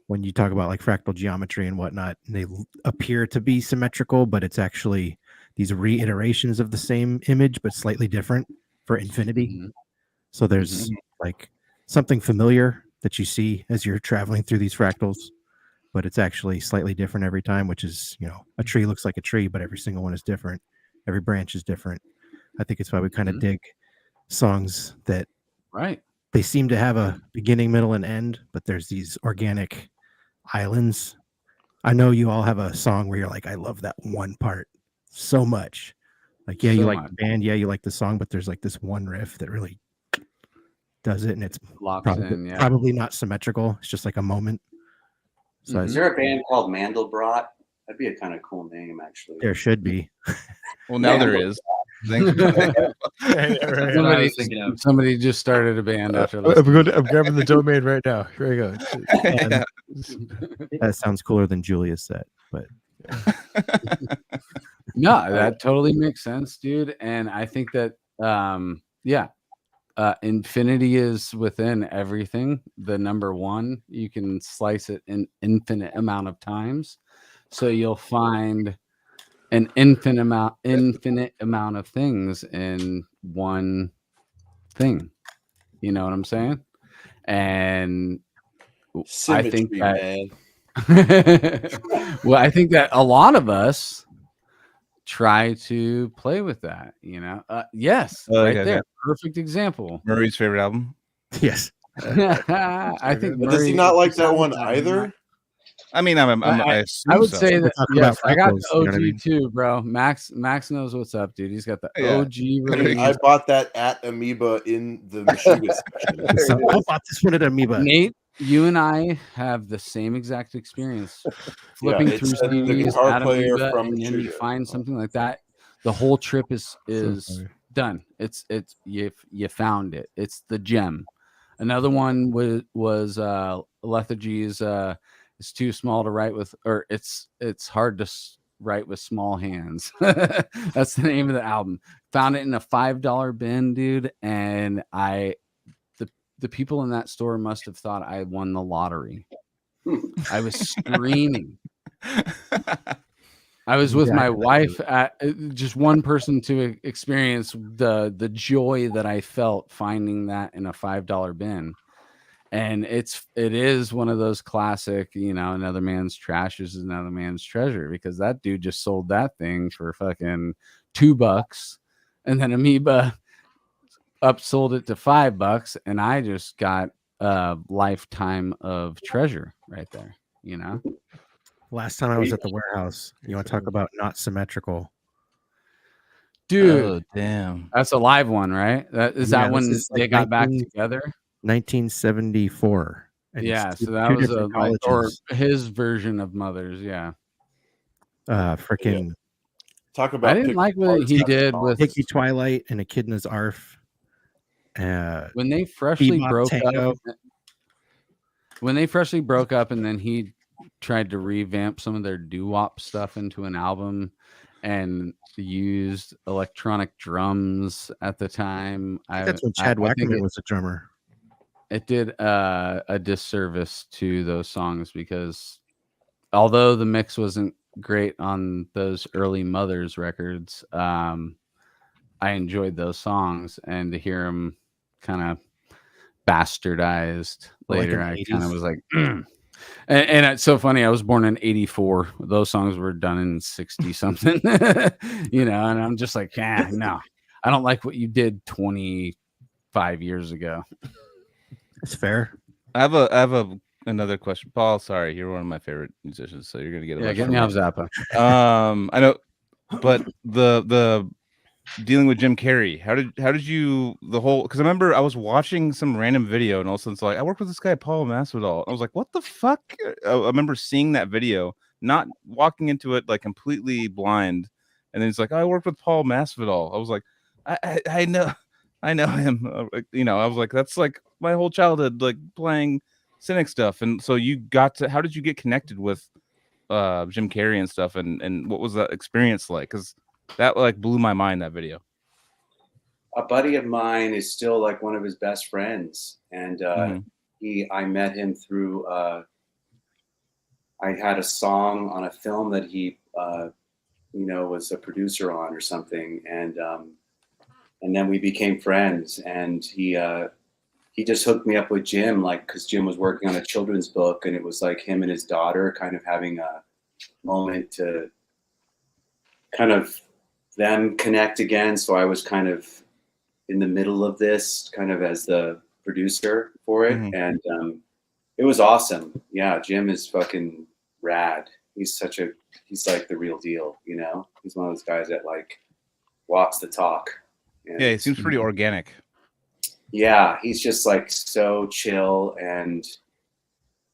when you talk about fractal geometry and whatnot, they appear to be symmetrical, but it's actually these reiterations of the same image but slightly different for infinity. So there's something familiar that you see as you're traveling through these fractals, but it's actually slightly different every time, which is, a tree looks like a tree, but every single one is different. Every branch is different. I think it's why we kind of dig songs that they seem to have a beginning, middle, and end, but there's these organic islands. I know you all have a song where you're like, I love that one part so much. You like the band, you like the song, but there's this one riff that really does it, and it's probably not symmetrical. It's just a moment. So is there a band called Mandelbrot? That'd be a kind of cool name, actually. There should be. Well, now there is. Thanks. Somebody just started a band after I'm grabbing the domain right now. Here we go. And that sounds cooler than Julia's set, but no, that totally makes sense, dude. And I think that infinity is within everything. The number one, you can slice it an infinite amount of times, so you'll find an infinite amount of things in one thing. You know what I'm saying? And Symmetry, I think that, man. well, I think that a lot of us try to play with that, you know. Yes, right okay, there. okay. Perfect example. Murray's favorite album. Yes. I think But does he not like that one either? I mean, I would say that yes, I got the you know OG what I mean? too, bro. Max knows what's up, dude. He's got the Yeah. OG I release. bought that at Amoeba in the Meshuggah section. So I bought this one at Amoeba. Nate, you and I have the same exact experience. Flipping it through said the CDs guitar at player Amoeba, from and then you Meshuggah. find something like that. The whole trip is funny. done. It's you found it. It's the gem. Another one was Lethargy's. It's too small to write with, or it's hard to write with small hands. That's the name of the album. Found it in a $5 bin, dude, and the people in that store must have thought I won the lottery. I was screaming. I was with my wife at just one person to experience the joy that I felt finding that in a $5 bin. And it is one of those classic, you know, another man's trash is another man's treasure, because that dude just sold that thing for fucking $2, and then Amoeba upsold it to $5, and I just got a lifetime of treasure right there, you know. Last time I was at the warehouse, you want to talk about not symmetrical? Dude, Oh, damn. that's a live one, right? That when this is they like got back together. 1974. And Yeah, it's so that two was different or colleges. his version of Mothers. Yeah, Freaking. Talk about. I didn't like what he did with Hickey Twilight and Echidna's Arf. when they freshly Bebop broke Tango. up. When they freshly broke up, and then he tried to revamp some of their doo-wop stuff into an album, and used electronic drums at the time. That's when Chad Wackerman was a drummer. It did a disservice to those songs, because although the mix wasn't great on those early Mothers records, I enjoyed those songs, and to hear them kind of bastardized later, I kind of was like, and it's so funny. I was born in '84. Those songs were done in 60 something, you know, and I'm just like, no, I don't like what you did 25 years ago. That's fair. I have another question, Paul. Sorry, you're one of my favorite musicians, so you're gonna get a get me off Zappa. I know, but the dealing with Jim Carrey, how did you the whole? Because I remember I was watching some random video, and all of a sudden it's like, I worked with this guy Paul Masvidal. I was like, what the fuck? I remember seeing that video, not walking into it like completely blind, and then it's like, I worked with Paul Masvidal. I was like, I know him. You know, I was like, that's like my whole childhood, like playing Cynic stuff. And so you got to, how did you get connected with Jim Carrey and stuff? And what was that experience like? Because that like blew my mind, that video. A buddy of mine is still like one of his best friends. And I met him through, I had a song on a film that he, was a producer on or something. And then we became friends, and he just hooked me up with Jim, like, because Jim was working on a children's book, and it was like him and his daughter kind of having a moment to kind of them connect again. So I was kind of in the middle of this, kind of as the producer for it, and it was awesome. Yeah, Jim is fucking rad. He's like the real deal, you know? He's one of those guys that like walks the talk. And yeah, he seems pretty organic. Yeah, he's just like so chill and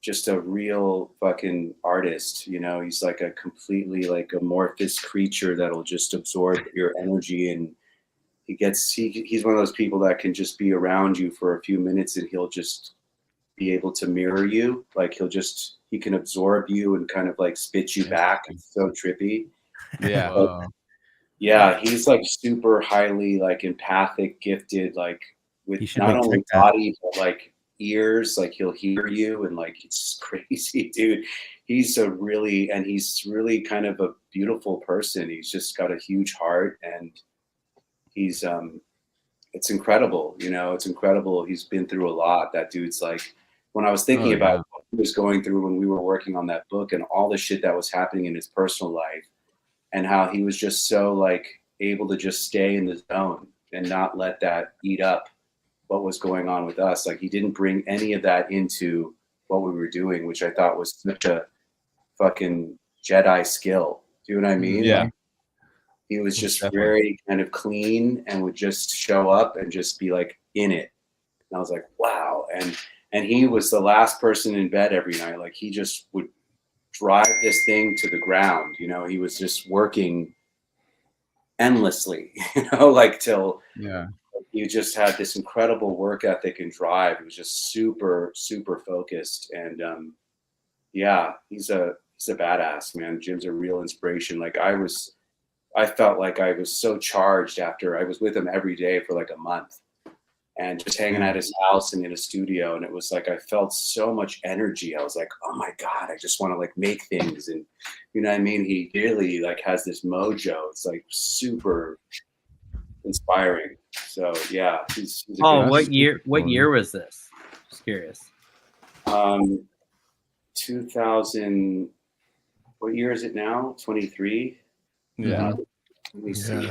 just a real fucking artist, you know? He's like a completely like amorphous creature that'll just absorb your energy and he's one of those people that can just be around you for a few minutes and he'll just be able to mirror you. Like he can absorb you and kind of like spit you back. It's so trippy. Yeah. But, yeah, he's like super highly like empathic, gifted, like with not only body but like ears. Like he'll hear you, and like it's crazy, dude. He's really kind of a beautiful person. He's just got a huge heart, and he's it's incredible. It's incredible. He's been through a lot. That dude's like, when I was thinking about what he was going through when we were working on that book and all the shit that was happening in his personal life, and how he was just so like able to just stay in the zone and not let that eat up what was going on with us. Like he didn't bring any of that into what we were doing, which I thought was such a fucking Jedi skill. Do you know what I mean? Yeah. Like, he was just very kind of clean and would just show up and just be like in it. And I was like, wow. And he was the last person in bed every night. Like he just would drive this thing to the ground. He was just working endlessly, like till you just had this incredible work ethic and drive. He was just super, super focused. And he's a badass, man. Jim's a real inspiration. Like I felt like I was so charged after I was with him every day for like a month and just hanging at his house and in a studio. And it was like, I felt so much energy. I was like, oh my God, I just want to like make things. And you know what I mean? He really like has this mojo. It's like super inspiring. So yeah, he's what year was this? Just curious. 2000, what year is it now? 23? Yeah. Let me see.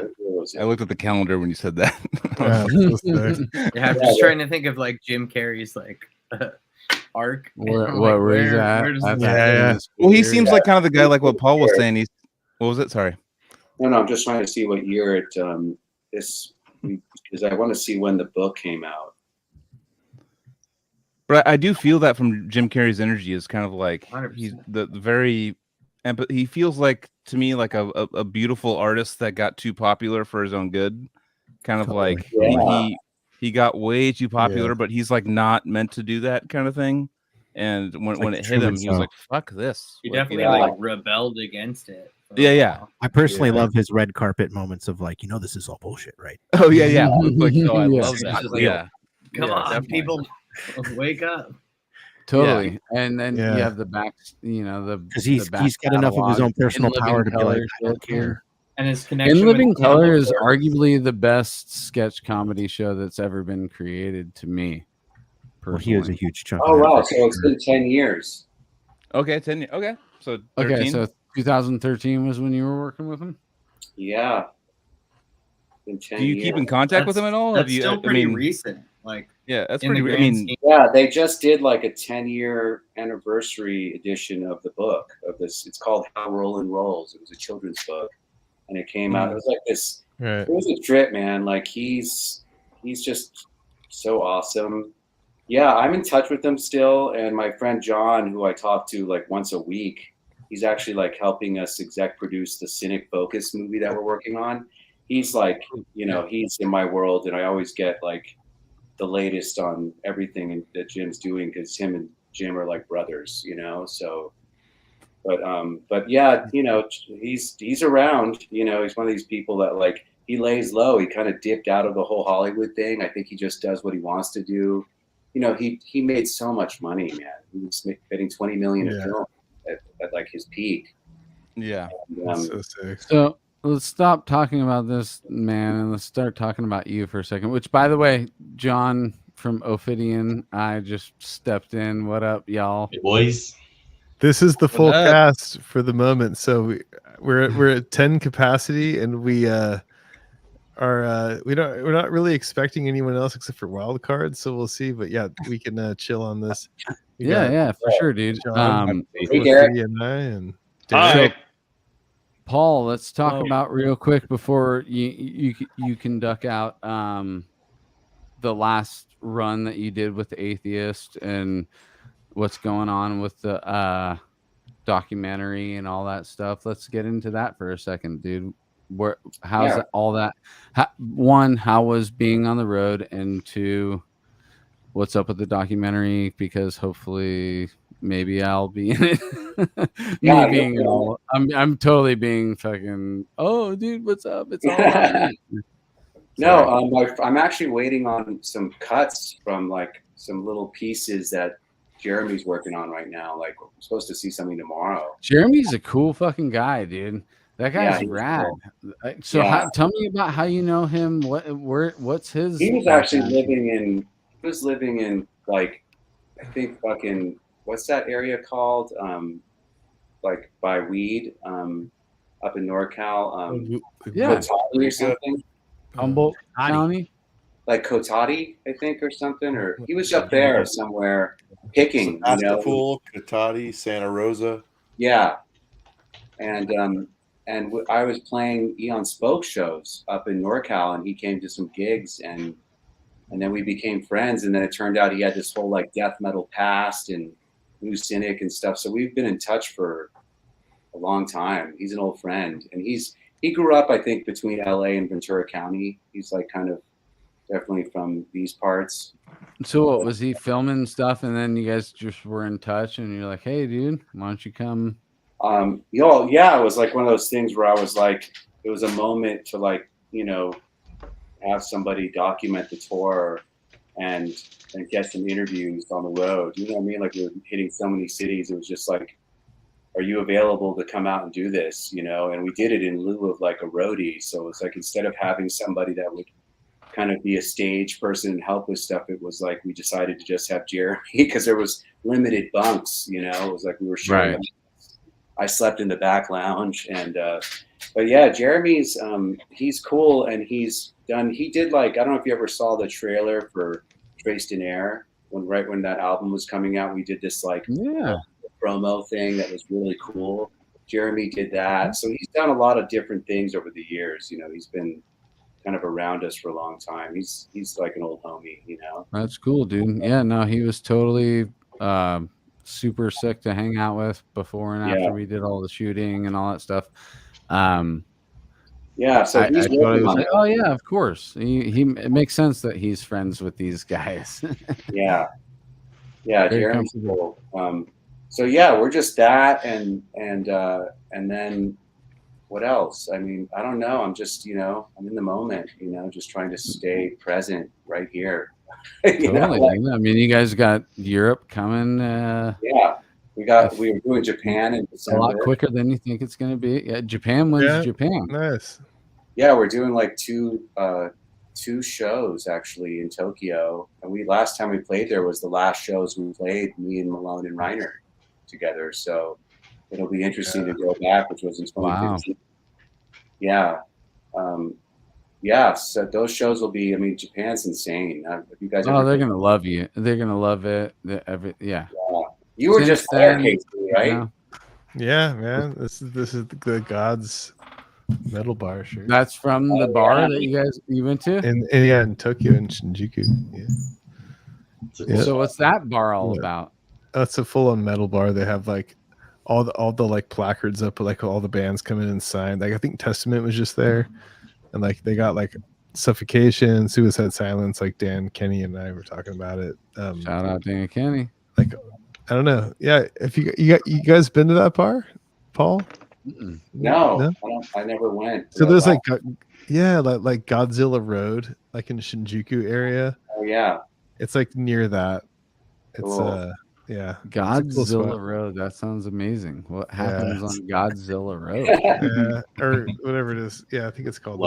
I looked at the calendar when you said that. I'm just trying to think of like Jim Carrey's like arc. What were you at? Well, he seems like kind of the guy, like what Paul was saying. What was it? Sorry. No, I'm just trying to see what year it is, because I want to see when the book came out. But I do feel that from Jim Carrey's energy is kind of like 100%. he's the very, he feels like to me like a beautiful artist that got too popular for his own good. Kind of like he got way too popular, but he's like not meant to do that kind of thing. And when it hit him, he was like, "Fuck this." He definitely like rebelled against it. Yeah. I personally love his red carpet moments of like, this is all bullshit, right? Oh yeah. Like, I love that. Like, come on, people, wake up. Totally. And then you have the back, because he's got enough of his own personal power to be like, I don't care. And his connection In Living with Color is arguably the best sketch comedy show that's ever been created to me. Well, he was a huge chunk. Oh wow! So it's been 10 years. Okay, 10 years. Okay, so 13? Okay, so 2013 was when you were working with him. Yeah. Do you keep in contact with him at all? That's still pretty recent. Like, yeah, that's in pretty. the I grand mean, scheme. Yeah, they just did like a 10-year anniversary edition of the book of this. It's called How Roland Rolls. It was a children's book, and it came out. It was like this. Right. It was a trip, man. Like he's just so awesome. Yeah, I'm in touch with them still, and my friend John, who I talk to like once a week, he's actually like helping us exec produce the Cynic Focus movie that we're working on. He's like, he's in my world, and I always get like the latest on everything that Jim's doing because him and Jim are like brothers, So, but yeah, he's around. He's one of these people that like he lays low. He kind of dipped out of the whole Hollywood thing. I think he just does what he wants to do. He made so much money, man. He was getting $20 million a film at like his peak. Yeah, And, so sick. So let's stop talking about this, man, and let's start talking about you for a second. Which, by the way, John from Ophidian, I just stepped in. What up, y'all? Hey, boys. This is the full cast for the moment. So we're at 10 capacity, and we're not really expecting anyone else except for wild cards. So we'll see. But yeah, we can chill on this. Yeah, for sure, dude. John, Hey, Derek, and I, and so, Paul, let's talk about real quick before you can duck out the last run that you did with the Atheist and what's going on with the documentary and all that stuff. Let's get into that for a second, dude. how's all that? One, how was being on the road, and two, what's up with the documentary? Because hopefully, maybe I'll be in it. Yeah, Me being all, I'm totally being fucking. Oh, dude, what's up? It's all about me. No, I'm actually waiting on some cuts from like some little pieces that Jeremy's working on right now. Like, we're supposed to see something tomorrow. Jeremy's a cool fucking guy, dude. That guy's he's rad. cool. So, Yeah. tell me about how you know him. What's his? He was actually background? living in like, I think fucking, what's that area called? Like by Weed, up in NorCal, Kotati or something. Humboldt County, like Kotati, I think, or something. Or he was up there somewhere picking, Sebastopol, Cotati, Santa Rosa. Yeah, and I was playing Eon Spoke shows up in NorCal, and he came to some gigs, and then we became friends. And then it turned out he had this whole like death metal past and New Cynic and stuff. So we've been in touch for a long time. He's an old friend, and he grew up, I think, between LA and Ventura County. He's like kind of definitely from these parts. So what was he filming stuff, and then you guys just were in touch, and you're like, "Hey, dude, why don't you come?" Yeah, it was like one of those things where I was like, it was a moment to like, have somebody document the tour and get some interviews on the road. You know what I mean? Like, we were hitting so many cities. It was just like, are you available to come out and do this? And we did it in lieu of like a roadie. So it's like, instead of having somebody that would kind of be a stage person and help with stuff, it was like we decided to just have Jeremy because there was limited bunks. It was like we were sharing. Right. I slept in the back lounge, and but yeah, Jeremy's he's cool, and he did like, I don't know if you ever saw the trailer for Traced in Air when that album was coming out. We did this like promo thing that was really cool. Jeremy did that, so he's done a lot of different things over the years. He's been kind of around us for a long time. He's like an old homie. That's cool, dude. Yeah, no, he was totally super sick to hang out with before and after we did all the shooting and all that stuff. Yeah, so I he's totally was on like, it. oh yeah, of course. It makes sense that he's friends with these guys. Yeah, Very Jeremy's comfortable. cool. So yeah, we're just that, and then what else? I mean, I don't know. I'm just, I'm in the moment, just trying to stay present right here. Totally. I mean, you guys got Europe coming. Yeah, we were doing Japan in December. A lot quicker than you think it's going to be. Yeah, Japan wins Japan. Nice. Yeah, we're doing like two shows actually in Tokyo, and last time we played there was the last shows we played, me and Malone and Reiner together. So it'll be interesting to go back, which was in 2015. Wow. Yeah. So those shows will be. I mean, Japan's insane. If you guys, they're gonna love you. They're gonna love it. Yeah. You were just there, Casey, right? Yeah, man. This is the God's metal bar shirt. That's from the bar that you went to. In Tokyo in Shinjuku. Yeah. So what's that bar all about? It's a full-on metal bar. They have like all the like placards up, like all the bands come in and sign. Like I think Testament was just there, and like they got like Suffocation, Suicide Silence. Like Dan Kenny and I were talking about it. Shout out Dan Kenny. Like I don't know. Yeah, if you guys been to that bar, Paul? No? I never went. So there's like like Godzilla Road, like in Shinjuku area. Oh yeah. It's like near that. It's Cool. yeah. Godzilla Road. That sounds amazing. What happens on Godzilla Road? Yeah, or whatever it is. Yeah, I think it's called.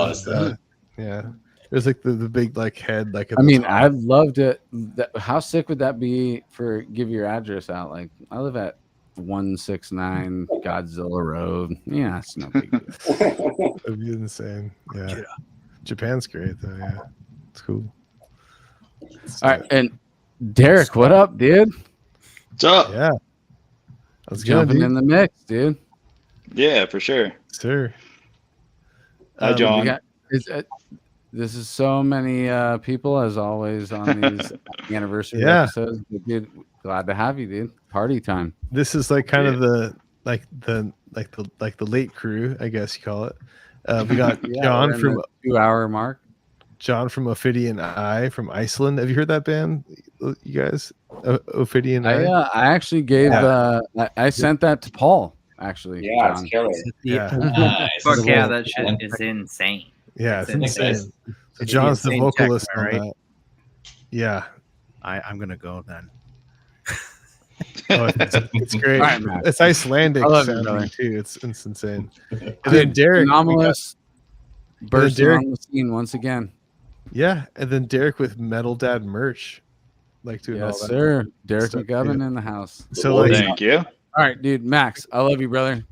Yeah, there's like the big like head. Like I mean, I'd love to. How sick would that be for give your address out? Like I live at 169 Godzilla Road. Yeah, it's no big deal. That'd be insane. Yeah, Japan's great though. Yeah, it's cool. All right, and Derek, what up, dude? What's up? Yeah, let's jumping in the mix, dude. Yeah, for sure. Sure. Hi, John. This is so many people as always on these anniversary episodes. Dude, glad to have you, dude. Party time. This is like kind of the late crew, I guess you call it. We got John from 2-hour mark. John from Ophidian Eye from Iceland. Have you heard that band, you guys? Ophidian Eye. I actually gave. I sent that to Paul. Actually, Yeah, John. it's killer. Yeah. Nice. Fuck yeah, that shit is insane. Yeah, it's insane. So It's John's the insane vocalist check, on right? that. Yeah. I'm gonna go then. Oh, it's great. All right, man. It's Icelandic I love you, sounding brother. too. It's insane. And then Derek, anomalous, bursting Derek- on the scene once again. yeah, and then Derek with Metal Dad merch, like doing all Yes, that. sir. Derek stuff, McGovern too. in the house. So like, Thank you. All right, dude. Max, I love you, brother.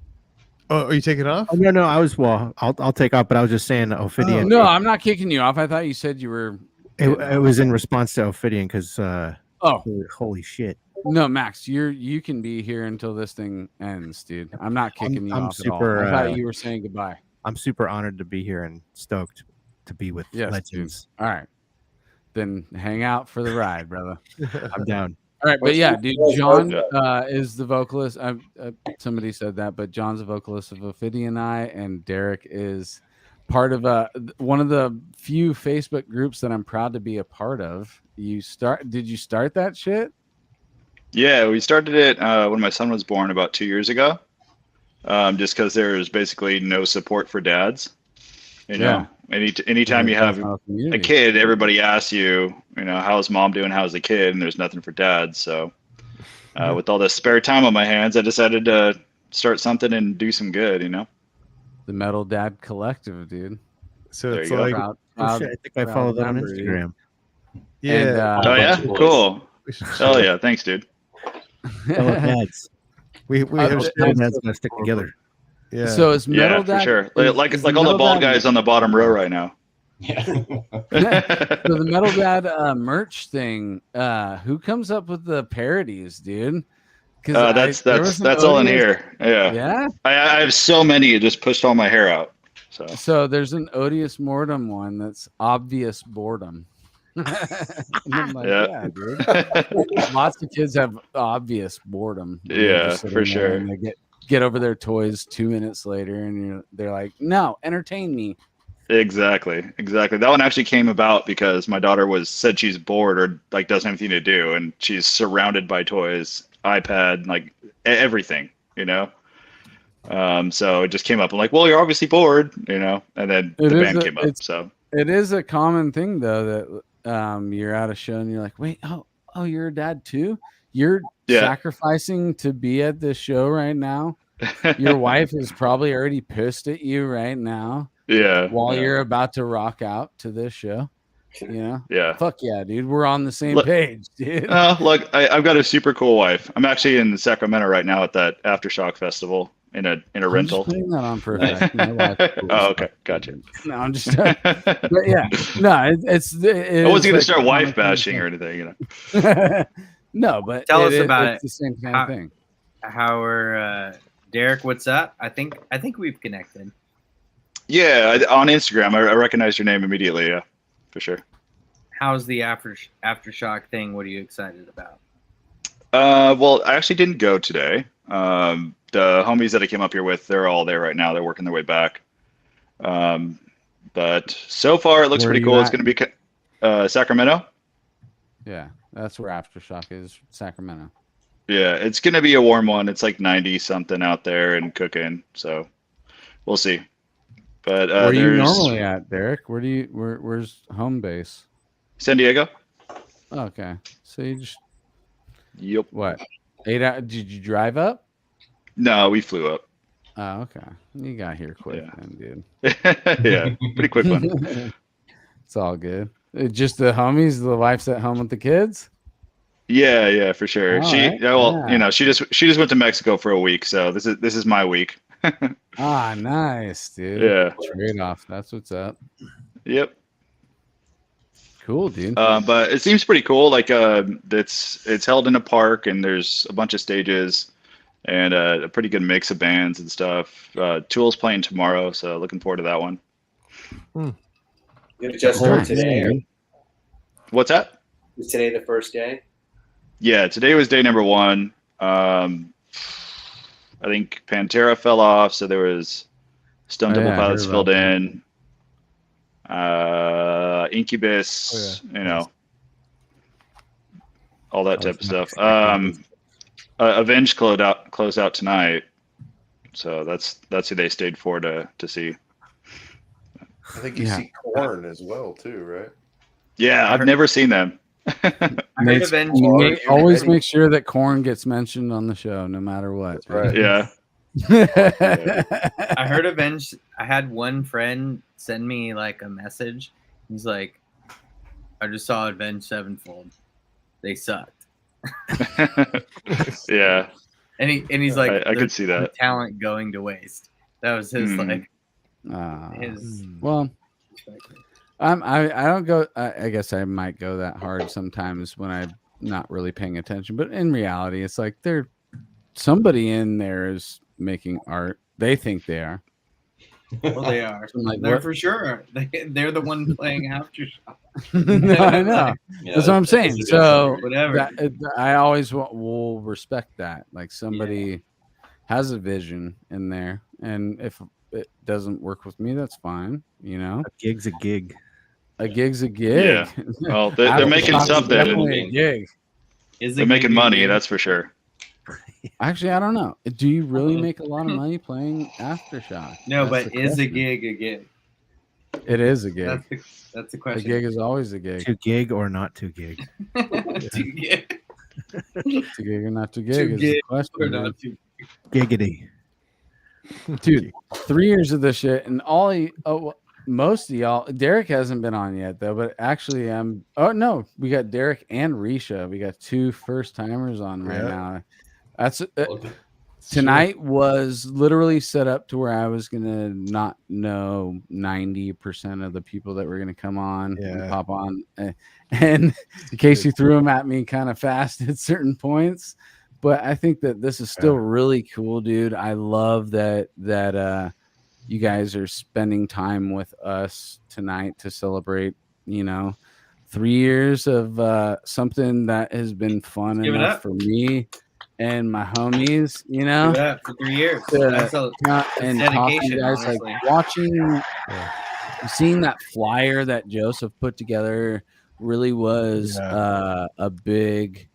oh, are you taking off? Oh, no, I'll take off, but I was just saying Ophidian. No, I'm not kicking you off. I thought you said you were. It was in response to Ophidian because holy shit. No, Max, you can be here until this thing ends, dude. I'm not kicking you I'm off super, at all. I thought you were saying goodbye. I'm super honored to be here and stoked to be with Yes, legends. dude. All right, then hang out for the ride, brother. I'm down. All right, but yeah, dude, John is the vocalist. Somebody said that, but John's the vocalist of Ophidian Eye, and Derek is part of one of the few Facebook groups that I'm proud to be a part of. Did you start that shit? Yeah, we started it when my son was born about 2 years ago. Just because there's basically no support for dads. You know, anytime you have a kid, everybody asks you, how's mom doing? How's the kid? And there's nothing for dads. So with all this spare time on my hands, I decided to start something and do some good, The Metal Dad Collective, dude. So There it's you go. like, Oh, shit, I think I followed that on Instagram. yeah. And, Oh yeah, cool. Oh yeah, thanks, dude. Fellow dads. We have Fellow dads gotta stick together. Yeah. So it's Metal Yeah, for Dad. sure. Like all the Metal bald Dad- guys on the bottom row right now. So the Metal Dad merch thing. Who comes up with the parodies, dude? That's all in here. Yeah. Yeah. I have so many. It just pushed all my hair out. So there's an odious mortem one that's obvious boredom. And I'm like, Yeah. dude. Lots of kids have obvious boredom. when they're Yeah, just sitting for there sure. and they get over their toys 2 minutes later, and they're like, "No, entertain me." Exactly. That one actually came about because my daughter said she's bored or like doesn't have anything to do, and she's surrounded by toys, iPad, like everything, So it just came up. I'm like, well, you're obviously bored, and then the band came up. So it is a common thing though that you're at a show and you're like, wait, oh, you're a dad too? You're sacrificing to be at this show right now. Your wife is probably already pissed at you right now. Yeah. While you're about to rock out to this show. Yeah. Fuck yeah, dude. We're on the same page, dude. Look, I've got a super cool wife. I'm actually in Sacramento right now at that Aftershock festival in a rental. I'm just putting that on for effect. My wife Oh, okay, gotcha. No, I'm just. But yeah, no, it's. I wasn't gonna start wife bashing or anything, No, but Tell us about it's it. the same kind of thing. How are Derek? What's up? I think we've connected. Yeah, on Instagram, I recognized your name immediately. Yeah, for sure. How's the aftershock thing? What are you excited about? Well, I actually didn't go today. The homies that I came up here with, they're all there right now. They're working their way back. But so far, it looks Where are pretty you cool. It's at? going to be Sacramento. Yeah, that's where Aftershock is, Sacramento. Yeah, it's going to be a warm one. It's like 90 something out there and cooking. So we'll see. But Where are you there's normally at, Derek? Where's home base? San Diego. Okay, so you just Yep. what 8 hours? Did you drive up? No, we flew up. Oh, okay. You got here quick, then, dude. Yeah, pretty quick one. It's all good. Just the homies. The wife's at home with the kids. Yeah, for sure. All She right, well, yeah. she just went to Mexico for a week, so this is my week. Ah, nice, dude. Yeah. Trade off. That's what's up. Yep. Cool, dude. But it seems pretty cool. Like it's held in a park, and there's a bunch of stages, and a pretty good mix of bands and stuff. Tool's playing tomorrow, so looking forward to that one. Did it just start today? Or What's that? is today the first day? Yeah, today was day number 1. I think Pantera fell off, so there was Stone Oh, Temple yeah, I heard Pilots filled about that. in. Incubus, you know, all that type of stuff. Avenged closed out tonight, so that's who they stayed for to see. I think you see Korn as well too, right? Yeah, I've never seen them. Always make sure that Korn gets mentioned on the show, no matter what. That's right. Yeah. I heard Avenged. I had one friend send me like a message. He's like, I just saw Avenged Sevenfold. They sucked. Yeah. And he's like, I could see the that. talent going to waste. That was his like his Well, I don't go. I guess I might go that hard sometimes when I'm not really paying attention. But in reality, it's like somebody in there is making art. They think they are. Well, they are. I'm like, They're what? for sure. They're the one playing Aftershock. No, I know. That's what I'm saying. So whatever. I always will respect that. Like somebody has a vision in there, and if it doesn't work with me, that's fine. You know, A gig's a gig. A gig's a gig. Yeah. Well, they're making Aftershock is something. definitely a gig. They're making money, that's for sure. Actually, I don't know. Do you really make a lot of money playing Aftershock? No, That's but the is a question. gig a gig? It is a gig. That's the A question. gig is always a gig. To gig or not to gig. To gig. To gig or not to gig To is the gig question. or not dude. to Giggity. Dude, 3 years of this shit, and most of y'all. Derek hasn't been on yet though, but actually, oh no, we got Derek and Risha. We got 2 first timers on right Yeah. now. That's tonight was literally set up to where I was gonna not know 90% of the people that were gonna come on and pop on, and in case you threw them at me kind of fast at certain points. But I think that this is still really cool, dude. I love that you guys are spending time with us tonight to celebrate, 3 years of something that has been fun Give it enough up. for me and my homies, Give it up for 3 years. That's and talking to dedication, you guys, honestly. like seeing that flyer that Joseph put together really was a big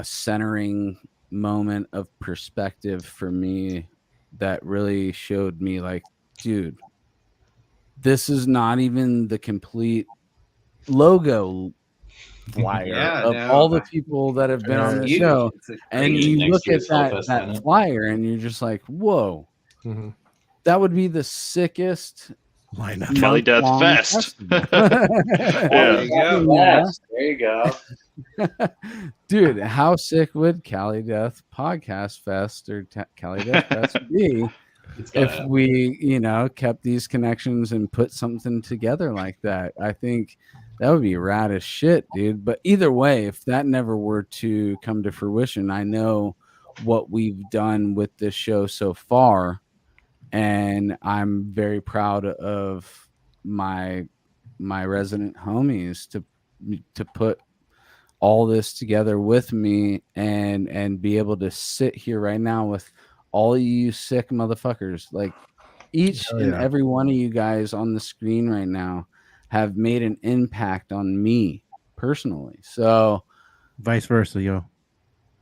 centering moment of perspective for me that really showed me like, dude, this is not even the complete logo flyer of all the people that have been on the huge. show, It's a and crazy. you Next look to at his Hellfest that banner. flyer and you're just like, whoa, that would be the sickest lineup. Cali Death month-long Fest. festival. Yeah. There you go. Dude, how sick would Cali Death Podcast Fest or Cali Death Fest be if we, kept these connections and put something together like that? I think that would be rad as shit, dude. But either way, if that never were to come to fruition, I know what we've done with this show so far, and I'm very proud of my resident homies to put all this together with me and be able to sit here right now with all you sick motherfuckers. Like each and every one of you guys on the screen right now have made an impact on me personally. So vice versa, yo.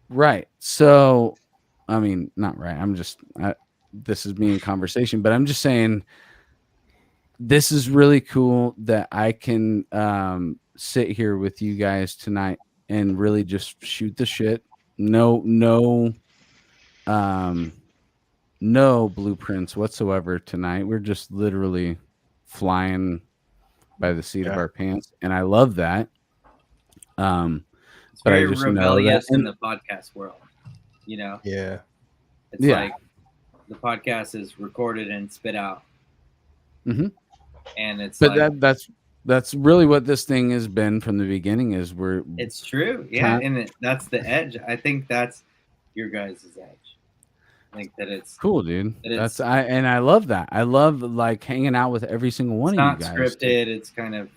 Right. So, I mean, not right. This is me in conversation, but I'm just saying this is really cool that I can sit here with you guys tonight and really just shoot the shit. No blueprints whatsoever tonight. We're just literally flying by the seat of our pants, and I love that. It's But very I just know rebellious that in the podcast world. Yeah. It's like the podcast is recorded and spit out. Mm-hmm. And it's But like that's really what this thing has been from the beginning. Is we're it's true, yeah, and that's the edge. I think that's your guys' edge. I think that it's cool, dude. that I love that. I love like hanging out with every single one it's of you not guys. scripted. It's kind of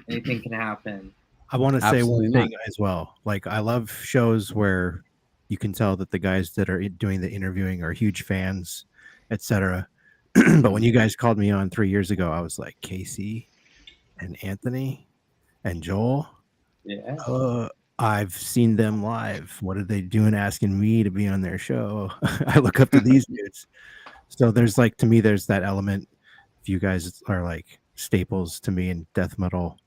anything can happen. I want to say Absolutely one thing as well. Like, I love shows where you can tell that the guys that are doing the interviewing are huge fans, etc. But when you guys called me on 3 years ago, I was like, Casey and Anthony and Joel. Yeah. I've seen them live. What are they doing asking me to be on their show? I look up to these dudes. So there's like, to me, there's that element. If you guys are like staples to me in death metal,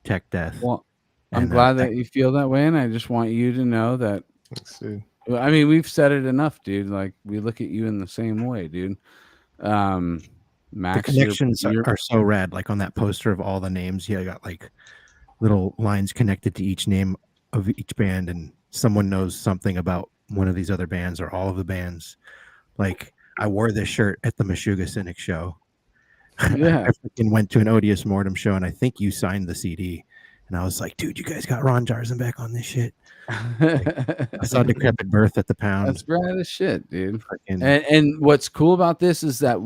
tech death. Well, I'm glad that you feel that way, and I just want you to know that. I mean, we've said it enough, dude. Like, we look at you in the same way, dude. Max, the connections are so rad. Like on that poster of all the names, I got like little lines connected to each name of each band, and someone knows something about one of these other bands or all of the bands. Like I wore this shirt at the Meshuggah Cynic show. Yeah. I freaking went to an Odious Mortem show, and I think you signed the CD. And I was like, dude, you guys got Ron Jarzenbeck on this shit. Like, I saw Decrepit Birth at the Pound. That's rad as shit, dude. And what's cool about this is that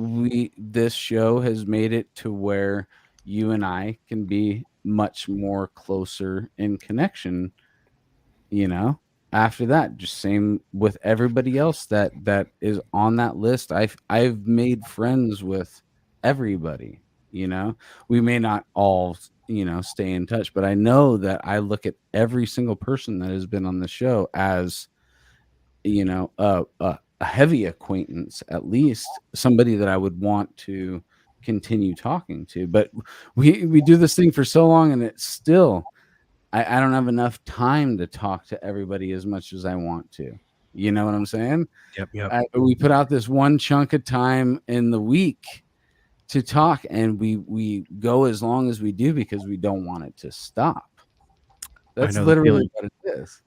this show has made it to where you and I can be much more closer in connection, after that. Just same with everybody else that is on that list. I've made friends with everybody. We may not all stay in touch, but I know that I look at every single person that has been on the show as a heavy acquaintance, at least somebody that I would want to continue talking to. But we do this thing for so long, and it's still I don't have enough time to talk to everybody as much as I want to. You know what I'm saying? Yep. We put out this one chunk of time in the week to talk, and we go as long as we do because we don't want it to stop. That's literally what it is.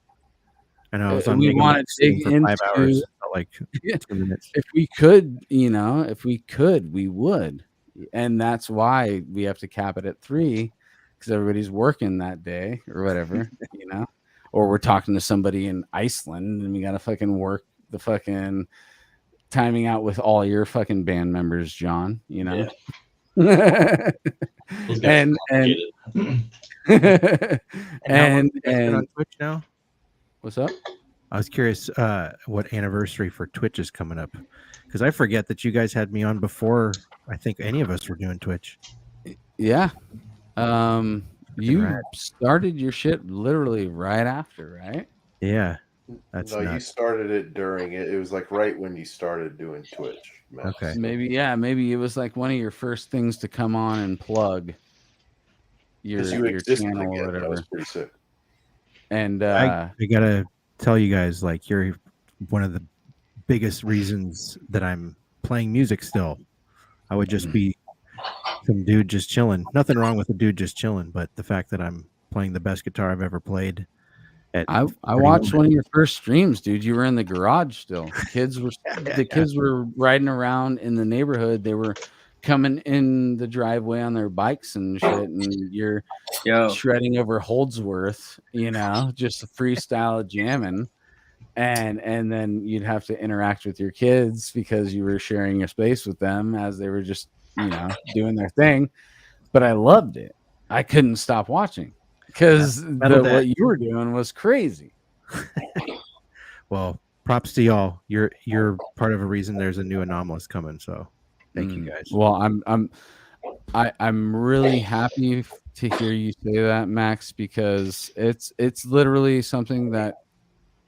I know. We want to dig for into 5 hours, like 2 minutes. If we could, we would. And that's why we have to cap it at 3, because everybody's working that day or whatever, or we're talking to somebody in Iceland and we got to fucking work the fucking timing out with all your fucking band members, John, and and on Twitch now. What's up? I was curious what anniversary for Twitch is coming up, because I forget that you guys had me on before I think any of us were doing Twitch. Yeah. You started your shit literally right after, right? Yeah. No, you started it during it. It was like right when you started doing Twitch. Max. Okay. Maybe it was like one of your first things to come on and plug your channel or whatever. That was pretty sick. And I gotta tell you guys, like, you're one of the biggest reasons that I'm playing music still. I would just be some dude just chilling. Nothing wrong with a dude just chilling, but the fact that I'm playing the best guitar I've ever played. I watched one of your first streams, dude. You were in the garage still. Kids were riding around in the neighborhood. They were coming in the driveway on their bikes and shit, and you're shredding over Holdsworth, just freestyle jamming. And then you'd have to interact with your kids because you were sharing a space with them as they were just, doing their thing. But I loved it. I couldn't stop watching because what you were doing was crazy. Well, props to y'all. You're part of a reason there's a new Anomalous coming. So thank you guys. Well, I'm really happy to hear you say that, Max, because it's literally something that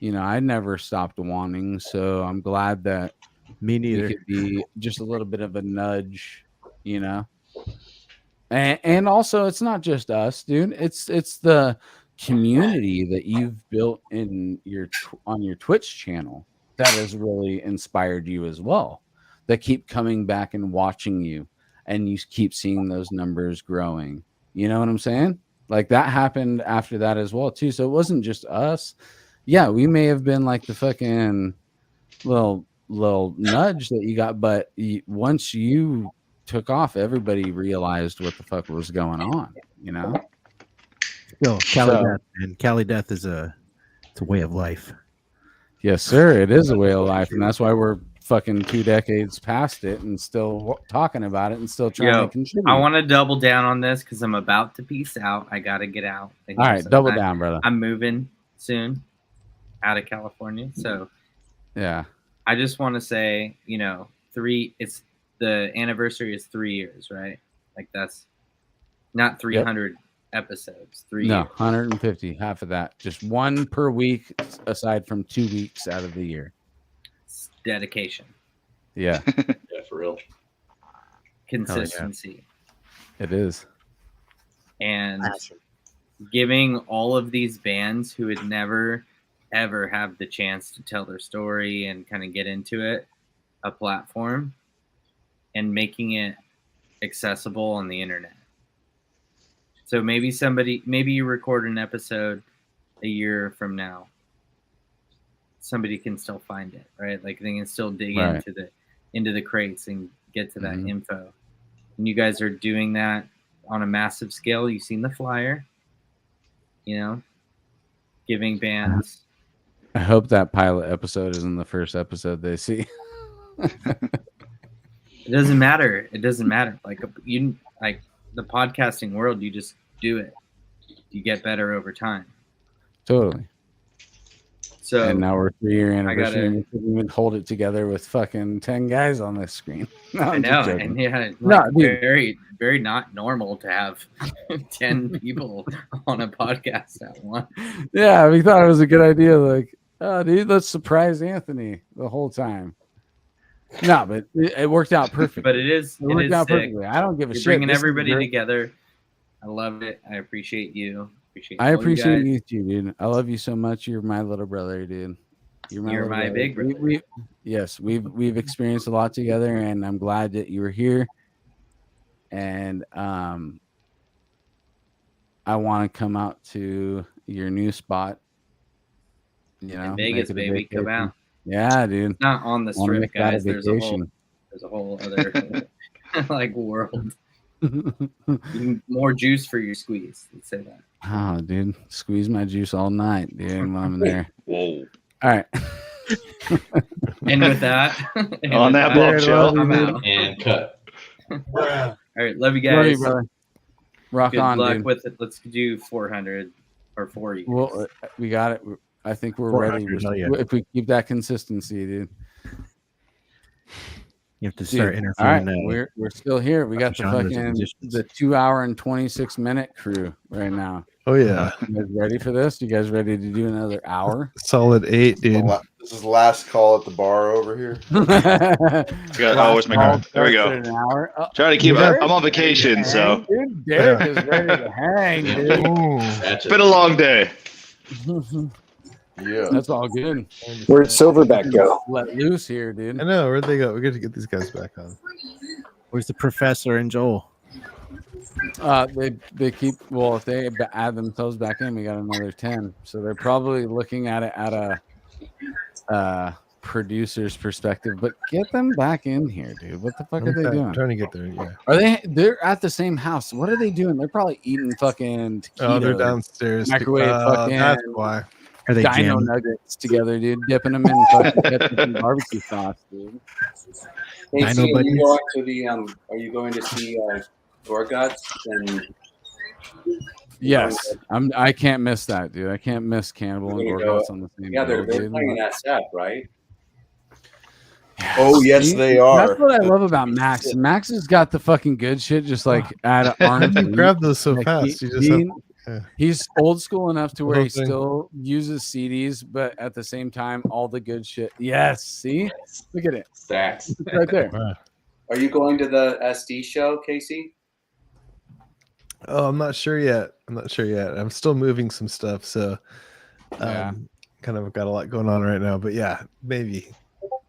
I never stopped wanting. So I'm glad that me neither. It could be just a little bit of a nudge, And also, it's not just us, dude. It's the community that you've built on your Twitch channel that has really inspired you as well. That keep coming back and watching you, and you keep seeing those numbers growing. You know what I'm saying? Like that happened after that as well too. So it wasn't just us. Yeah, we may have been like the fucking little nudge that you got, but once you took off, everybody realized what the fuck was going on, Still, Cali Death, and Cali Death it's a way of life. Yes, sir. It is a way of life, and that's why we're fucking 2 decades past it and still talking about it and still trying to contribute. I want to double down on this because I'm about to peace out. I gotta get out. All right, double down, brother. I'm moving soon out of California, so yeah. I just want to say, 3. the anniversary is 3 years, right? Like that's not 300 episodes. 3 No, years. 150, half of that. Just one per week, aside from 2 weeks out of the year. It's dedication. Yeah. Yeah, for real. Consistency. It is. And giving all of these bands who would never ever have the chance to tell their story and kind of get into it a platform and making it accessible on the internet. So maybe you record an episode a year from now, somebody can still find it, right? Like they can still dig Right. into the crates and get to that info. And you guys are doing that on a massive scale. You've seen the flyer, you know, giving bands. I hope that pilot episode isn't the first episode they see. It doesn't matter. It doesn't matter. Like the podcasting world, you just do it. You get better over time. Totally. So and now we're 3-year anniversary, and gotta- we couldn't even hold it together with fucking 10 guys on this screen. No, I I'm just know, joking. and yeah, No, like, dude. very, very not normal to have 10 people on a podcast at once. Yeah, we thought it was a good idea. Like, oh, dude, let's surprise Anthony the whole time. No, but it worked out perfect. But it worked is out sick. perfectly. I don't give a You're shit. bringing This is everybody great. together. I love it. I appreciate you. I all appreciate guys. you too, dude. I love you so much. You're my little brother, dude. You're You're little my big brother. Yes, we've experienced a lot together, and I'm glad that you were here. And I want to come out to your new spot. You know, In Vegas, make it a baby, come vacation. out. Yeah, dude. It's not on the Wanna strip, make that a guys. There's vacation. a whole other like world. More juice for your squeeze. Let's say that. Oh, dude, squeeze my juice all night, dude. While I'm there. Whoa. All right. And with that, On that bombshell. I'm out. And cut. All right, love you guys. Love you, brother. Rock Good on, luck dude. with it. Let's do 400 or 4 years. Well, we got it. I think we're 400, ready. hell yeah. If we keep that consistency, dude. You have to start Dude, interviewing. all right, we're still here. We got the genres and fucking musicians. the 2 hour and 26-minute crew right now. Oh yeah, You guys ready for this? You guys ready to do another hour? solid 8, dude. This is last call at the bar over here. Got always make our, there we go. An hour. Oh, Try to keep. Derek I'm on vacation, so dude, Derek is ready to hang, dude. it's been a long day. Yeah, That's all good. Where'd Silverback go? Let loose here, dude. I know, where'd they go? We got to get these guys back on. Where's the professor and Joel? They keep, well, if they add themselves back in, we got another 10. So they're probably looking at it at a producer's perspective. But get them back in here, dude. What the fuck are they doing? I'm trying to get there. Yeah. Are they're at the same house? What are they doing? They're probably eating fucking taquitos. Oh, they're downstairs. Microwave fucking That's why. Are they dino jamming? nuggets together, dude. Dipping them in fucking ketchup and barbecue sauce, dude. Hey, I see, know, are you buddies. going to the are you going to see Gorguts and Yes, I can't miss that, dude. I can't miss Cannibal and You're gonna Gorguts go- on the same yeah, bill, they're dude. playing in SF, right? Oh yes, See, they are. That's what I love about Max. Max has got the fucking good shit, just like at How do you R&B. grab those so Like, fast? You just have, yeah. He's old school enough to where he Whole thing. still uses CDs, but at the same time, all the good shit. Yes, see, look at it, Stacks. it's right there. Wow. Are you going to the SD show, Casey? Oh, I'm not sure yet. I'm still moving some stuff, so Yeah. kind of got a lot going on right now. But yeah, maybe.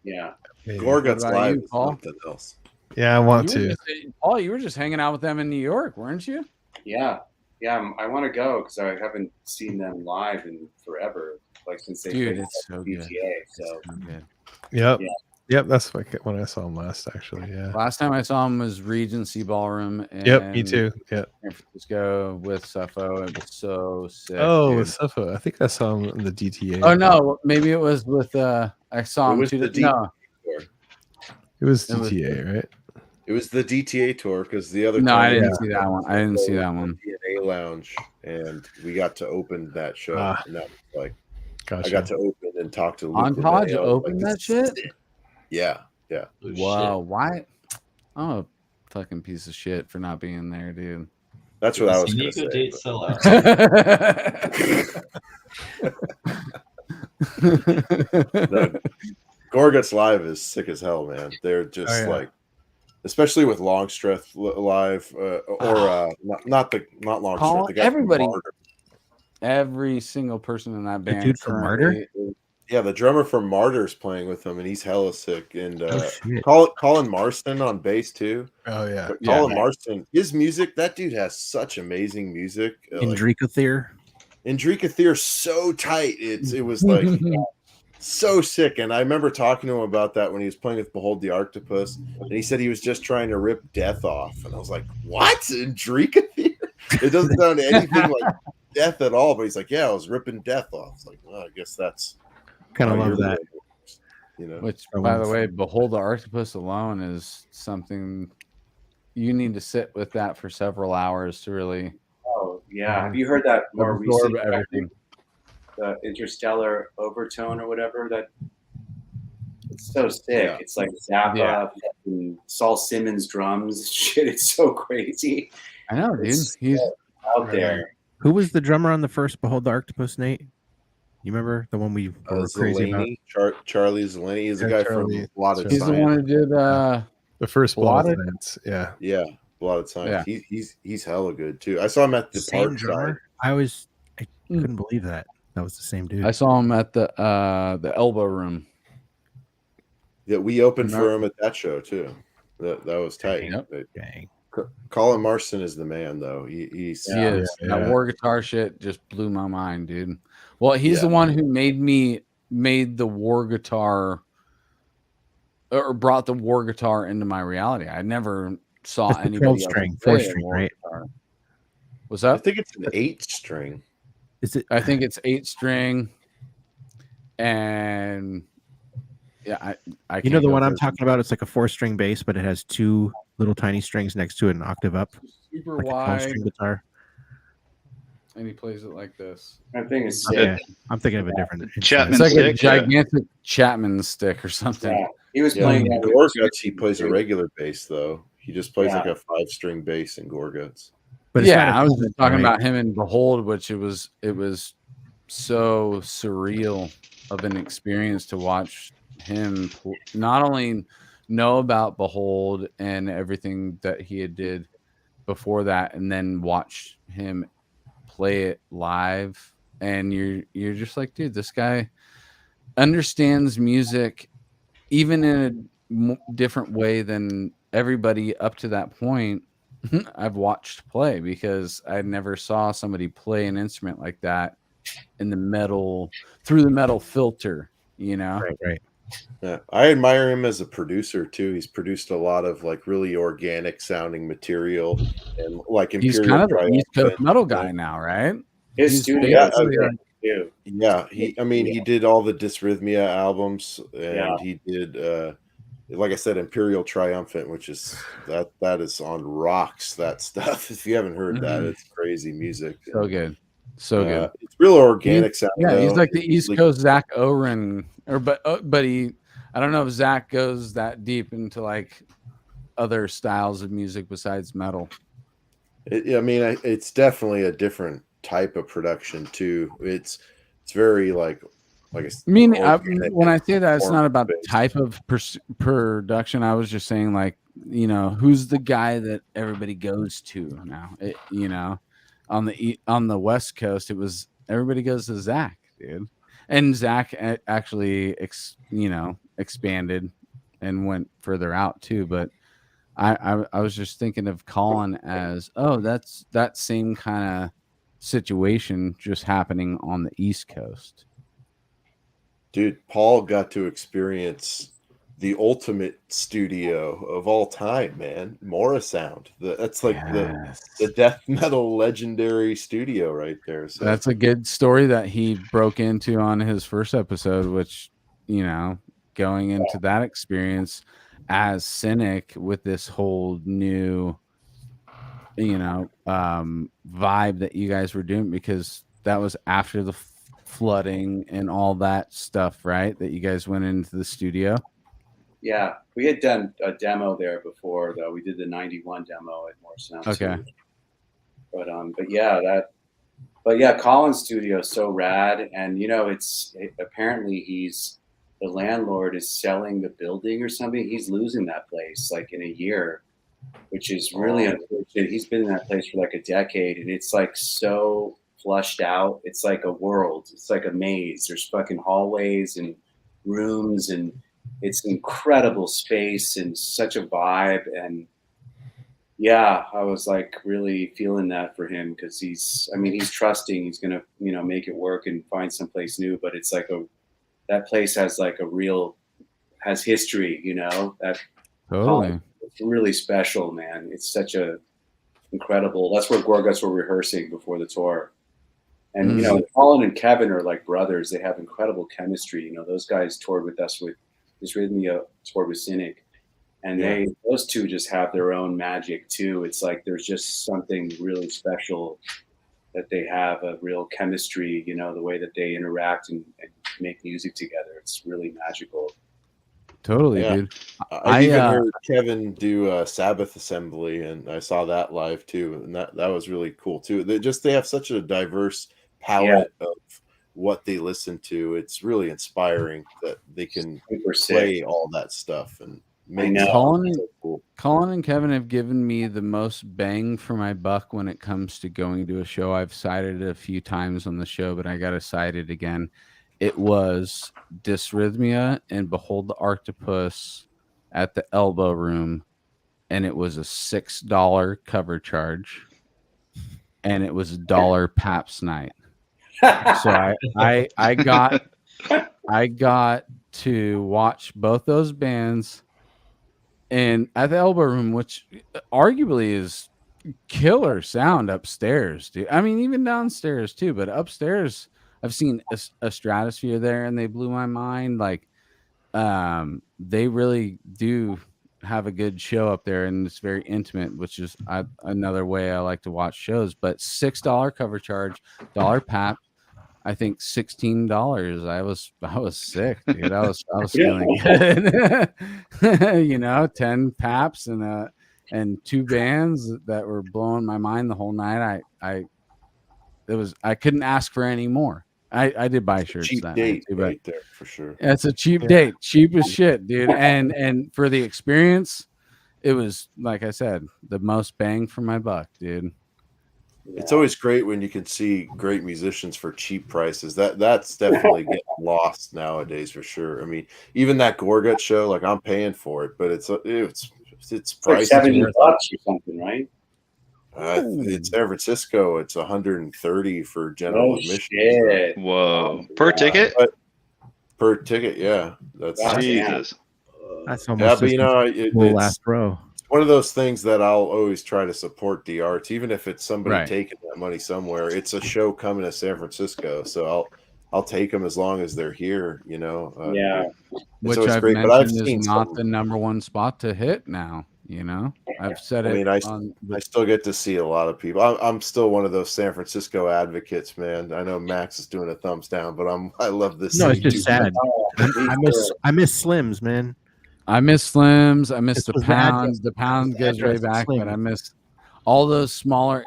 Yeah. maybe. Gorguts What about live you, is Paul? something else. Yeah, I want You were to. just- Paul, you were just hanging out with them in New York, weren't you? Yeah. Yeah, I want to go because I haven't seen them live in forever, like since they Dude, played it's so GTA. good. So So good. Yep. Yeah. Yep. That's when I saw him last, actually. Yeah. Last time I saw him was Regency Ballroom. Yep. Me too. Yep. San Francisco with Suffo. It was so sick. Oh, dude. with Suffolk. I think I saw him in the DTA. Oh no, maybe it was with I saw It him was two the days. No, tour. It was It was- DTA, right? It was the DTA tour because the other no, time I we didn't went see to that one. I didn't see that one. the DNA Lounge, and we got to open that show. Ah. And that was like, Gotcha. I got to open and talk to Luke Entourage Romeo. opened Like, that shit. yeah, yeah. Wow, why? I'm a fucking piece of shit for not being there, dude. That's what I was going to say. Date sell out. No, Gorguts live is sick as hell, man. They're just like, especially with Longstreth live, or not Longstreth. The guy everybody, from Martyr. every single person in that band. dude from Martyr? Yeah, the drummer from Martyr's playing with them, and he's hella sick. And shit. Colin Marston on bass too. Oh yeah, but Colin Marston, his music, that dude has such amazing music. Indrika Thayer. Indrika Thayer, so tight. It was like so sick. And I remember talking to him about that when he was playing with Behold the Octopus, and he said he was just trying to rip Death off. And I was like, what? Indrika Thayer? It doesn't sound anything like Death at all. But he's like, yeah, I was ripping Death off. It's like, well, I guess that's kind of love that. You know, which, by the way, Behold the Octopus alone is something you need to sit with that for several hours to really. Oh yeah, have you heard that more recent everything? The Interstellar Overtone or whatever? That it's so sick. Yeah. It's like Zappa, fucking Saul Simmons drums. Shit, it's so crazy. I know, dude. It's He's out there. Who was the drummer on the first Behold the Octopus, Nate? You remember the one we were crazy about? Charlie Zeleny. He's a guy from Blotted He's Science. the one who did the first Blotted Science. Yeah, yeah, Blotted Science. Yeah. He's hella good too. I saw him at the Park side. I couldn't believe that was the same dude. I saw him at the Elbow Room. Yeah, we opened for him at that show too. That was tight. Dang. Colin Marston is the man, though. He is. That war guitar shit just blew my mind, dude. Well, he's the one who made the war guitar, or brought the war guitar into my reality. I never saw anybody else play 4-string, right? Guitar. What's that? I think it's an 8-string. Is it? I think it's 8-string, and yeah, I you know the one I'm talking about. It's like a 4-string bass, but it has 2 little tiny strings next to it, an octave up. Super like wide. A 12-string guitar. And he plays it like this. I think it's yeah. I'm thinking of a different. It's like a gigantic Chapman stick or something. Yeah. He was playing in Gorguts. He plays a regular bass, though. He just plays like a 5-string bass in Gorguts. But I was just talking about him in Behold, which it was so surreal of an experience to watch him not only know about Behold and everything that he had did before that, and then watch him play it live, and you're just like, dude, this guy understands music even in a different way than everybody up to that point I've watched play, because I never saw somebody play an instrument like that in the metal, through the metal filter, you know? Right. Yeah, I admire him as a producer too. He's produced a lot of like really organic sounding material, and like he's kind of the East Coast metal guy now, right? His studio, he did all the Dysrhythmia albums, and he did, like I said, Imperial Triumphant, which is that is on rocks. That stuff. If you haven't heard that, it's crazy music. So good. So good. It's real organic sound. Yeah, he's like the East Coast Zach Oren, but I don't know if Zach goes that deep into like other styles of music besides metal. It's definitely a different type of production too. It's very like I mean, when I say that, it's not about the type of production. I was just saying, like, you know, who's the guy that everybody goes to now? You know, on the West Coast, it was everybody goes to Zach, dude. And Zach actually, expanded and went further out too. But I was just thinking of Colin as, that's that same kind of situation just happening on the East Coast. Dude, Paul got to experience the ultimate studio of all time, man. Morrisound. That's like the death metal legendary studio right there. So that's a good story that he broke into on his first episode, which, you know, going into that experience as Cynic with this whole new, vibe that you guys were doing, because that was after the flooding and all that stuff, right? That you guys went into the studio. Yeah, we had done a demo there before, though. We did the 91 demo at More Sound. Okay. Too. But yeah, Colin's studio is so rad, and apparently the landlord is selling the building or something. He's losing that place like in a year, which is really unfortunate. He's been in that place for like a decade, and it's like so flushed out. It's like a world. It's like a maze. There's fucking hallways and rooms, and it's incredible space and such a vibe. And yeah, I was like really feeling that for him because he's trusting he's gonna make it work and find someplace new. But it's like that place has like has history, that Totally. It's really special, man. It's such a incredible. That's where Gorguts were rehearsing before the tour. And Colin and Kevin are like brothers. They have incredible chemistry. Those guys toured with us with Rhythmia, toured with Cynic, and those two just have their own magic too. It's like there's just something really special that they have, a real chemistry. The way that they interact and make music together. It's really magical. Totally, dude. I even heard Kevin do Sabbath Assembly, and I saw that live too, and that was really cool too. They have such a diverse palette of what they listen to. It's really inspiring that they can play all that stuff and make it so cool. Colin and Kevin have given me the most bang for my buck when it comes to going to a show. I've cited it a few times on the show, but I got to cite it again. It was Dysrhythmia and Behold the Octopus at the Elbow Room, and it was a $6 cover charge, and it was $1 Paps night. So I got to watch both those bands, and at the Elbow Room, which arguably is killer sound upstairs, dude. I mean, even downstairs too, but upstairs. I've seen a Stratosphere there, and they blew my mind. Like, they really do have a good show up there, and it's very intimate, which is another way I like to watch shows. But $6 cover charge, $1 Pap, I think $16. I was sick, dude. I was feeling good. 10 Paps and two bands that were blowing my mind the whole night. I couldn't ask for any more. I did buy shirts cheap that date night too, but right there for sure. It's a cheap date, cheap as shit, dude. And for the experience, it was, like I said, the most bang for my buck, dude. It's always great when you can see great musicians for cheap prices. That's definitely getting lost nowadays for sure. I mean, even that Gorgut show, like I'm paying for it, but it's like $70 or something, right? It's San Francisco. It's 130 for general admission. Shit. Whoa! Per ticket? Per ticket, yeah. That's Jesus. That's almost but it's last row. One of those things that I'll always try to support the arts, even if it's somebody taking that money somewhere. It's a show coming to San Francisco, so I'll take them as long as they're here. Which I've great, mentioned but I've is seen not the number one spot to hit now. I've said it. I still get to see a lot of people. I'm still one of those San Francisco advocates, man. I know Max is doing a thumbs down, but I love this. No, it's just sad. I miss Slims, man. I miss Slims. I miss the Pound. The Pound goes way back, but I miss all those smaller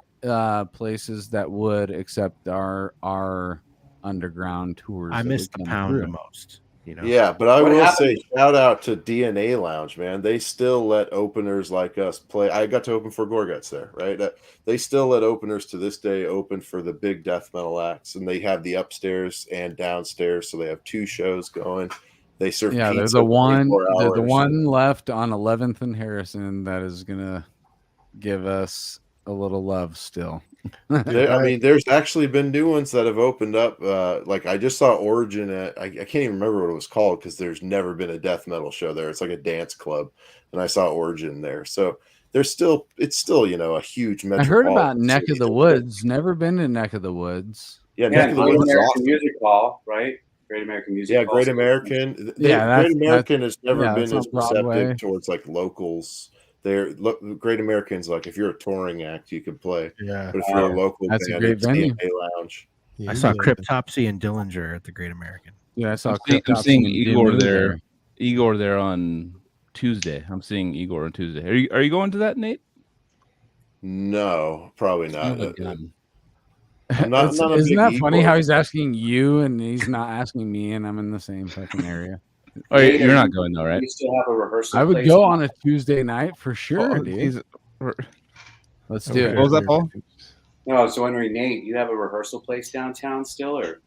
places that would accept our underground tours. I miss the Pound the most. Yeah, but I will say shout out to DNA Lounge, man. They still let openers like us play. I got to open for Gorguts there, right? They still let openers to this day open for the big death metal acts, and they have the upstairs and downstairs, so they have two shows going. They serve pizza. There's the one left on 11th and Harrison that is gonna give us a little love still. I mean, there's actually been new ones that have opened up. Like I just saw Origin at I can't even remember what it was called because there's never been a death metal show there. It's like a dance club, and I saw Origin there. So it's still a huge metropolitan. I heard about Neck of the Woods. Never been to Neck of the Woods. Yeah, Neck of the Woods is awesome. Music Hall, right? Great American Music Hall. Yeah, Great American. Great American has never been as receptive towards like locals. Great Americans, like if you're a touring act, you can play. Yeah, but if you're a local that's band, a great it's venue. DNA Lounge. I saw Cryptopsy and Dillinger at the Great American. Yeah, I saw. I'm seeing Igor there. Igor there on Tuesday. I'm seeing Igor on Tuesday. Are you going to that, Nate? No, probably not. Oh, God. I'm not a Isn't big that funny Igor how he's asking you and he's not asking me, and I'm in the same fucking area? Oh, you're not going though, right? You still have a rehearsal. I would place go in- on a Tuesday night for sure, dude. Let's do it. What was that, Paul? No, I was wondering, Nate, you have a rehearsal place downtown still, or?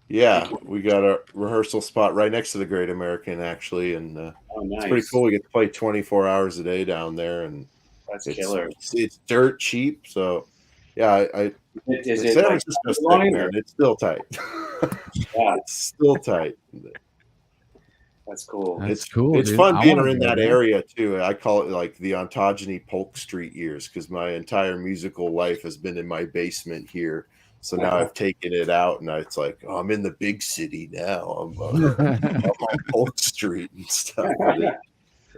Yeah, we got a rehearsal spot right next to the Great American, actually, and it's pretty nice. cool. We get to play 24 hours a day down there, and That's it's killer. It's dirt cheap, so yeah, Is San it like Francisco's thick, line man. or? It's still tight. Yeah, It's still tight. that's cool. That's cool. It's dude. fun I being wanna in go that there. area too. I call it like the Ontogeny Polk Street years because my entire musical life has been in my basement here. So now I've taken it out, and it's like, oh, I'm in the big city now. I'm on Polk Street and stuff. But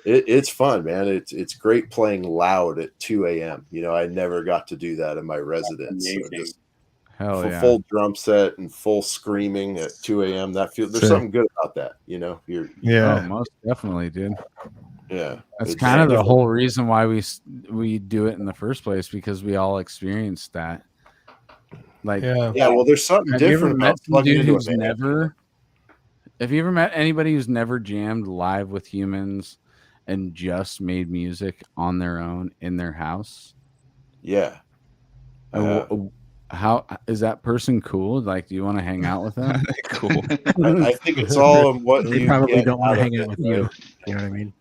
it's fun, man. It's great playing loud at 2 a.m. You know, I never got to do that in my residence. So just Hell yeah. full drum set and full screaming at 2 a.m. That feels there's Sick. something good about that. You know, Oh, most definitely, dude. Yeah, That's it's kind of the different. whole reason why we do it in the first place, because we all experienced that. Like, yeah. Well, there's something have you ever different met about some plugging dude into a who's band. never? Have you ever met anybody who's never jammed live with humans and just made music on their own in their house? Yeah. How is that person cool? Like, do you want to hang out with them? Cool. I think it's all in what They you probably get don't want out to of hang out it, with right? you. You know what I mean?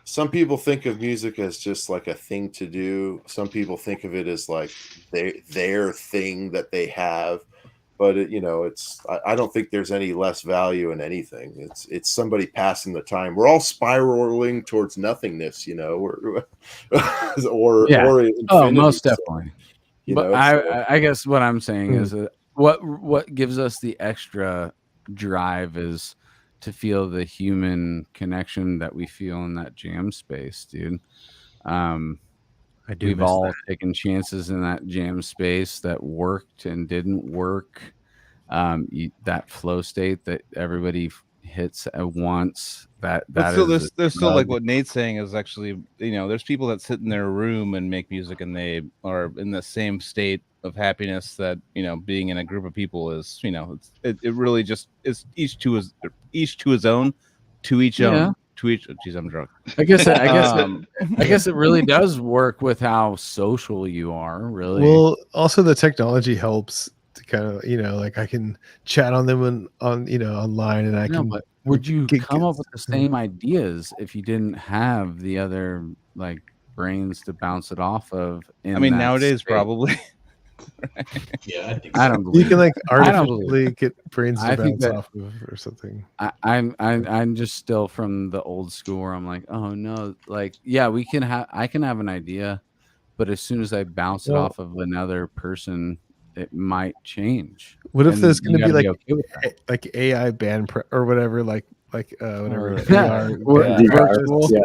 Some people think of music as just like a thing to do. Some people think of it as like their thing that they have. But I don't think there's any less value in anything. It's somebody passing the time. We're all spiraling towards nothingness, or infinity. Oh, most So, definitely. But I guess what I'm saying is that what gives us the extra drive is to feel the human connection that we feel in that jam space, dude. We've miss all that. taken chances in that jam space that worked and didn't work. That flow state that everybody hits at once. But That still, is there's still like what Nate's saying is actually, there's people that sit in their room and make music, and they are in the same state of happiness that being in a group of people is. It really just is each to his own, to each own, to each. Geez, I'm drunk. I guess it really does work with how social you are. Really. Well, also the technology helps to kind of like I can chat on them online, and I can. But would you come up with the same ideas if you didn't have the other like brains to bounce it off of? I mean, nowadays probably. Yeah, I think I don't You believe can like I don't believe artificially get brains to I think bounce that- off of or something. I'm just still from the old school where I'm like, oh no, like yeah, I can have an idea, but as soon as I bounce it Well- off of another person, it might change. What if And there's you going to be gotta like okay with that. like AI band or whatever, like whatever Yeah. VR VR, virtual. yeah.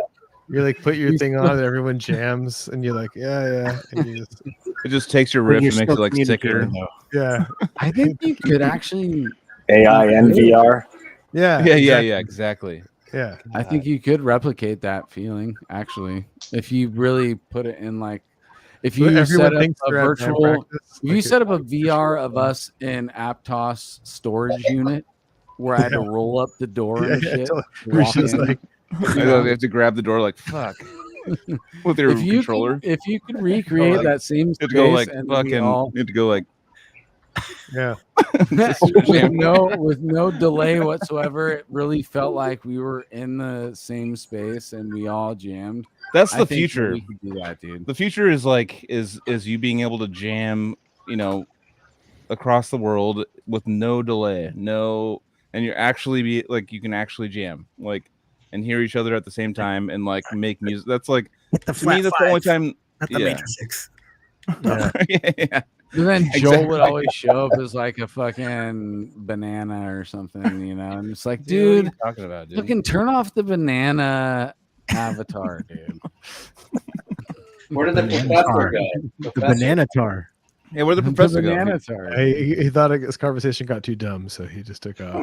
You like put your thing on, and everyone jams, and you're like, yeah, and you just It just takes your riff and makes it like sicker. yeah. I think you could actually AI and VR. Yeah, Yeah, exactly. Yeah, I think you could replicate that feeling actually if you really put it in like if Well, you everyone set up thinks a they're at band virtual practice, if you like set up a VR of us in Aptos storage unit where I had to Yeah. roll up the door and Yeah, shit. totally. We're walk just in, like- I know, they have to grab the door like fuck with your controller. If you could recreate Like, that same you space have to go like and we fucking. all You have to go like. Yeah. with no delay whatsoever, it really felt like we were in the same space and we all jammed. That's I the think that future. we could do that, dude. The future is like is you being able to jam, across the world with no delay, and you're actually be like you can actually jam like and hear each other at the same time and like make music. That's like Hit the to me, flat that's the only five, time. not the Yeah. major six. Yeah. Yeah. And then Joel would Exactly. always show up as like a fucking banana or something, and it's like, Dude, what are dude, you talking about, dude? fucking turn off the banana avatar, dude. Where did the professor go? The banana tar. Yeah, where'd the professor go? He thought this conversation got too dumb, so he just took off.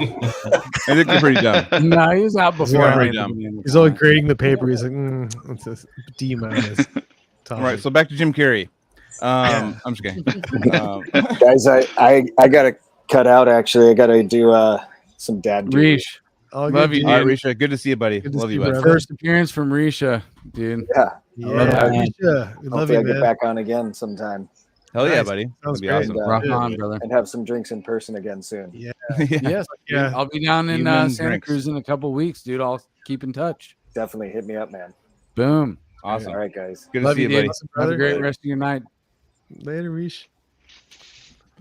I think you're pretty dumb. No, he was out before. Yeah, pretty dumb. He's only grading the paper. He's like, it's a D minus. All right, so back to Jim Carrey. I'm just kidding. Guys, I gotta cut out. Actually, I gotta do some dad duty. Reesh, All love good, you, All right, dude. Risha, good to see you, buddy. Good to Love see you, you, bud. brother. First appearance from Risha, dude. Yeah, Risha, we love hopefully you, I get man. back on again sometime. Hell yeah, Nice. buddy. Sounds That'd be great. awesome. Rock on, brother. And have some drinks in person again soon. Yeah. Yes, Yeah. I'll be down in Human Santa drinks. Cruz in a couple weeks, dude. I'll keep in touch. Definitely hit me up, man. Boom. Awesome. All right, guys. Good to Love see you, dude. buddy. Awesome, Have a brother. great rest of your night. Later, Rish.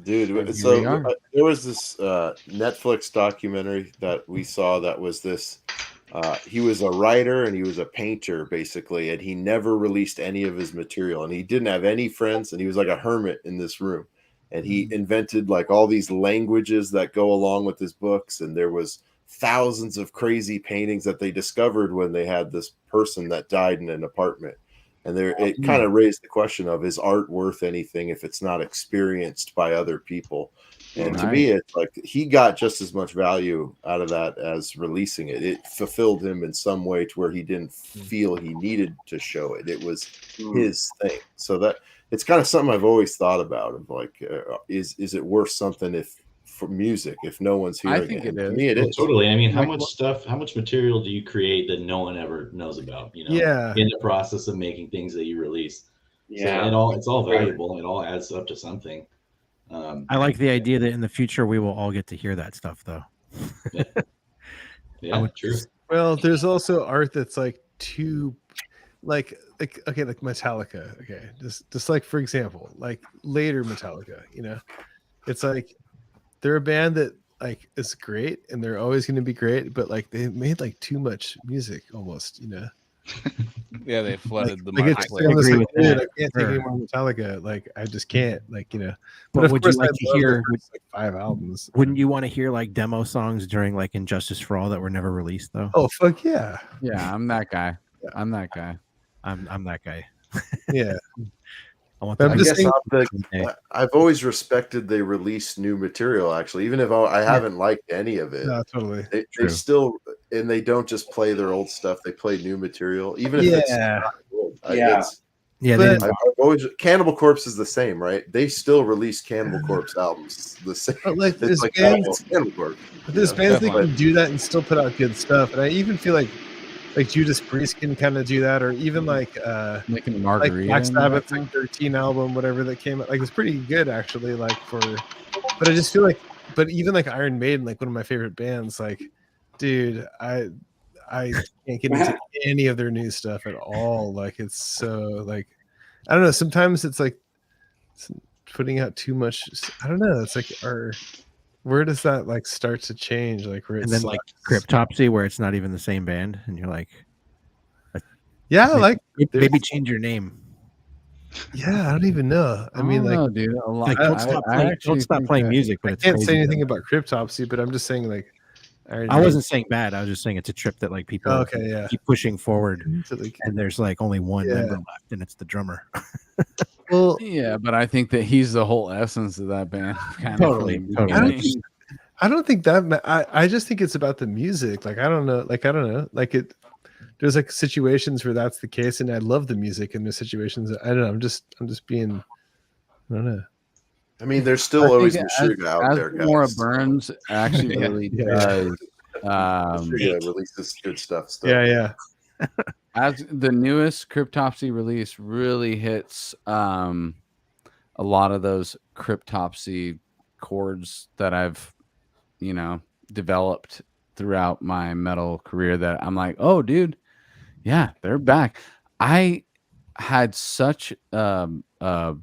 Dude, here we so are. there was this Netflix documentary that we saw that was this. He was a writer and he was a painter, basically, and he never released any of his material. And he didn't have any friends, and he was like a hermit in this room. And he invented like all these languages that go along with his books. And there was thousands of crazy paintings that they discovered when they had this person that died in an apartment. And it kind of raised the question of, is art worth anything if it's not experienced by other people? And to me, it's like he got just as much value out of that as releasing it. It fulfilled him in some way to where he didn't feel he needed to show it. It was his thing. So that it's kind of something I've always thought about. Of like, is it worth something for music if no one's hearing I think it? it is. To me, it is. Totally. I mean, how much material do you create that no one ever knows about? You know, Yeah. in the process of making things that you release. Yeah. So it's all valuable. It all adds up to something. I like the idea that in the future we will all get to hear that stuff, though. Yeah, true. Well, there's also art that's like too, like okay, like Metallica. Okay, just like for example, like later Metallica. You know, it's like they're a band that like is great and they're always going to be great, but like they made like too much music almost. You know. Yeah, they flooded the Like it's marketplace. almost agree like, with dude, that. I can't take Sure. any more Metallica. Like I just can't. Like you know. But of would you course, like I to love hear? the first, like 5 albums. Wouldn't you want to hear like demo songs during like Injustice for All that were never released though? Oh fuck yeah! Yeah, I'm that guy. I'm that guy. I'm that guy. Yeah. I want But that. I'm I just guess saying- I've always respected they release new material, actually, even if I haven't liked any of it. No, totally. They still, and they don't just play their old stuff; they play new material, even if it's Yeah. not good. Yeah. Yeah, But- I've always Cannibal Corpse is the same, right? They still release Cannibal Corpse albums the same. But like It's there's like bands, Cannibal Corpse. there's you know? bands that But- can do that and still put out good stuff. And I even feel like Judas Priest can kind of do that, or even like Making a like margarita. Black in Sabbath's there. like 13 album, whatever that came out. Like it's pretty good actually. Like for, but I just feel like, but even like Iron Maiden, like one of my favorite bands, like, dude, I can't get into any of their new stuff at all. Like it's so like, I don't know. Sometimes it's like putting out too much. I don't know. It's like where does that like start to change? Like where it's And then like Cryptopsy, where it's not even the same band, and you're like, yeah, maybe, like maybe change your name. yeah, I don't even know. I mean, like, dude, a lot. Like, don't stop playing, don't stop playing music. But I it's can't crazy say anything that- about Cryptopsy, but I'm just saying like I wasn't saying bad. I was just saying it's a trip that like people Okay, yeah. keep pushing forward, to the, and there's like only one Yeah. member left, and it's the drummer. well, Yeah, but I think that he's the whole essence of that band. kind of Totally, from the totally. beginning. I don't think that I just think it's about the music. Like I don't know. Like it there's like situations where that's the case, and I love the music, and there's situations I don't know. I'm just being I don't know. I mean, there's still I think always as- Meshuggah out as there, guys. Maura Burns actually Yeah. really Yeah. does. Meshuggah releases good stuff still. Yeah. As the newest Cryptopsy release really hits a lot of those Cryptopsy chords that I've developed throughout my metal career, that I'm like, oh dude, yeah, they're back. I had such a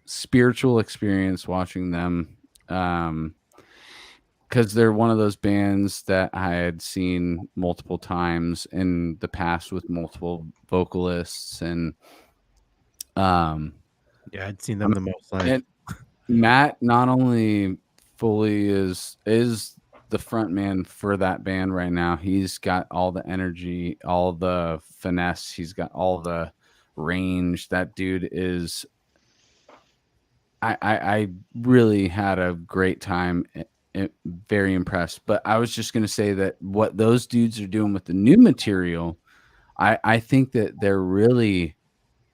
spiritual experience watching them, because they're one of those bands that I had seen multiple times in the past with multiple vocalists, and Yeah, I'd seen them the most. and Matt not only fully is the front man for that band right now. He's got all the energy, all the finesse. He's got all the range. That dude is I really had a great time. Very impressed. But I was just going to say that what those dudes are doing with the new material, I think that they're really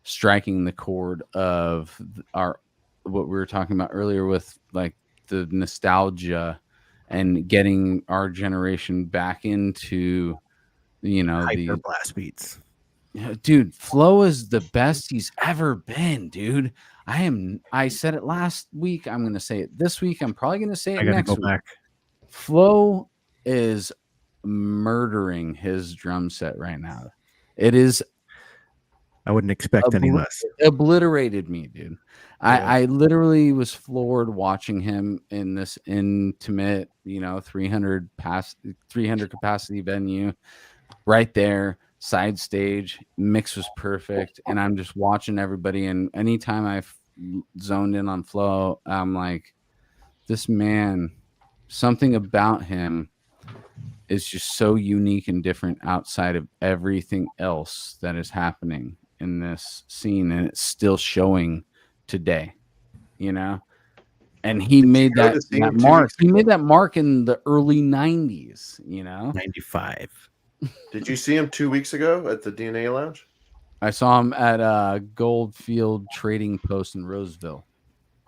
striking the chord of what we were talking about earlier with like the nostalgia and getting our generation back into, the Hyper blast beats. Dude, Flo is the best he's ever been, dude. I said it last week. I'm gonna say it this week. I'm probably gonna say it I gotta next go week. back. Flo is murdering his drum set right now. It is. I wouldn't expect any less. Obliterated me, dude. I literally was floored watching him in this intimate, 300 capacity venue right there, side stage. Mix was perfect, and I'm just watching everybody. And anytime I've zoned in on Flo, I'm like, this man, something about him is just so unique and different outside of everything else that is happening in this scene, and it's still showing today, and he made that mark. He made that mark in the early 90s, 95. Did you see him 2 weeks ago at the DNA Lounge? I saw him at Goldfield Trading Post in Roseville.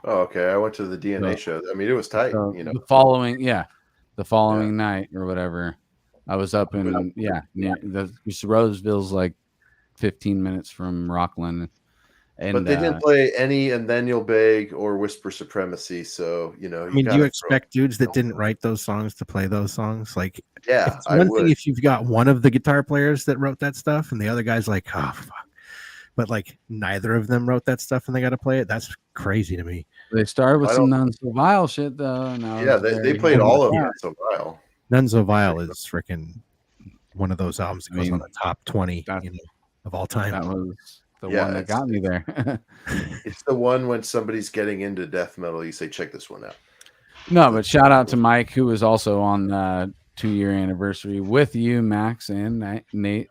Oh, okay. I went to the DNA show. I mean, it was tight. The following night or whatever, I was up in Roseville's like 15 minutes from Rockland. And but they didn't play any And Then You'll Beg or Whisper Supremacy. So, I mean, do you expect dudes that didn't write those songs to play those songs? Like, yeah, it's one thing if you've got one of the guitar players that wrote that stuff and the other guy's like, oh, fuck. But like, neither of them wrote that stuff and they got to play it. That's crazy to me. They started with some None So Vile shit, though. Yeah, they played all of None So Vile. None So Vile is freaking one of those albums that goes on the top 20 of all time. That was the one that got me there. It's the one when somebody's getting into death metal, you say, check this one out. No, but shout out to Mike, who was also on the 2-year anniversary with you, Max and Nate.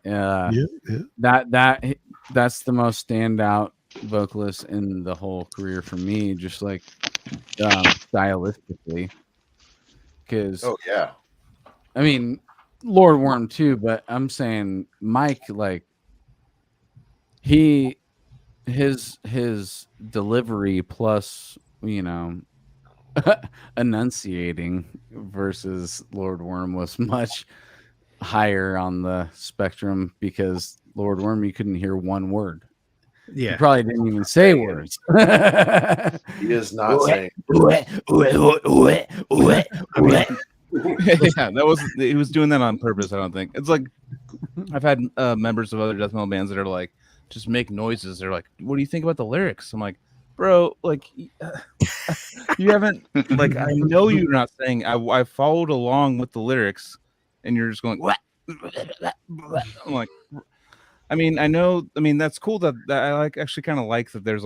That's the most standout vocalist in the whole career for me, just like stylistically. Because I mean, Lord Worm too, but I'm saying Mike, like his delivery plus enunciating versus Lord Worm was much higher on the spectrum, because Lord Worm, you couldn't hear one word. Yeah, you probably didn't even say words. He is not saying. Yeah, he was doing that on purpose. I don't think it's like I've had members of other death metal bands that are like, just make noises. They're like, what do you think about the lyrics? I'm like, bro, like you haven't, like, I know you're not saying. I followed along with the lyrics, and you're just going what? I'm like, I mean, I know. I mean, that's cool. That I like actually kind of like that. There's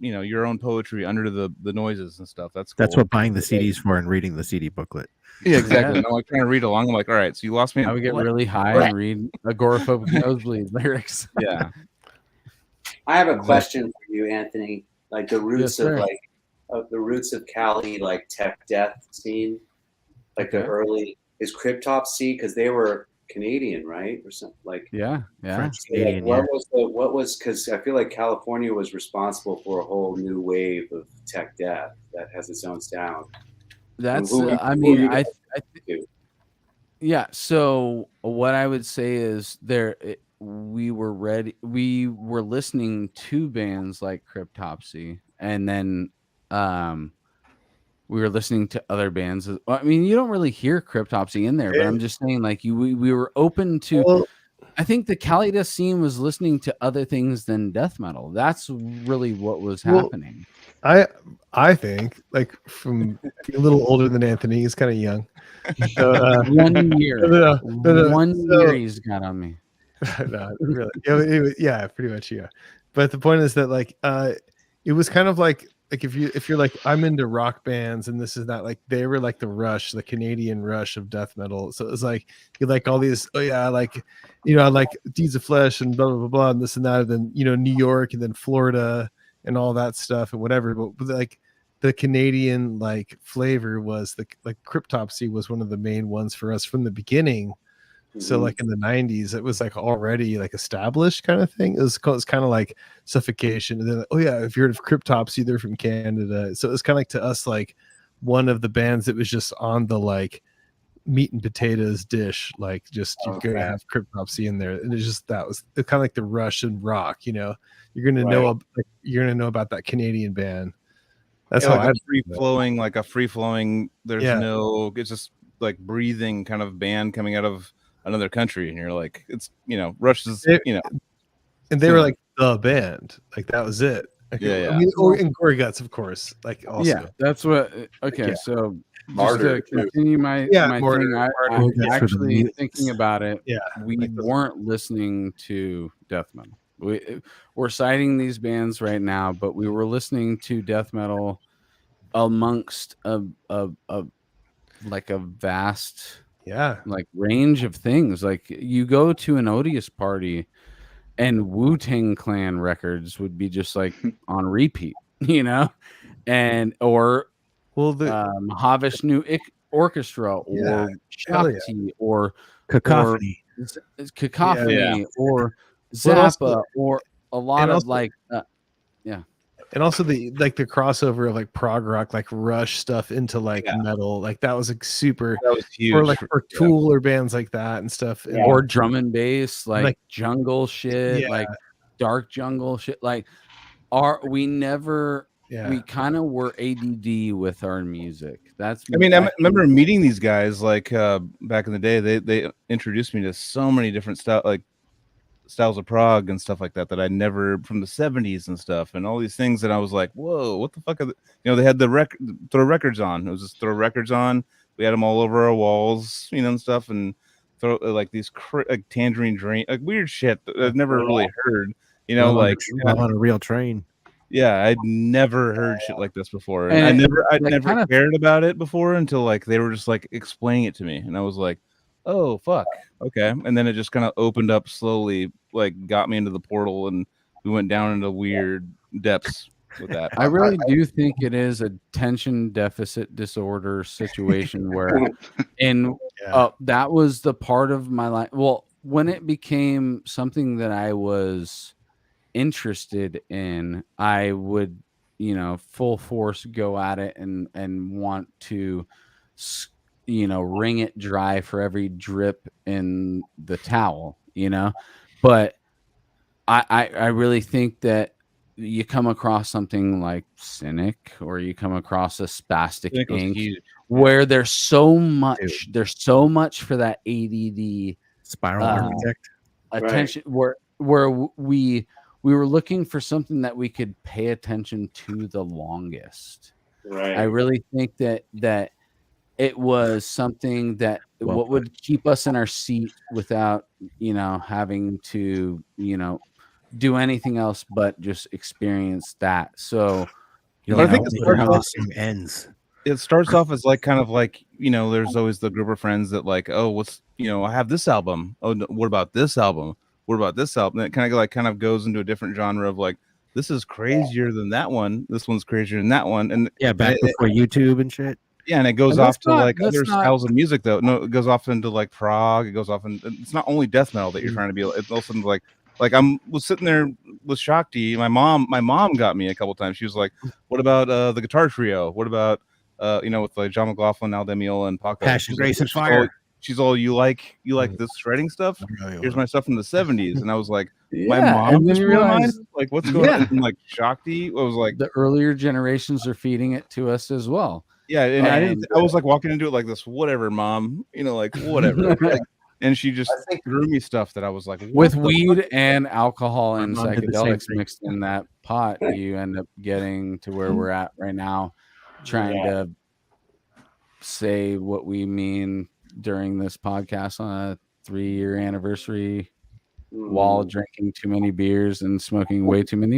your own poetry under the noises and stuff. That's cool. That's what buying the CDs for and reading the CD booklet. Yeah, exactly. I'm like trying to read along. I'm like, all right, so you lost me. I would get really high and read agoraphobic nosebleed lyrics. Yeah. I have a question for you, Anthony. Like the roots of the roots of Cali, like tech death scene, like the early is Cryptopsy, because they were Canadian, right, or something like French Canadian. Like, what was because I feel like California was responsible for a whole new wave of tech death that has its own sound. That's yeah. So what I would say is we were listening to bands like Cryptopsy, and then we were listening to other bands. I mean, you don't really hear Cryptopsy in there, but I'm just saying, like, we were open to. I think the Cali death scene was listening to other things than death metal. That's really what was happening. I think, like, from a little older than Anthony, he's kind of young. So, 1 year, one year he's got on me. No, really, yeah, pretty much, yeah. But the point is that, like, it was kind of like if you're like, I'm into rock bands and this is not, like, they were like the Rush, the Canadian Rush of death metal. So it's like you like all these, I like Deeds of Flesh and blah blah blah blah and this and that, and then New York and then Florida and all that stuff and whatever. But like the Canadian like flavor was like Cryptopsy was one of the main ones for us from the beginning. So like in the 90s, it was like already like established kind of thing. It was kind of like Suffocation. And then like, oh yeah, if you heard of Cryptopsy, they're from Canada. So it was kind of like to us like one of the bands that was just on the like meat and potatoes dish, like just you're gonna have Cryptopsy in there. And it's just that was kind of like the Russian rock, you know. You're gonna know you're gonna know about that Canadian band. That's how like I a free flowing. There's no. It's just like breathing kind of band coming out of another country, and you're like, it's Rush is and they were like the band, like that was it. Like, yeah. I mean, and Gory Guts, of course, like also. Yeah, that's what. Okay, so just to continue my thing, I'm actually thinking about it. Yeah, we weren't listening to death metal. We're citing these bands right now, but we were listening to death metal amongst a vast like range of things. Like you go to an Odious party and Wu-Tang Clan records would be just like on repeat, and or Mahavish New Orchestra or Shakti or Cacophony or Zappa or a lot of and also the crossover of like prog rock, like Rush stuff into like metal, like that was like super. That was huge. Or like for Tool or bands like that and stuff, or drum and bass, like jungle shit, like dark jungle shit. Like, we kind of were ADD with our music. I remember meeting these guys like back in the day. They introduced me to so many different styles of prog and stuff like that I never, from the 70s and stuff, and all these things, and I was like, whoa, what the fuck are they had the throw records on. It was just throw records on. We had them all over our walls, and stuff, and throw like these like Tangerine Dream, like weird shit that I've never really heard, like on a real train. Yeah, I'd never heard shit like this before, and I'd never cared about it before until like they were just like explaining it to me, and I was like, oh fuck, okay. And then it just kind of opened up slowly, like got me into the portal, and we went down into weird depths with that. I really do think it is a attention deficit disorder situation where that was the part of my life. Well, when it became something that I was interested in, I would full force go at it and want to wring it dry for every drip in the towel, but I really think that you come across something like Cynic, or you come across a Spastic Ink, where there's so much for that ADD Spiral Architect attention, where we were looking for something that we could pay attention to the longest. Right. I really think that it was something that what would keep us in our seat without, having to, do anything else but just experience that. So, I think it starts off as like kind of like, there's always the group of friends that like, oh, what's, I have this album. Oh, what about this album? What about this album? And it kind of goes into a different genre of like, this is crazier than that one. This one's crazier than that one. And back before YouTube and shit. Yeah, and it goes off to like other styles of music though. No, it goes off into like prog. It goes off, and it's not only death metal that you're trying to be. It's also like was sitting there with Shakti. My mom got me a couple times. She was like, "What about the guitar trio? What about with like John McLaughlin, Al Demio, and Paco? Passion, Grace, and Fire." She's all, you like this shredding stuff? Here's my stuff from the 70s. And I was like, my mom just realized, like, what's going on? And like Shakti, I was like, the earlier generations are feeding it to us as well. Yeah, and I was like walking into it like this, whatever, mom, like whatever. And she just threw me stuff that I was like, with weed and alcohol and psychedelics mixed in that pot, you end up getting to where we're at right now, trying to say what we mean during this podcast on a 3-year anniversary while drinking too many beers and smoking way too many.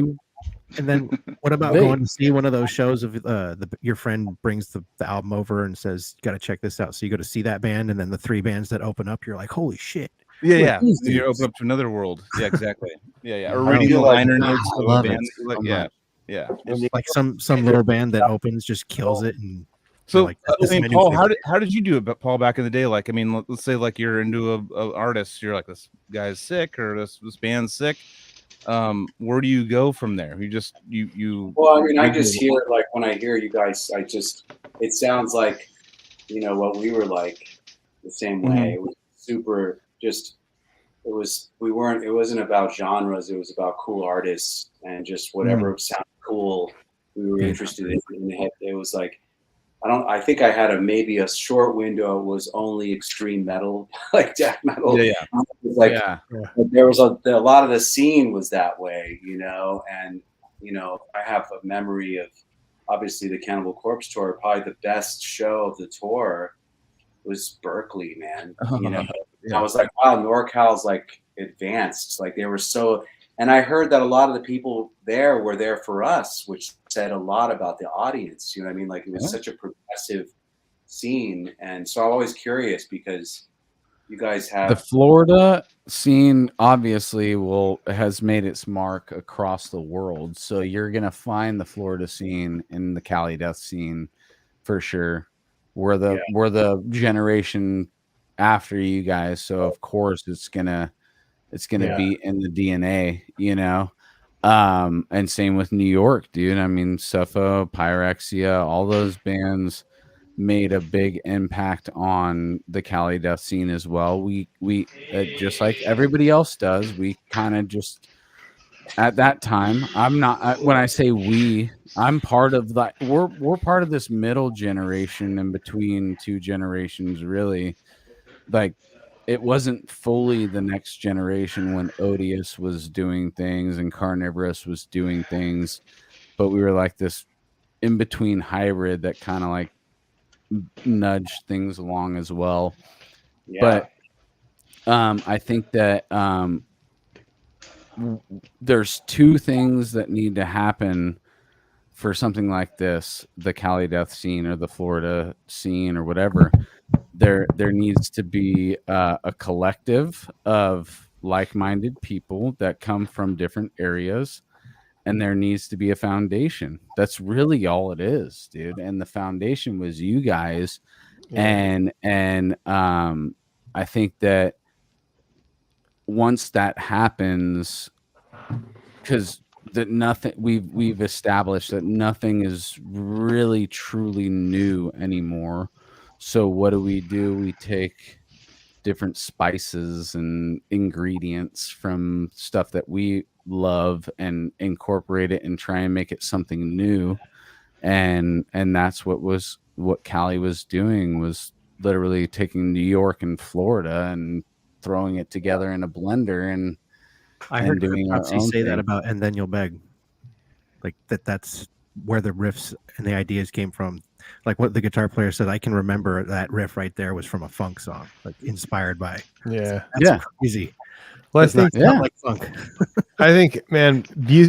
And then what about going to see one of those shows of your friend brings the album over and says, you got to check this out. So you go to see that band, and then the 3 bands that open up, you're like, holy shit. Yeah. You open up to another world. Yeah, exactly. Yeah. Or reading the liner notes of a band. Yeah, It's like some little band that opens just kills it, and so like, I mean, Paul, how did you do it, Paul, back in the day? Like, I mean, let's say like you're into a artist, you're like, this guy's sick or this band's sick. Where do you go from there? You just you. Well, I mean, I just hear it, like when I hear you guys, it sounds like, you know, what we were like the same way. It was super it wasn't about genres. It was about cool artists and just whatever sounded cool we were interested in. It was like, I think I had maybe a short window. It was only extreme metal, like death metal. Yeah. Like, there was a lot of the scene was that way, you know, and, you know, I have a memory of obviously the Cannibal Corpse tour. Probably the best show of the tour was Berkeley, man. You know, I was like, wow, NorCal's like advanced. Like they were so, and I heard that a lot of the people there were there for us, which said a lot about the audience. You know what I mean? Like it was such a progressive scene. And so I'm always curious because you guys have the Florida scene obviously has made its mark across the world. So you're gonna find the Florida scene in the Cali death scene for sure. We're the generation after you guys, so of course it's gonna be in the DNA, you know. And same with New York, dude. I mean, Sufo, Pyrexia, all those bands made a big impact on the Cali death scene as well. We just like everybody else does, we kind of just at that time, when I say we, I'm part of that. We're part of this middle generation in between two generations, really. Like it wasn't fully the next generation when Odious was doing things and Carnivorous was doing things, but we were like this in between hybrid that kind of like nudged things along as well. But I think that there's two things that need to happen for something like this, the Cali death scene or the Florida scene or whatever. There needs to be a collective of like-minded people that come from different areas, and there needs to be a foundation. That's really all it is, dude. And the foundation was you guys. And I think that once that happens, because we've established that nothing is really truly new anymore. So what do? We take different spices and ingredients from stuff that we love and incorporate it and try and make it something new. And that's what Cali was doing, was literally taking New York and Florida and throwing it together in a blender and I heard doing our Patsy own say that thing. about And Then You'll Beg. Like that's where the riffs and the ideas came from. Like what the guitar player said, I can remember that riff right there was from a funk song, like inspired by. That's crazy. Well, I It's think not like funk. I think, man,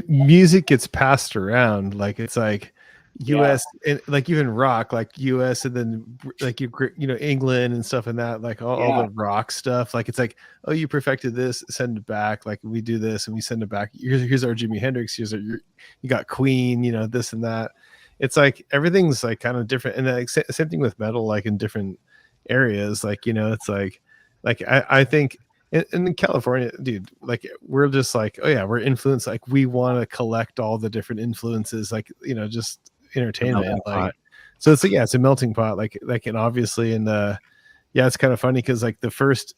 music gets passed around. Like it's like U.S. and like even rock, like U.S. and then like you know England and stuff and that, like all the rock stuff. Like it's like, oh, you perfected this, send it back. Like we do this and we send it back. Here's our Jimi Hendrix. You got Queen. You know this and that. It's like everything's like kind of different. And like same thing with metal, like in different areas. Like you know, it's like I think. In California, dude, like we're just like, oh yeah, we're influenced. Like we want to collect all the different influences, like you know, just entertainment. Like, so it's like it's a melting pot. Like and obviously, and it's kind of funny because like the first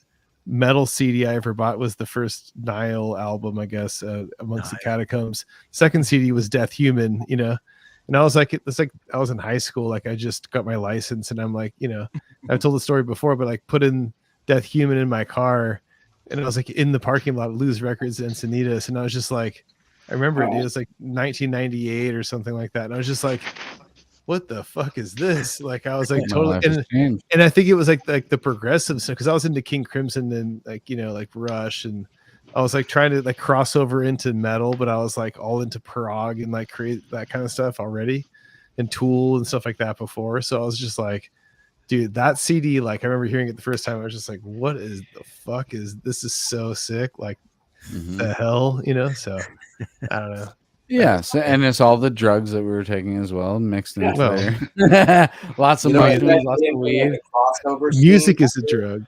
metal CD I ever bought was the first Nile album, I guess, Amongst the Catacombs. Second CD was Death Human, you know. And I was like, it's like I was in high school, like I just got my license, and I'm like, you know, I've told the story before, but like put in Death Human in my car. And I was like in the parking lot of Lose Records in Encinitas, and I was just like, I remember it was like 1998 or something like that. And I was just like, what the fuck is this? Like I was like totally, and I think it was like the progressive stuff because I was into King Crimson and like you know like Rush, and I was like trying to like cross over into metal, but I was like all into prog and like create that kind of stuff already, and Tool and stuff like that before. So I was just like, dude, that CD, like I remember hearing it the first time, I was just like, what is the fuck is this? Is so sick. Like the hell, you know? So I don't know. Yes, and it's all the drugs that we were taking as well, mixed in Well, there. Lots of You know, mushrooms, lots of weed. Music is a drug.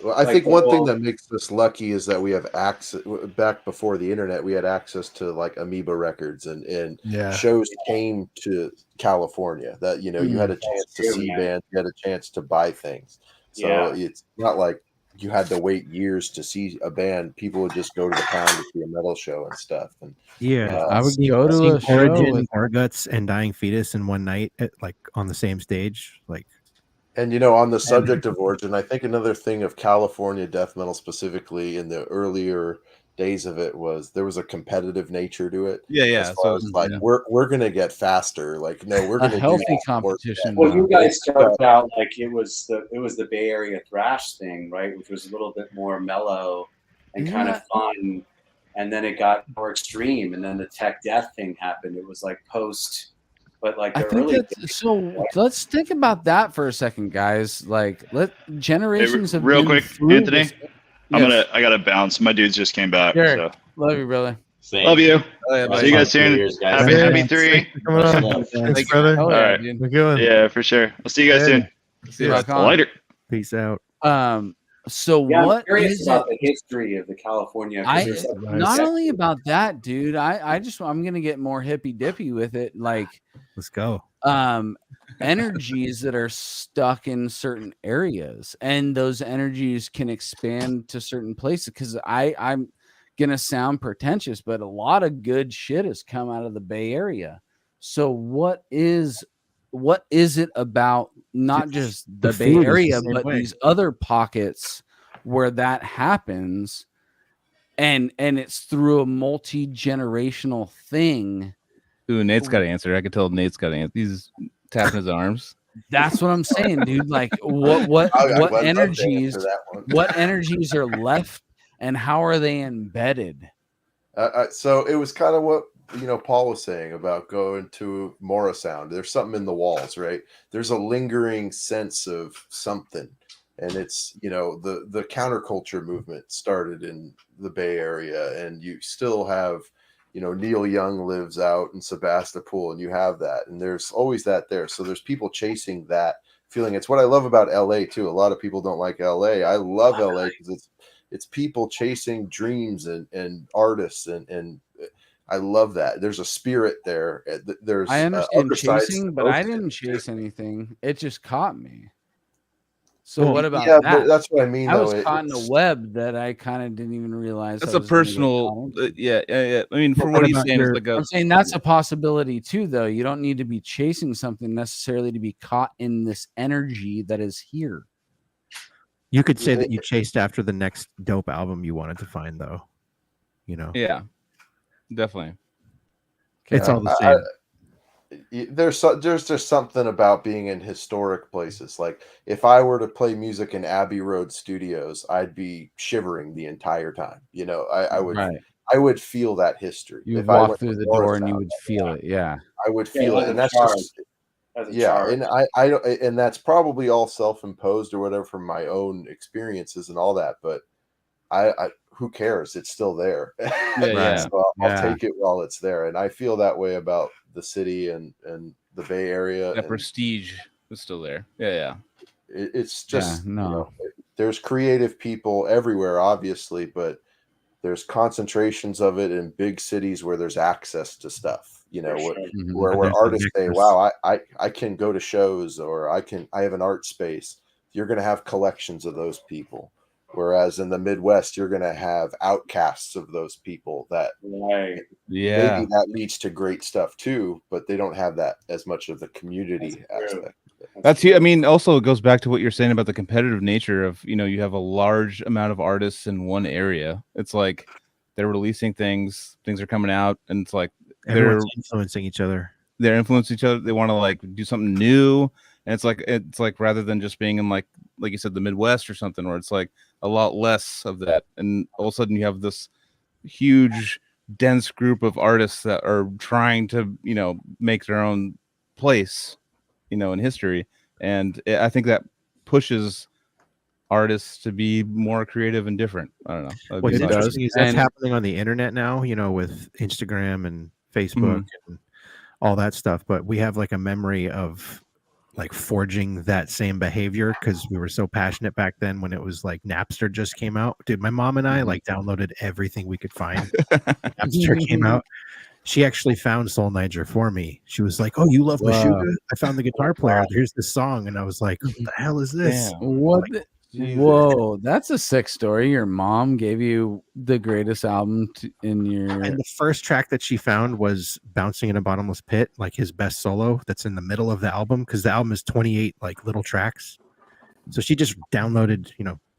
Well, I Like think the one thing whole- that makes us lucky is that we have access. Back before the internet, we had access to like Amoeba Records, and Yeah. shows came to California. That you had a chance to true, see man. bands, you had a chance to buy things. So Yeah. it's not like you had to wait years to see a band. People would just go to the town to see a metal show and stuff. And Yeah, I would seeing- go to seeing a show Origin, with Orguts, and Dying Fetus in one night, like on the same stage. Like, And on the subject of Origin, I think another thing of California death metal specifically in the earlier days of it was there was a competitive nature to it. Yeah. As far as like yeah. we're gonna get faster. Like no, we're a gonna healthy do more competition. Well, though. you guys started out like it was the Bay Area thrash thing, right? Which was a little bit more mellow and kind of fun. And then it got more extreme, and then the tech death thing happened. It was like post, but like I the think early that's so. Let's think about that for a second, guys. Like, generations have Real been quick, through Anthony. this. I gotta bounce. My dudes just came back. Sure. So Love you, brother. Love you. See you guys soon. Cheers, guys. Happy Thanks 3. for coming on. Thanks, brother. Oh, All yeah, right. dude. We're going. Yeah, for sure. I'll see you guys soon. See you back on. Later. peace out. So Yeah, I'm what curious is about it? the history of the California. 'cause there's like- Not only about that, dude. I'm gonna get more hippy dippy with it. Like, Let's go. energies that are stuck in certain areas, and those energies can expand to certain places. Because I'm gonna sound pretentious, but a lot of good shit has come out of the Bay Area. So what is it about not just the Bay food is the Area, same but way. these other pockets where that happens, and it's through a multi-generational thing? Ooh, Nate's got to answer. I could tell Nate's got to answer. He's tapping his arms. That's what I'm saying, dude. Like, what I'd love to energies? answer that one. What energies are left, and how are they embedded? So it was kind of what Paul was saying about going to Morrisound. There's something in the walls, right? There's a lingering sense of something, and it's the counterculture movement started in the Bay Area, and you still have Neil Young lives out in Sebastopol, and you have that, and there's always that there. So there's people chasing that feeling. It's what I love about LA too. A lot of people don't like LA. I love LA because it's people chasing dreams and artists, and I love that. There's a spirit there. There's I understand other sides chasing, to but both I of didn't them. chase anything. It just caught me. So Well, what about yeah, that? but that's what I mean, I though. was caught in a web that I kind of didn't even realize. That's I a was gonna get personal. caught into. Yeah. I mean, from what he's saying, it's like I'm saying that's a possibility too, though. You don't need to be chasing something necessarily to be caught in this energy that is here. You could say that you chased after the next dope album you wanted to find, though. Yeah, definitely. It's all the same. There's just something about being in historic places. Like if I were to play music in Abbey Road Studios, I'd be shivering the entire time. I would Right. I would feel that history. You If I walk went through to the door and you Morristown, would feel it. Yeah. I would Yeah, feel as it, a and that's charge. just As a yeah. charge. And I don't, and that's probably all self-imposed or whatever from my own experiences and all that. But I who cares? It's still there. Yeah. So I'll Yeah. take it while it's there, and I feel that way about the city and the Bay Area. That and prestige is still there. Yeah. it's just no. there's creative people everywhere, obviously, but there's concentrations of it in big cities where there's access to stuff. For sure. Where There's a artists say, nexus. "Wow, I can go to shows, or I have an art space." You're going to have collections of those people. Whereas in the Midwest, you're going to have outcasts of those people that Right. Yeah. maybe that leads to great stuff too, but they don't have that as much of the community aspect. That's I mean, also it goes back to what you're saying about the competitive nature of, you have a large amount of artists in one area. It's like they're releasing things are coming out, and it's like Everyone's influencing each other. they're influencing each other. They want to like do something new. And it's like rather than just being in like you said, the Midwest or something, where it's like a lot less of that. And all of a sudden you have this huge, dense group of artists that are trying to, make their own place, in history. And I think that pushes artists to be more creative and different. I don't know. What's interesting is that's happening on the internet now, with Instagram and Facebook and all that stuff. But we have like a memory of like forging that same behavior because we were so passionate back then when it was like Napster just came out. Dude, my mom and I like downloaded everything we could find. Napster came out. She actually found Soul Niger for me. She was like, "Oh, you love Meshuggah? I found the guitar player. Here's this song." And I was like, "What the hell is this?" What? Like, Whoa, that's a sick story. Your mom gave you the greatest album in your. And the first track that she found was "Bouncing in a Bottomless Pit," like his best solo. That's in the middle of the album because the album is 28 like little tracks. So she just downloaded,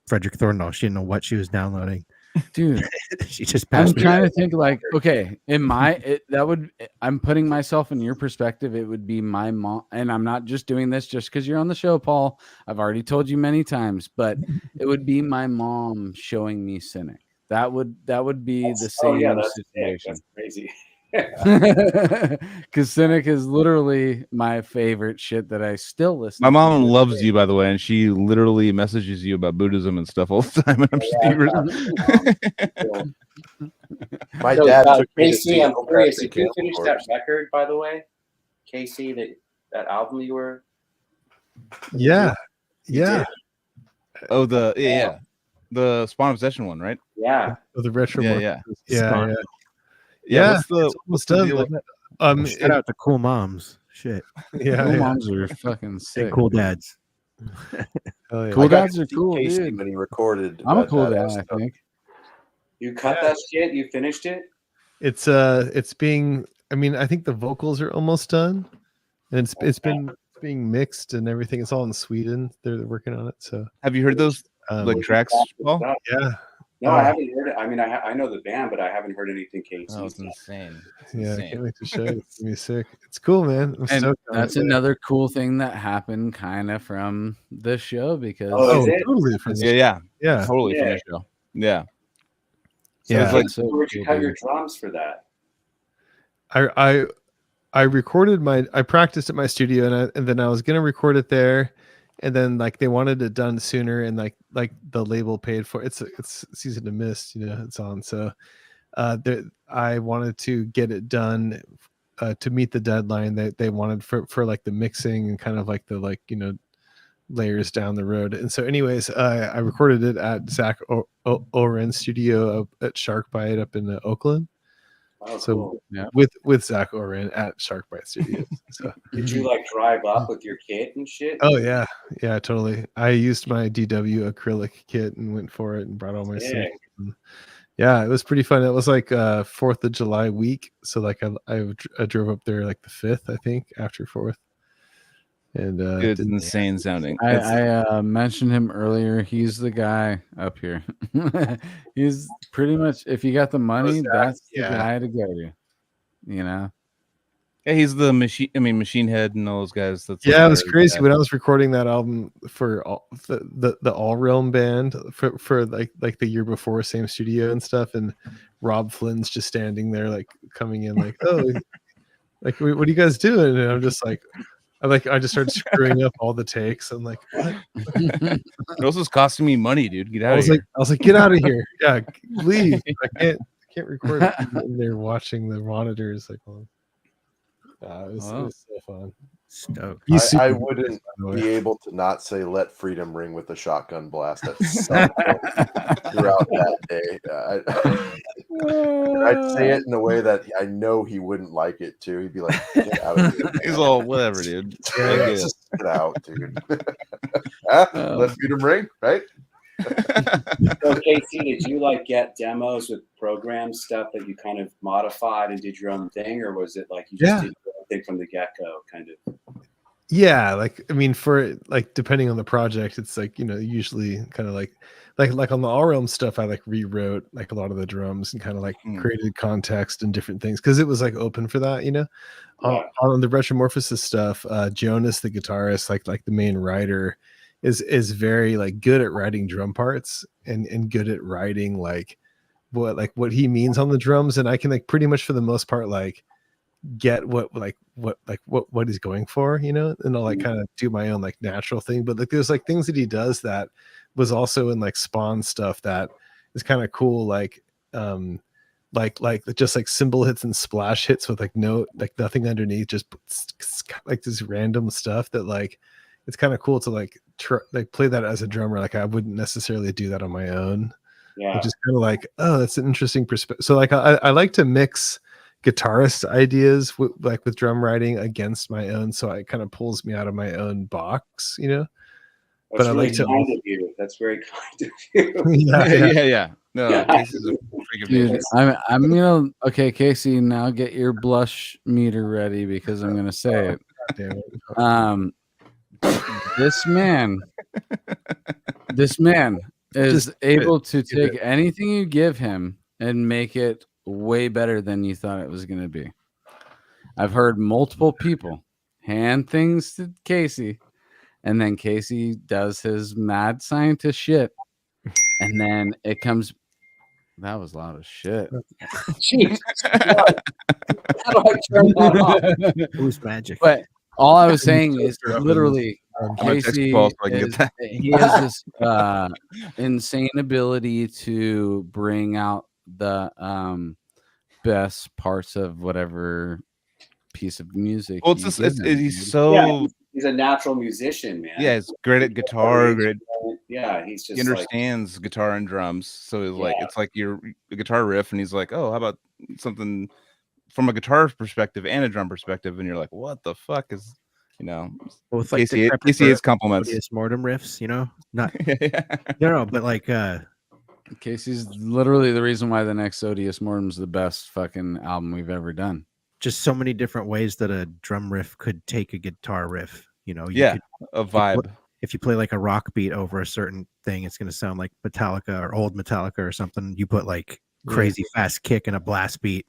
Frederick Thorndahl. She didn't know what she was downloading. Dude, she just I'm passed me trying that. to think like, okay, I'm putting myself in your perspective. It would be my mom, and I'm not just doing this just because you're on the show, Paul. I've already told you many times, but it would be my mom showing me Cynic. That would be the same situation. That's crazy. Because Cynic is literally my favorite shit that I still listen My to. mom loves you, by the way, and she literally messages you about Buddhism and stuff all the time. And I'm just My dad took me to Casey, see I'm curious. Hillcrest Did you and finish Candle that Corpse. record, by the way, Casey? That album you were. Yeah. You did? Oh, the Spawn Obsession one, right? Yeah. Oh, the retro. Yeah. Yeah. What's the It's almost done. deal with Shout out to cool moms. Shit. Yeah, Cool moms are fucking And sick. cool dads. Hell yeah. Cool I got dads to are see cool, Casey dude. when he recorded. I'm a that- cool that dad, I stuff. think. You cut that shit. You finished it. It's being. I mean, I think the vocals are almost done, and it's being mixed and everything. It's all in Sweden. They're working on it. So Have you heard those like tracks, Paul? Yeah. No, I haven't heard it. I mean, I know the band, but I haven't heard anything Casey. Oh, it's insane. Yeah, I can't wait to show you. It's gonna be sick. It's cool, man. I'm And stoked on that's it. another cool thing that happened kind of from the show because Totally from the Yeah, totally from Yeah. the show. Yeah. So Yeah. it's like, That's so where'd you cool, cut your dude. drums for that? I recorded I practiced at my studio and then I was gonna record it there, and then like they wanted it done sooner and like the label paid for it. It's Season to Mist, it's on. So I wanted to get it done to meet the deadline that they wanted for like the mixing and kind of like the layers down the road. And so anyways, I recorded it at Zach Oren's studio at Sharkbite up in Oakland. Oh, So cool. Yeah. with Zach Oren at Sharkbite Studios. So Did you like drive up with your kit and shit? oh yeah, totally. I used my DW acrylic kit and went for it and brought all my Sick. samples. And yeah, it was pretty fun. It was like 4th of July week, so like I drove up there like the 5th, I think, after 4th. And It's insane sounding. I mentioned him earlier. He's the guy up here. He's pretty much, if you got the money, that's the guy to go to. Yeah, he's the Machine Head and all those guys. That's yeah, it was crazy when I was recording that album for the All Realm band for like the year before, same studio and stuff, and Rob Flynn's just standing there like coming in like, oh, like what are you guys doing? And I'm just like, I just started screwing up all the takes. I'm like, what? This is costing me money, dude. Get out of here. I was like, get out of here. Yeah, leave. I can't record it. And they're watching the monitors. Like, well, it was so fun. Stoked. I wouldn't be able to not say "Let Freedom Ring" with a shotgun blast at some point throughout that day. I'd say it in a way that I know he wouldn't like it too. He'd be like, "Get out of here!" He's all whatever, dude. Yeah, just get out, dude. Let Freedom Ring, right? So Casey, did you like get demos with program stuff that you kind of modified and did your own thing, or was it like you just did your own thing from the get-go, kind of? Yeah, like I mean, for like depending on the project, it's like usually kind of like on the All Realm stuff, I like rewrote like a lot of the drums and kind of like created context and different things because it was like open for that, On the Retromorphosis stuff, Jonas, the guitarist, like the main writer, is very like good at writing drum parts and good at writing like what he means on the drums, and I can like pretty much for the most part like get what he's going for, and I'll like kind of do my own like natural thing. But like there's like things that he does that was also in like Spawn stuff that is kind of cool, like just like cymbal hits and splash hits with like nothing underneath, just like this random stuff that like it's kind of cool to like play that as a drummer. Like I wouldn't necessarily do that on my own. Yeah. Which is kind of like, oh, that's an interesting perspective. So like I like to mix guitarist ideas with drum writing against my own, so it kind of pulls me out of my own box, you know. That's But really I like to kind of you. That's very kind of you. yeah. No, Casey's a freak of Dude, nature. I'm gonna okay, Casey. Now get your blush meter ready because I'm gonna say it. Damn it. This man is able to take anything you give him and make it way better than you thought it was gonna be. I've heard multiple people hand things to Casey, and then Casey does his mad scientist shit, and then it comes. That was loud as shit. Jesus. How do I turn that off? It was magic. But all I was saying is literally I'm gonna text Casey Paul so I can get is, that. he has this insane ability to bring out the best parts of whatever piece of music. Well, it's you just give him, he's dude. so He's a natural musician, man. yeah, he's great at guitar, great. Yeah, he's just He understands guitar and drums, so it's like Yeah. it's like your a guitar riff, and he's like, "Oh, how about something from a guitar perspective and a drum perspective?" And you're like, "What the fuck is, you know?" Well, it's like Casey hates compliments. Odious Mortem riffs, you know, not no, but like Casey's literally the reason why the next Odious Mortem's the best fucking album we've ever done. just so many different ways that a drum riff could take a guitar riff. You know, Yeah, a vibe. If you play like a rock beat over a certain thing, it's going to sound like Metallica or old Metallica or something. You put like crazy fast kick and a blast beat,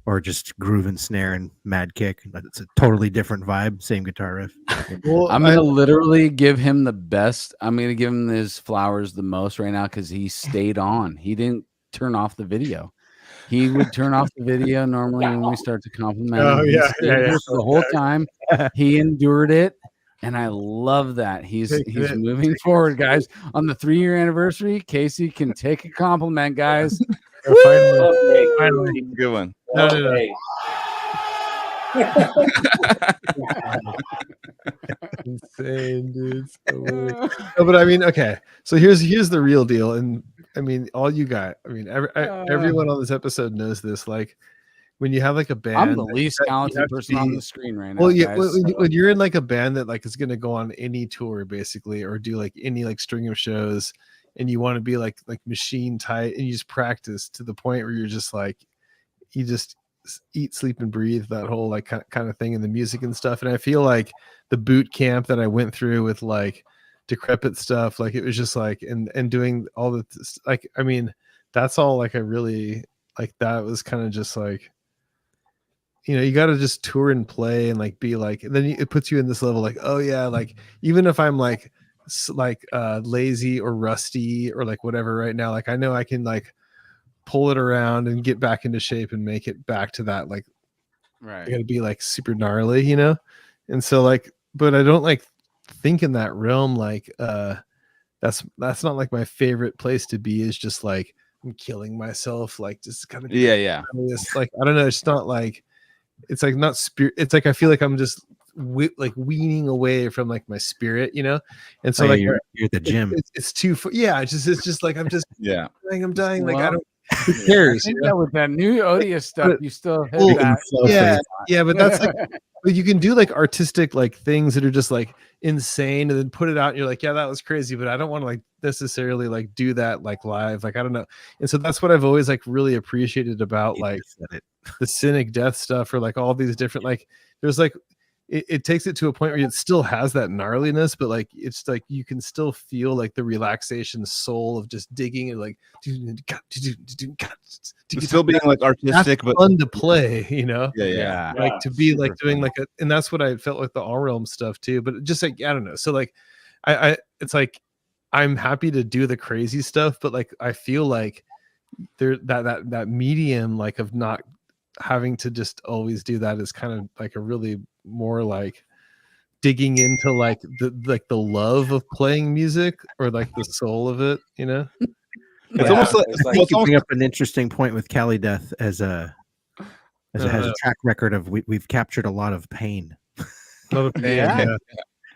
or just groove and snare and mad kick. It's a totally different vibe. Same guitar riff. Well, I'm gonna literally give him the best. I'm gonna give him his flowers the most right now because he stayed on. He didn't turn off the video. He would turn off the video normally when we start to compliment him. Oh, He yeah, stayed yeah, here yeah. for the whole time. He endured it, and I love that. He's moving forward, guys. On the 3-year anniversary, Casey can take a compliment, guys. Finally. Good one. No. Insane, dude. So weird. No, but I mean, okay. So here's the real deal, and I mean, all you got. I mean, everyone on this episode knows this. Like, when you have like a band, I'm the least that you talented have to person on be- the screen right now. Well, yeah, guys, so- when you're in like a band that like is gonna go on any tour basically, or do like any like string of shows, and you want to be like machine tight, and you just practice to the point where you're just like, you just eat, sleep, and breathe that whole like kind of thing in the music and stuff. And I feel like the boot camp that I went through with like Decrepit stuff, like it was just like and doing all the like, I mean, that's all like I really like. That was kind of just like, you know, you got to just tour and play and like be like, and then it puts you in this level like, oh yeah, like even if I'm like lazy or rusty or like whatever right now, like I know I can like pull it around and get back into shape and make it back to that, like right. I gotta be like super gnarly, you know. And so like, but I don't like think in that realm, like that's not like my favorite place to be, is just like I'm killing myself, like just kind of Yeah. like I don't know, it's not like, it's like not spirit, it's like I feel like I'm just like weaning away from like my spirit, you know. And so Oh, yeah, like you're at the gym. it's too yeah, it's just like I'm just yeah, I'm dying, like I Well, don't, who cares, I think you know? that with that new Odious stuff, But- you still hit well, that. yeah, but that's like, but you can do like artistic like things that are just like insane, and then put it out, and you're like, yeah, that was crazy, but I don't want to like necessarily like do that like live, like I don't know. And so that's what I've always like really appreciated about like the Cynic Death stuff, or like all these different like, there's like it takes it to a point where it still has that gnarliness, but like it's like you can still feel like the relaxation soul of just digging and like still being like artistic, that's but fun to play, you know. Yeah. Like to be like Super doing fun. like a, and that's what I felt like the All Realm stuff too, but just like I don't know, so like I it's like I'm happy to do the crazy stuff, but like I feel like there that medium like of not having to just always do that is kind of like a really more like digging into like the love of playing music, or like the soul of it, you know. It's almost like, I think you bring up an interesting point with Cali Death as a has a track record of we've captured a lot of pain. A lot of pain, yeah.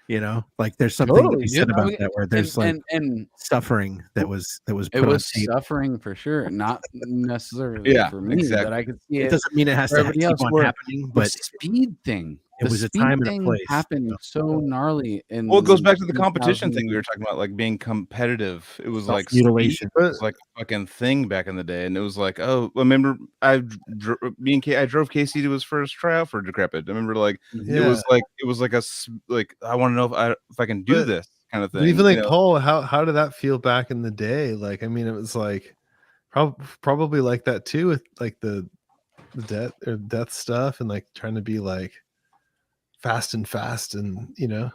You know, like there's something to Totally, be said dude. about that, where there's and suffering that was it put on was tape. suffering for sure, not necessarily for me, but I could see It it. doesn't mean it has for to everybody keep else, on where happening, the but speed thing. it The was a speed time and a thing place. happened so gnarly. In Well, it goes back to the 2000 competition thing we were talking about, like being competitive. It was like speed Self-mutilation. was like a fucking thing back in the day, and it was like, oh, I remember I drove Casey to his first tryout for Decrepit. I remember like it was like like I want to know if I can do this kind of thing. But even like you know? Paul, how did that feel back in the day? Like, I mean, it was like probably like that too, with like the death stuff, and like trying to be like fast and you know.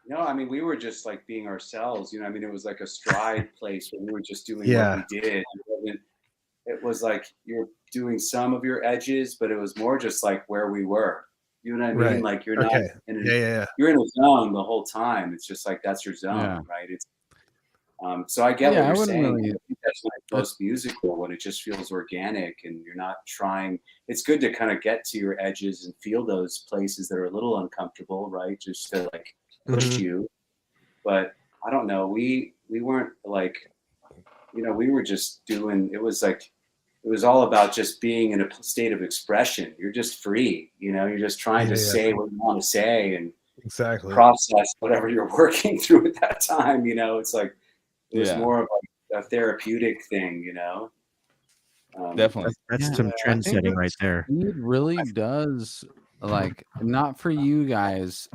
No, I mean, we were just like being ourselves, you know. I mean, it was like a stride place where we were just doing what we did. It was like you're doing some of your edges, but it was more just like where we were. You know what I mean? Right. Like you're not in you're in a zone the whole time. It's just like that's your zone, right? It's so I get what you're saying. I think that's like most musical, when it just feels organic and you're not trying. It's good to kind of get to your edges and feel those places that are a little uncomfortable, right? Just to like push you. But I don't know. We weren't like, you know, we were just doing. It was like, it was all about just being in a state of expression. You're just free, you know. You're just trying to say what you want to say and process whatever you're working through at that time. You know, it's like. It was more of a therapeutic thing, you know. Definitely, that's some trend setting right there. Speed really does, like, not for you guys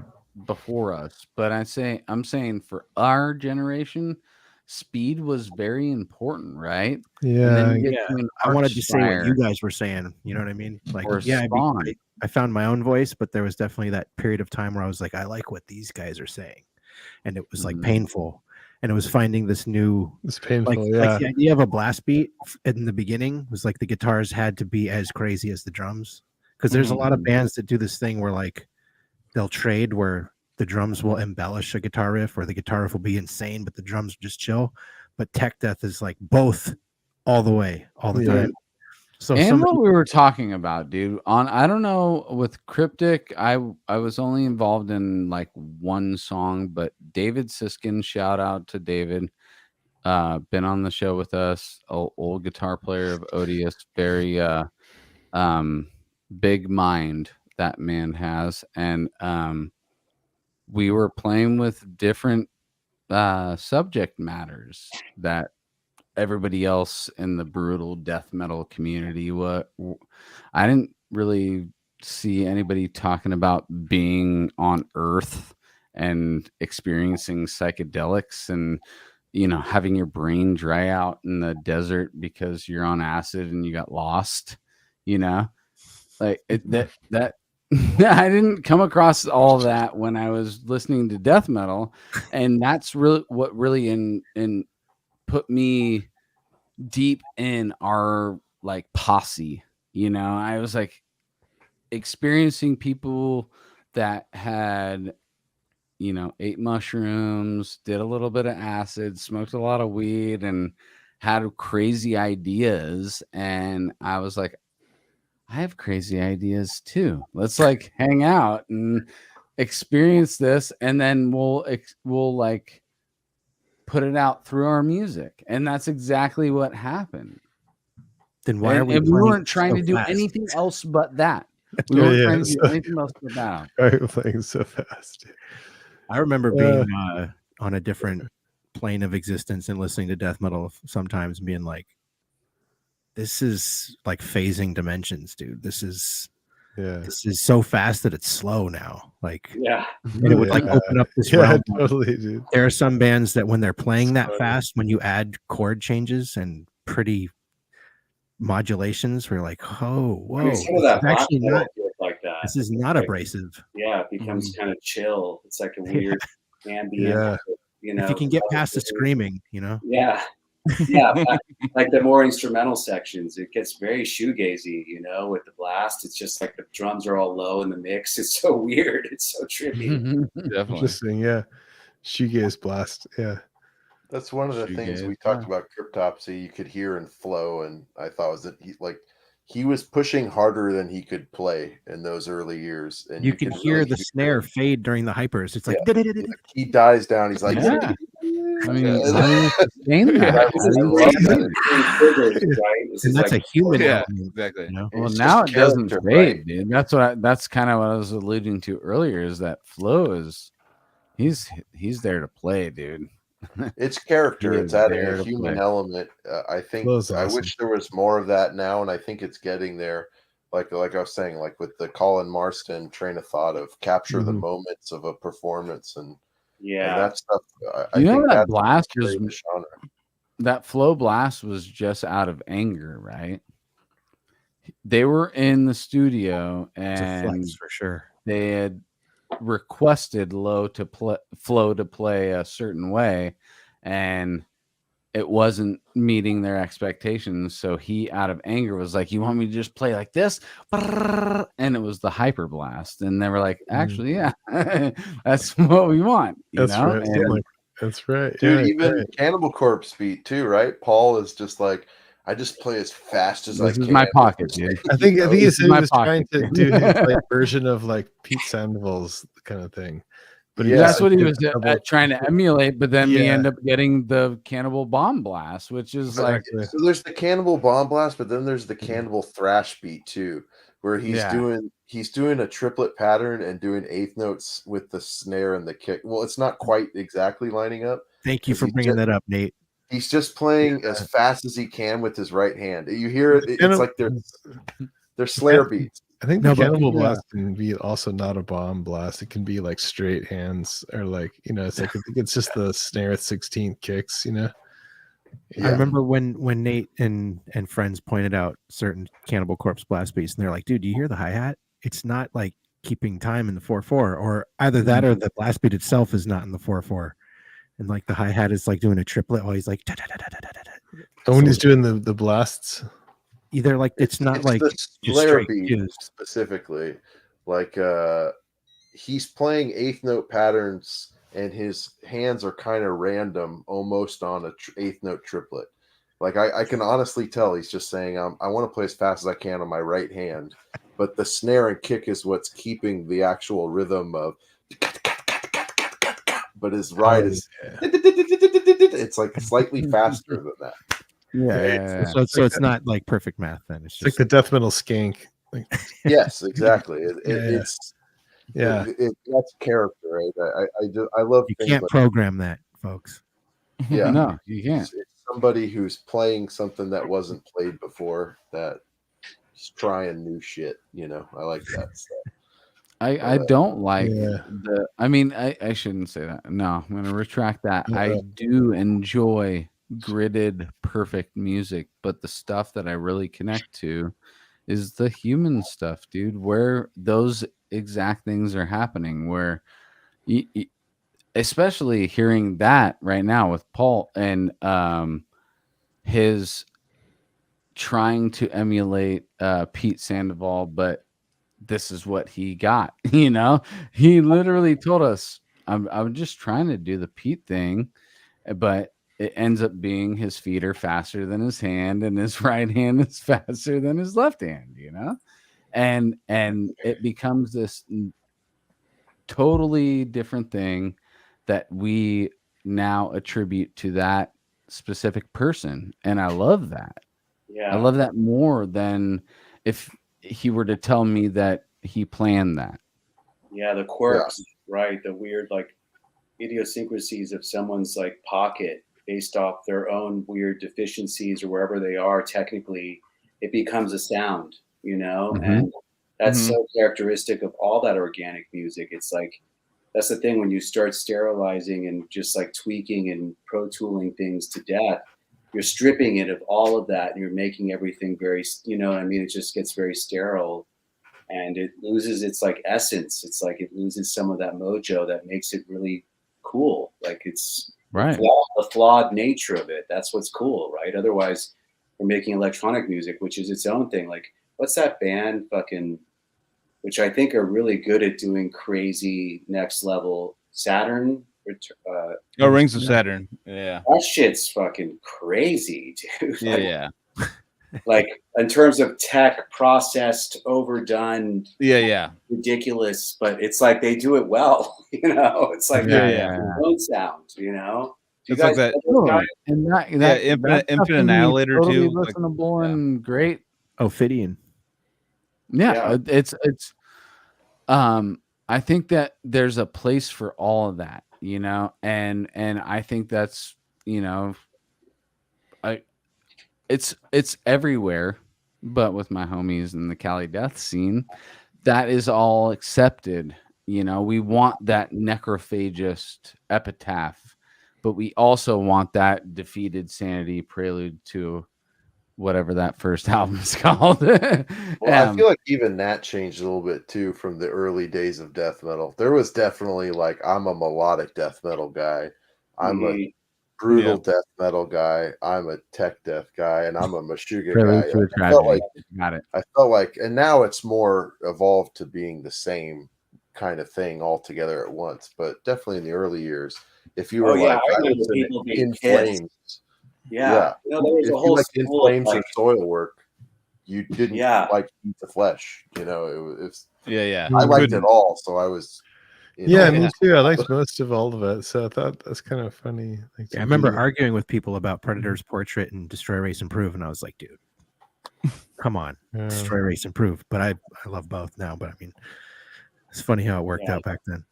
before us, but I'm saying for our generation, speed was very important, right? And then you get to an I wanted to say what Archspire you guys were saying. You know what I mean? Like, or yeah, Spawn. I found my own voice, but there was definitely that period of time where I was like, I like what these guys are saying, and it was like painful. And it was finding this new. It's painful, like the idea of a blast beat in the beginning was like the guitars had to be as crazy as the drums, because there's a lot of bands that do this thing where like they'll trade where the drums will embellish a guitar riff, or the guitar riff will be insane, but the drums just chill. But tech death is like both all the way, all the time. So what we were talking about, dude, I don't know, with Cryptic, I was only involved in like one song, but David Siskin, shout out to David, been on the show with us, old guitar player of Odious, very big mind that man has, and we were playing with different subject matters that everybody else in the brutal death metal community. I didn't really see anybody talking about being on Earth and experiencing psychedelics and, you know, having your brain dry out in the desert because you're on acid and you got lost, you know, like that I didn't come across all that when I was listening to death metal, and that's really what really put me deep in our like posse. You know, I was like experiencing people that had, you know, ate mushrooms, did a little bit of acid, smoked a lot of weed, and had crazy ideas. And I was like, I have crazy ideas too. Let's like hang out and experience this, and then we'll like put it out through our music. And that's exactly what happened. Then why are we? And we weren't trying to do anything else but that. We weren't trying to do anything else but that. Why are we playing so fast? I remember being on a different plane of existence and listening to death metal sometimes, and being like, this is like phasing dimensions, dude. This is so fast that it's slow now. Like, and it would like open up this realm. Totally, dude. There are some bands that when they're playing that fast, when you add chord changes and pretty modulations, we're like, oh, whoa, I mean, some of that actually not like that. This is not like, abrasive. Yeah, it becomes kind of chill. It's like a weird ambient. You know, if you can get past the screaming, you know. Yeah. Like the more instrumental sections, it gets very shoegazy, you know, with the blast. It's just like the drums are all low in the mix. It's so weird. It's so trippy. Interesting, yeah. Shoegaze blast, yeah. That's one of the things we talked about Cryptopsy. You could hear in flow, and I thought was that he was pushing harder than he could play in those early years, and you can could hear really the snare fade during the hypers. It's like he dies down. He's like, Yeah. I mean, Yeah. how do you sustain that? I How do you love sustain that. it? And that's a human Yeah, element, exactly. you know? Well, It's now just it doesn't character, fade, right? dude. That's kind of what I was alluding to earlier. Is that Flo is he's there to play, dude. It's He character. is It's adding there a to human play. element. I think Flow's I awesome. wish there was more of that now, and I think it's getting there. Like I was saying, like with the Colin Marston train of thought of capture the moments of a performance, and that stuff. I You know think that that's blast very was genre. that Flow blast was just out of anger, right? They were in the studio It's a and flex for sure. they had requested Flow to play a certain way, and it wasn't meeting their expectations. So he, out of anger, was like, "You want me to just play like this?" And it was the hyper blast, and they were like, "Actually, yeah, that's what we want." You That's know, right. and Like, that's right. Dude, Yeah, even right. Cannibal Corpse beat too, right? Paul is just like, I just play as fast as I this can. is my pocket, dude. I think he This said is he my was trying pocket, to dude. do his like version of like Pete Sandoval's kind of thing. But he That's just, what he did was double- trying to emulate, but then we Yeah. end up getting the Cannibal Bomb Blast, which is like, So there's the Cannibal Bomb Blast, but then there's the Cannibal Thrash beat too, where he's doing a triplet pattern and doing eighth notes with the snare and the kick. Well, it's not quite exactly lining up. Thank you for bringing that up, Nate. He's just playing as fast as he can with his right hand. You hear it; it's like they're Slayer beats. I think the Cannibal Blast can be also not a bomb blast. It can be like straight hands or like, it's like, I think it's just the snare at 16 kicks, I remember when Nate and friends pointed out certain Cannibal Corpse blast beats, and they're like, "Dude, do you hear the hi-hat? It's not like keeping time in the 4/4, or either that or the blast beat itself is not in the 4/4." And like the hi-hat is like doing a triplet while he's like Oh, when he's doing the blasts. Either like it's not like the just Slayer straight beat cues. specifically, like he's playing eighth note patterns and his hands are kind of random, almost on a eighth note triplet. Like I can honestly tell he's just saying, I want to play as fast as I can on my right hand, but the snare and kick is what's keeping the actual rhythm of. But his ride is it's like slightly faster than that. Yeah. So it's not like perfect math then. It's It's like the death metal skank. Like, Yes, exactly. It's that's character, right? I love. You things can't like, program that, folks. Yeah, No, you can't. It's somebody who's playing something that wasn't played before, that is trying new shit. I like that stuff. I don't like the. I mean, I shouldn't say that. No, I'm gonna retract that. I do enjoy gridded, perfect music, but the stuff that I really connect to is the human stuff, dude. Where those exact things are happening, where, especially hearing that right now with Paul and his trying to emulate Pete Sandoval, but this is what he got. He literally told us, I'm just trying to do the Pete thing, but it ends up being his feet are faster than his hand and his right hand is faster than his left hand, and it becomes this totally different thing that we now attribute to that specific person. And I love that. Yeah. I love that more than if he were to tell me that he planned that. Yeah, the quirks, right? The weird like idiosyncrasies of someone's like pocket based off their own weird deficiencies or wherever they are technically, it becomes a sound, and that's so characteristic of all that organic music. It's like that's the thing when you start sterilizing and just like tweaking and pro tooling things to death, you're stripping it of all of that and you're making everything very, it just gets very sterile and it loses its like essence. It's like it loses some of that mojo that makes it really cool. Like it's right. The flawed nature of it. That's what's cool, right? Otherwise we're making electronic music, which is its own thing. Like what's that band fucking, which I think are really good at doing crazy next level Saturn Rings of Saturn. Yeah. That shit's fucking crazy, dude. Yeah, yeah. Like in terms of tech, processed, overdone. Yeah. Ridiculous, but it's like they do it well. You know, it's like own sound. You know, do you It's like guys that. know those guys? And that Infinite stuff can be Annihilator totally too. Like, listenable and great. Ophidian. Yeah, it's I think that there's a place for all of that, you know, and I think that's, you know, it's everywhere, but with my homies in the Cali death scene, that is all accepted. You know, we want that necrophagist epitaph, but we also want that defeated sanity prelude to whatever that first album is called. Well, I feel like even that changed a little bit too from the early days of death metal. There was definitely like, I'm a melodic death metal guy. I'm a brutal death metal guy. I'm a tech death guy, and I'm a Meshuggah guy. I felt like, and now it's more evolved to being the same kind of thing all together at once. But definitely in the early years, if you were I I remember was people being in pissed. flames. Yeah. You know, there was if a whole you like In school of, Flames like, or Soil Work, you didn't like Eat the Flesh. You know, it was yeah. I liked it all, so I was. Me too. I liked most of all of it, so I thought that's kind of funny. Like, I remember arguing with people about Predator's Portrait and Destroy, Race, Improve, and I was like, dude, come on, Destroy, Race, Improve. But I love both now. But I mean, it's funny how it worked out back then.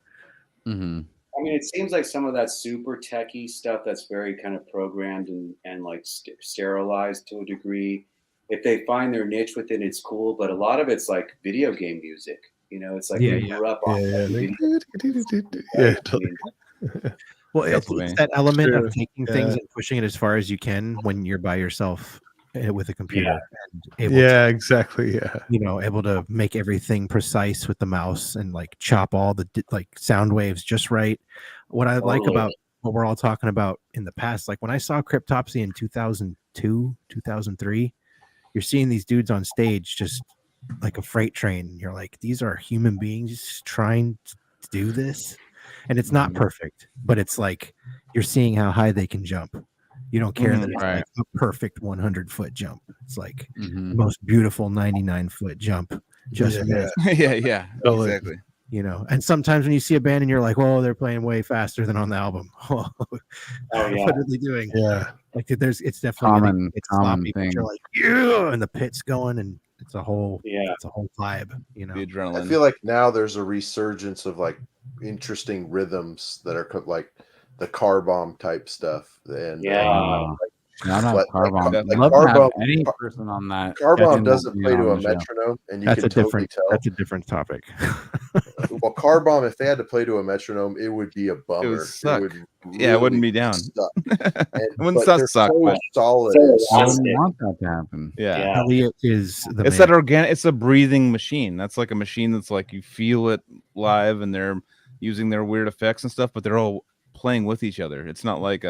Mm-hmm. I mean, it seems like some of that super techie stuff that's very kind of programmed and like sterilized to a degree. If they find their niche within, it's cool. But a lot of it's like video game music. You know, it's like we grew up on. Well, it's that element of taking things and pushing it as far as you can when you're by yourself with a computer. And able to, exactly. Yeah. You know, able to make everything precise with the mouse and like chop all the like sound waves just right. What I like about what we're all talking about in the past, like when I saw Cryptopsy in 2002, 2003, you're seeing these dudes on stage just like a freight train. You're like, these are human beings trying to do this. And it's not perfect, but it's like you're seeing how high they can jump. You don't care that it's like a perfect 100-foot jump. It's like the most beautiful 99-foot jump. Just yeah, exactly. You know, and sometimes when you see a band and you're like, "Whoa, they're playing way faster than on the album." What are they doing? Yeah, like it's definitely it's sloppy. But you're like, yeah, and the pit's going, and it's a whole vibe. You know, the adrenaline. I feel like now there's a resurgence of like interesting rhythms that are like the car bomb type stuff. And car bomb. Like love car to bomb, have any person on that. car bomb doesn't play to a metronome, and you that's can a totally different tell. that's a different topic. Well, car bomb, if they had to play to a metronome, it would be a bummer. It would suck. Would It wouldn't be down. It wouldn't suck, so but solid. I wouldn't want that to happen. Yeah. Elliot is the it's man. that organic. It's a breathing machine. That's like a machine that's like you feel it live, and they're using their weird effects and stuff, but they're all playing with each other. It's not like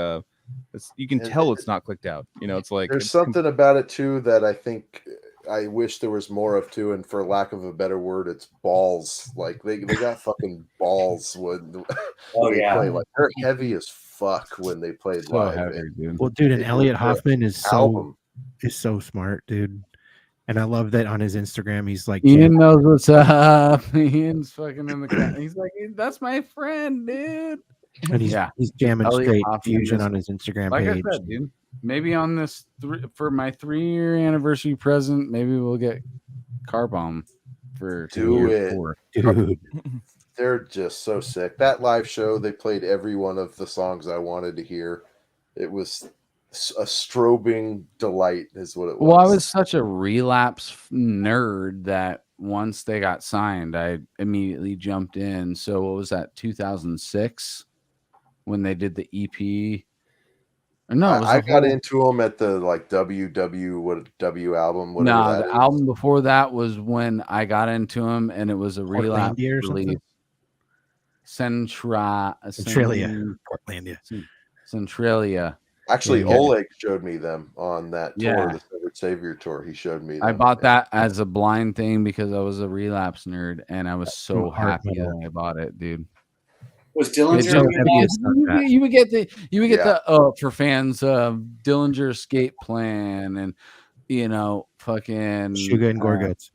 you can tell it's not clicked out. You know, it's like there's something about it too that I think I wish there was more of too, and for lack of a better word, it's balls. Like they got fucking balls when they play. Like they're heavy as fuck when they play live. Heavy, dude. Well, dude, and Elliot Hoffman is so smart, dude. And I love that on his Instagram, he's like, Ian knows what's up. Ian's fucking in the crowd. He's like, that's my friend, dude. And he's jamming Elliot straight Hoffman fusion is- on his Instagram like page. I said, dude. Maybe on this for my 3-year anniversary present, maybe we'll get Car Bomb for Do year it. 4. Dude. They're just so sick. That live show, they played every one of the songs I wanted to hear. It was a strobing delight, is what it was. Well, I was such a relapse nerd that once they got signed, I immediately jumped in. So what was that, 2006 when they did the EP? No, it was I got into them at the like W album. No, that the is. album before that was when I got into them, and it was a relapse Portlandia or release. Centralia. Portlandia. Centralia. Actually, Yeah. Oleg showed me them on that tour, Yeah. the Severed Savior tour. He showed me them. I bought that as a blind thing because I was a relapse nerd, and I was so Hard happy metal. that I bought it, dude. Was Dillinger? You would get the Yeah. for fans Dillinger Escape Plan and fucking Sugar and Gorguts.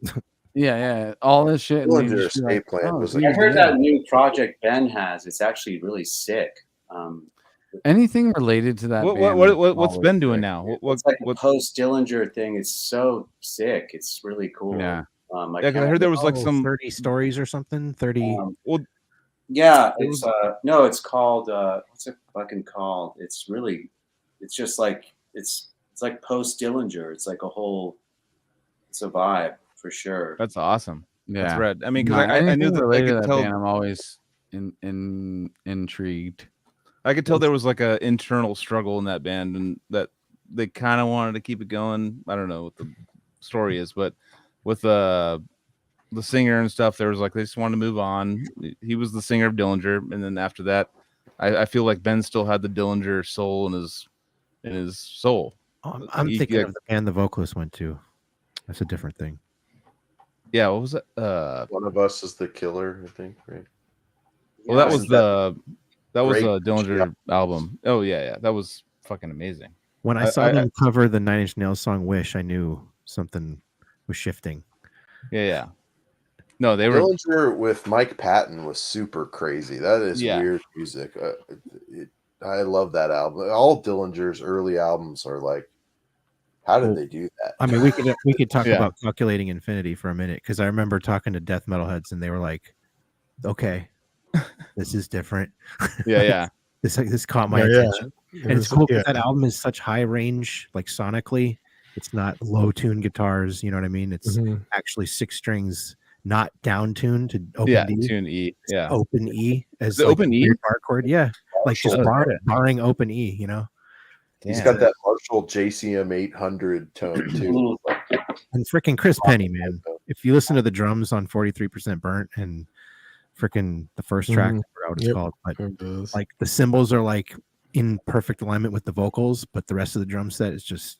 yeah, all this shit. And you Dillinger just be like, Escape Plan oh, was dude, like, I heard yeah. that new project Ben has. It's actually really sick. Anything related to that band is what's always Ben doing sick. now? It's like a post Dillinger thing. It's so sick. It's really cool. Yeah. Yeah, because I heard there was like some 30 stories or something. 30. well, yeah, it it's was- no, it's called what's it fucking called? It's really, it's just like it's like post Dillinger. It's like it's a vibe for sure. That's awesome. That's Yeah. red. I mean, No, because I anything knew that I related to could that tell. band, I'm always intrigued. I could tell there was like a internal struggle in that band, and that they kind of wanted to keep it going. I don't know what the story is, but with the singer and stuff, there was like they just wanted to move on. He was the singer of Dillinger, and then after that, I feel like Ben still had the Dillinger soul in his soul. I'm thinking of the band the vocalist went to. That's a different thing. Yeah, what was it? One of Us is the Killer, I think, right? Well, that was that was a great Dillinger album. Oh yeah, that was fucking amazing. When I saw them cover the Nine Inch Nails song "Wish," I knew something was shifting. Yeah. No, they were Dillinger with Mike Patton was super crazy. That is weird music. I love that album. All Dillinger's early albums are like, how did they do that? I mean, we could talk about Calculating Infinity for a minute, because I remember talking to death metal heads and they were like, "Okay, this is different." Yeah. This caught my attention, and it's cool because that album is such high range, like sonically. It's not low tune guitars, you know what I mean? It's actually 6 strings, not down tuned to open D. Tune E. Yeah, open E as the like open E bar chord. Yeah, like just barring open E, you know. He's got that Marshall JCM 800 tone too. And freaking Chris Penny, man. If you listen to the drums on 43% Burnt and freaking the first track, I forgot what it's called, but like the cymbals are like in perfect alignment with the vocals, but the rest of the drum set is just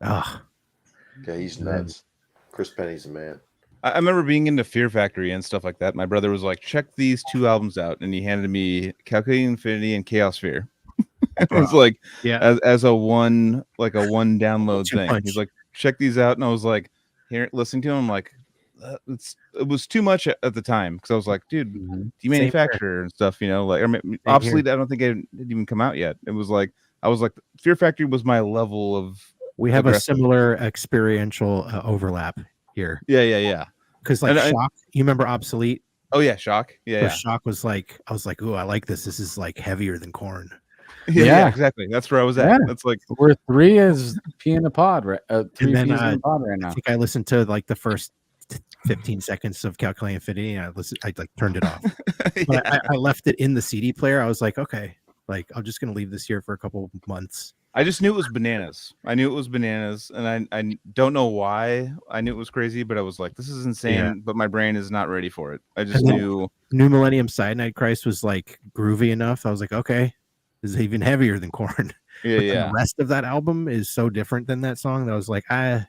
yeah, he's nuts. Chris Penny's a man. I remember being into Fear Factory and stuff like that. My brother was like, "Check these 2 albums out," and he handed me Calculating Infinity and Chaos Fear. It was like, as a one download thing. He's like, "Check these out," and I was like, listening to him, I'm like, it was too much at the time, because I was like, dude, do you manufacture and stuff, like Obsolete? I don't think it didn't even come out yet. It was like, I was like, Fear Factory was my level of. We have a similar experiential overlap here. Yeah. Because like Shock, you remember Obsolete? Oh yeah, Shock. Yeah. Shock was like, I was like, "Ooh, I like this. This is like heavier than Korn." Yeah, exactly. That's where I was at. Yeah. That's like we're 3 as pea in a pod, right? 3 peas in a pod right now. I think I listened to like the first 15 seconds of Calculating Infinity, and I like turned it off. But I left it in the CD player. I was like, okay, like I'm just gonna leave this here for a couple months. I just knew it was bananas. And I don't know why I knew it was crazy, but I was like, this is insane. Yeah. But my brain is not ready for it. I just knew New Millennium Cyanide Christ was like groovy enough. I was like, okay, this is even heavier than Korn. Yeah. The rest of that album is so different than that song that I was like, I'm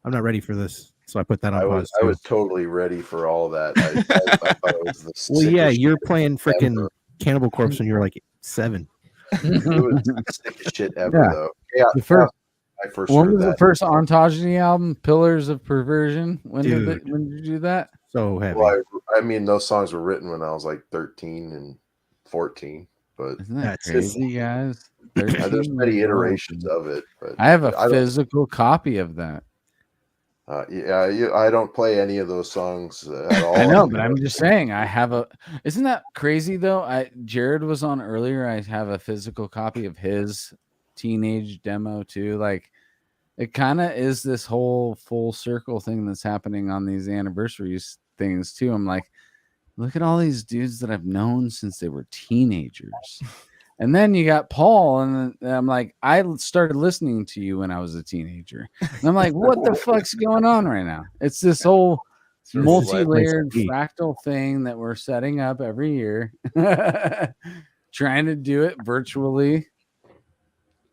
not ready for this. So I put that on pause. I was totally ready for all that. I thought it was the well, yeah, sickest you're shit playing freaking ever. Cannibal Corpse when you were like 7. It was the sickest shit ever, though. Yeah, The first, I first when heard was that. the first Ontogeny album? Pillars of Perversion. When Dude. did you do that? So heavy. Well, I mean, those songs were written when I was like 13 and 14, but Isn't that crazy, guys? there's many iterations of it. But I have a don't- physical copy of that. I don't play any of those songs at all. I know, but I'm just saying I have a. Isn't that crazy though? Jared was on earlier. I have a physical copy of his teenage demo too. Like, it kind of is this whole full circle thing that's happening on these anniversaries things too. I'm like, look at all these dudes that I've known since they were teenagers. And then you got Paul, and I'm like, I started listening to you when I was a teenager. And I'm like, what the fuck's going on right now? It's this whole multi-layered fractal thing that we're setting up every year, trying to do it virtually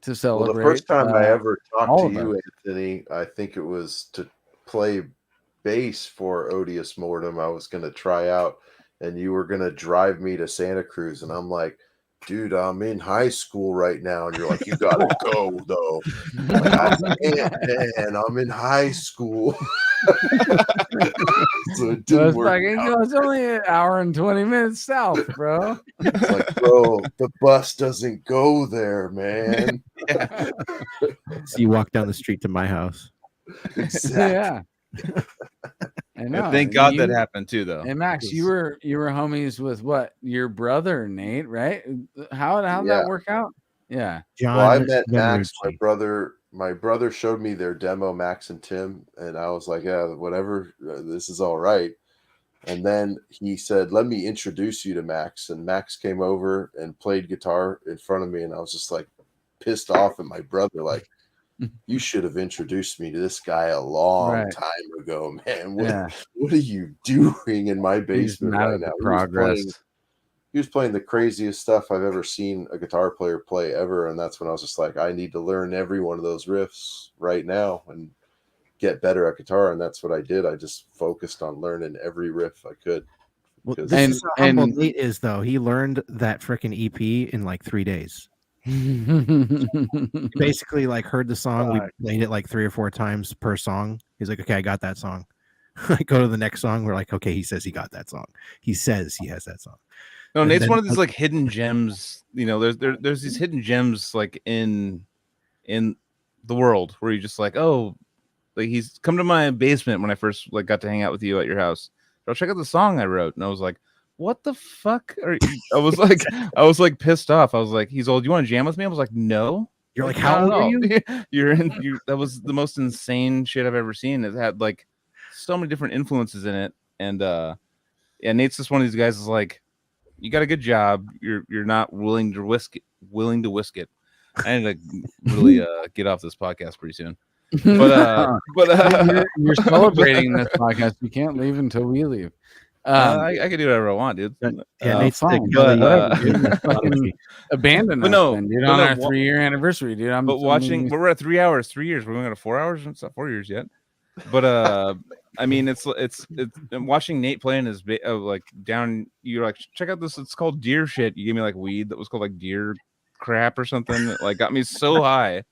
to celebrate. Well, the first time I ever talked all to of you, us. Anthony, I think it was to play bass for Odious Mortem. I was going to try out, and you were gonna drive me to Santa Cruz, and I'm like, dude, I'm in high school right now, and you're like, you gotta go though. I'm like, I can't, man. I'm in high school. So it didn't work out. It's only an hour and 20 minutes south, bro. It's like, bro, the bus doesn't go there, man. So you walk down the street to my house. Yeah. I know. Thank God that happened too, though. And Max, you were homies with what? Your brother Nate, right? How'd Yeah. that work out? Yeah. Well, I met Max. My brother showed me their demo, Max and Tim, and I was like, yeah, whatever. This is all right. And then he said, let me introduce you to Max. And Max came over and played guitar in front of me, and I was just like pissed off at my brother, like, you should have introduced me to this guy a long time ago, man. What are you doing in my basement right now? He was playing the craziest stuff I've ever seen a guitar player play ever. And that's when I was just like, I need to learn every one of those riffs right now and get better at guitar. And that's what I did. I just focused on learning every riff I could. Well, this is how humble Nate is, though. He learned that freaking EP in like 3 days. Basically, like, heard the song. We played it like 3 or 4 times per song. He's like, okay, I got that song. I go to the next song. We're like, okay, he says he got that song. He says he has that song. No, and Nate's one of these like hidden gems. You know, there's these hidden gems like in the world where you just like, oh, like he's come to my basement when I first like got to hang out with you at your house. I'll check out the song I wrote, and I was like, what the fuck are you? I was like pissed off. I was like, he's old. You want to jam with me? I was like, no. You're like, how old are you? That was the most insane shit I've ever seen. It had like so many different influences in it, and yeah, Nate's just one of these guys. Is like, you got a good job. You're not willing to whisk it. I need to really get off this podcast pretty soon. But you're celebrating this podcast. You can't leave until we leave. I can do whatever I want, dude. Yeah, Nate's fine. Abandon us, then, dude, on our 3-year anniversary, dude. We're at 3 hours, 3 years. We're going to 4 hours. It's not 4 years yet. But I mean, it's watching Nate playing his like down. You're like, check out this. It's called deer shit. You gave me like weed that was called like deer crap or something. That, like, got me so high.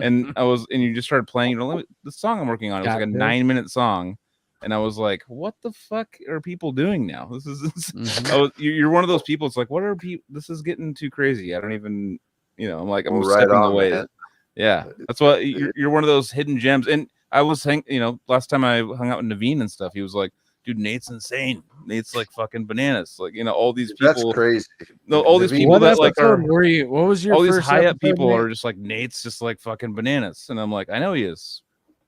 And you just started playing. You know, the song I'm working on. It was like a 9-minute song. And I was like, what the fuck are people doing now? This is you're one of those people. It's like, what are people? This is getting too crazy. I don't even, I'm like, I'm stepping away. Man. Yeah, that's what you're one of those hidden gems. And I was last time I hung out with Naveen and stuff, he was like, dude, Nate's insane. Nate's like fucking bananas. Like, all these people. That's crazy. No, all these people that like are. What was your all these first high up episode, people Nate? are just like, Nate's just like fucking bananas. And I'm like, I know he is.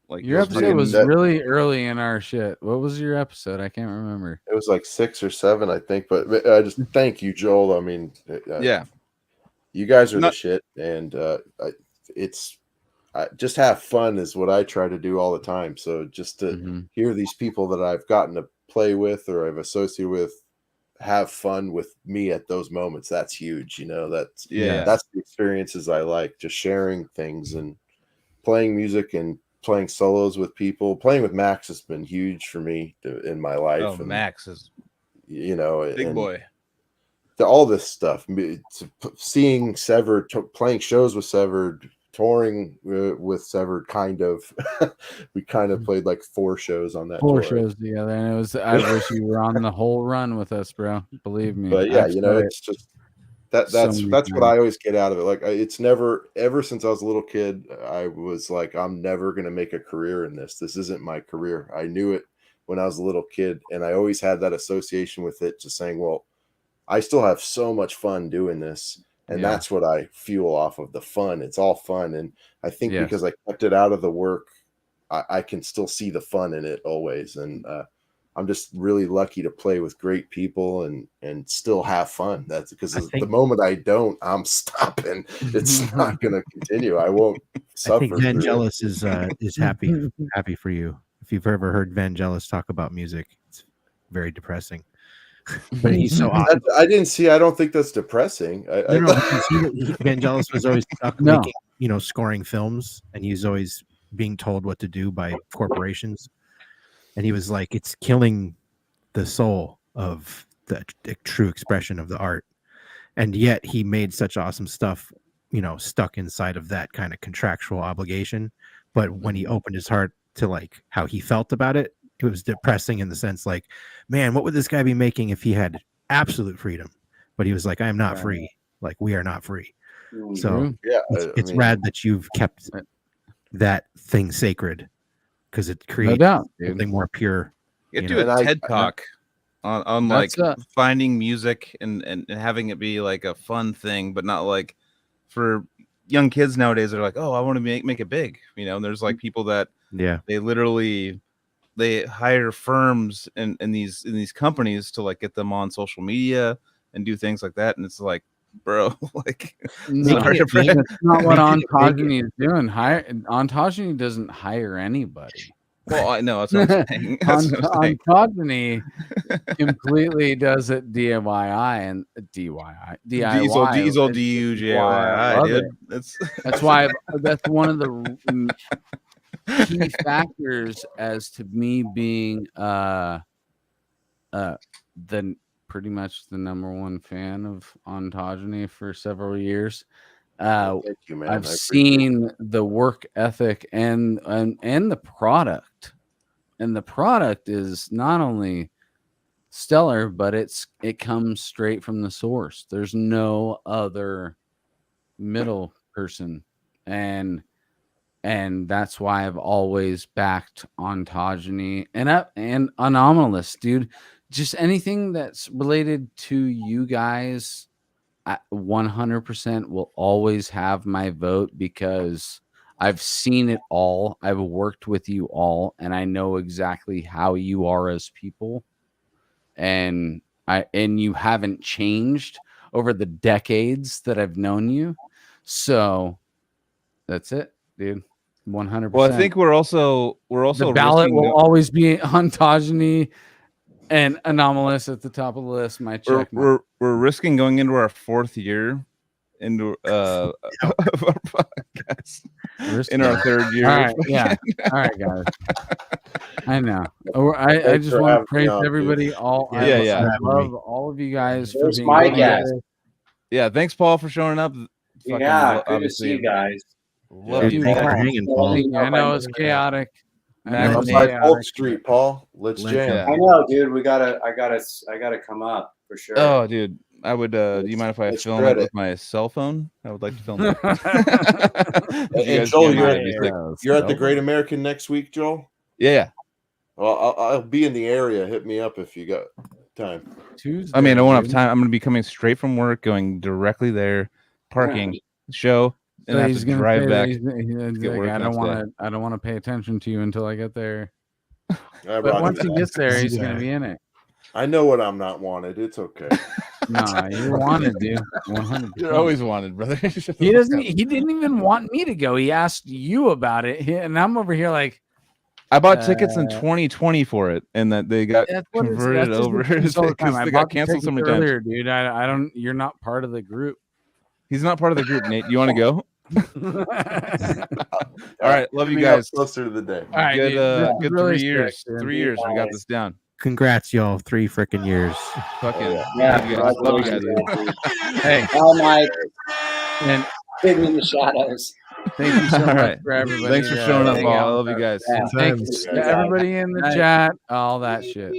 Like, your episode was really early in our shit. What was your episode? I can't remember. It was like 6 or 7, I think. But I just thank you, Joel. I mean, yeah, you guys are the shit, and just have fun is what I try to do all the time. So just to hear these people that I've gotten to play with or I've associated with have fun with me at those moments, that's huge. That's the experiences I like. Just sharing things and playing music and playing solos with people. Playing with Max has been huge for me in my life. Oh, and Max is big boy. All this stuff, seeing Severed, playing shows with Severed, touring with Severed, kind of. We kind of played like 4 shows on that. 4 shows together, and it was. I wish you were on the whole run with us, bro. Believe me. But yeah, it's just. That's what I always get out of it. Like, it's never, ever since I was a little kid, I was like, I'm never going to make a career in this. This isn't my career. I knew it when I was a little kid. And I always had that association with it, just saying, well, I still have so much fun doing this. And that's what I fuel off of, the fun. It's all fun. And I think because I kept it out of the work, I can still see the fun in it always. And, I'm just really lucky to play with great people and still have fun. That's because the moment I don't, I'm stopping. It's not going to continue. I won't suffer. I think Vangelis is happy for you. If you've ever heard Vangelis talk about music, it's very depressing. But he's so awesome. I don't think that's depressing. Vangelis was always stuck making, scoring films, and he's always being told what to do by corporations. And he was like, it's killing the soul of the true expression of the art. And yet he made such awesome stuff, you know, stuck inside of that kind of contractual obligation. But when he opened his heart to like how he felt about it, it was depressing in the sense like, man, what would this guy be making if he had absolute freedom? But he was like, I am not free. Like, we are not free. So yeah, it's rad that you've kept that thing sacred, because it creates doubt, something more pure. You You do know? a TED talk on like That's finding music and having it be like a fun thing, but not like for young kids nowadays. They're like, oh, I want to make it big, you know. And there's like people that they literally they hire firms and these companies to like get them on social media and do things like that, and it's like, bro, like No, that's not what Ontogeny is doing. Ontogeny doesn't hire anybody. Well, I know that's what I'm saying. That's what I'm saying. Ontogeny completely does it DIY and DIY. Diesel DUJII, dude. That's why that's one of the key factors as to me being the pretty much the number one fan of Ontogeny for several years. Thank you, man. I've seen the work ethic and the product, and the product is not only stellar, but it comes straight from the source. There's no other middle person, and that's why I've always backed Ontogeny and Anomalous, dude. Just anything that's related to you guys, 100% will always have my vote, because I've seen it all. I've worked with you all, and I know exactly how you are as people, and you haven't changed over the decades that I've known you. So that's it, dude. 100%. Well, I think we're also the ballot will always be Ontogeny and Anomalous at the top of the list. My check. We're risking going into our 4th year into of our podcast. In our 3rd year. All right, yeah. All right, guys. I know. I just want to praise everybody. I love all of you guys for being here. Yeah, thanks, Paul, for showing up. Yeah, good to see you guys. Love you, Thanks for hanging, Paul. I know it's chaotic. Outside Polk Street, Paul. Let's jam. I know, dude. I gotta come up for sure. Oh, dude. I would do you mind if I film it with my cell phone? I would like to film it. Hey, Joel, you're at the Great American next week, Joel? Yeah. Well, I'll be in the area. Hit me up if you got time. Tuesday. I mean, I won't have time. I'm going to be coming straight from work, going directly there, parking, show, and So have he's to gonna drive say back. I don't want to pay attention to you until I get there. But once he gets there, he's gonna be in it. I know what I'm not wanted. It's okay. No, you're wanted, dude. 100%. You're always wanted, brother. He doesn't. He didn't even want me to go. He asked you about it, and I'm over here like. I bought tickets in 2020 for it, and that they got converted over because they got canceled so many times. Dude. I don't. You're not part of the group. He's not part of the group, Nate. You want to go? All right, love you guys. Closer to the day. All right, good, dude, good really 3 years. sick, 3 years. We got this down. Congrats, y'all. 3 freaking years. Fucking yeah. love you guys. Hey, oh my, and hidden in the shadows. thank you so All much right. for everybody. Thanks for showing up, Paul. I love you guys. Thanks to everybody in the chat. All that shit.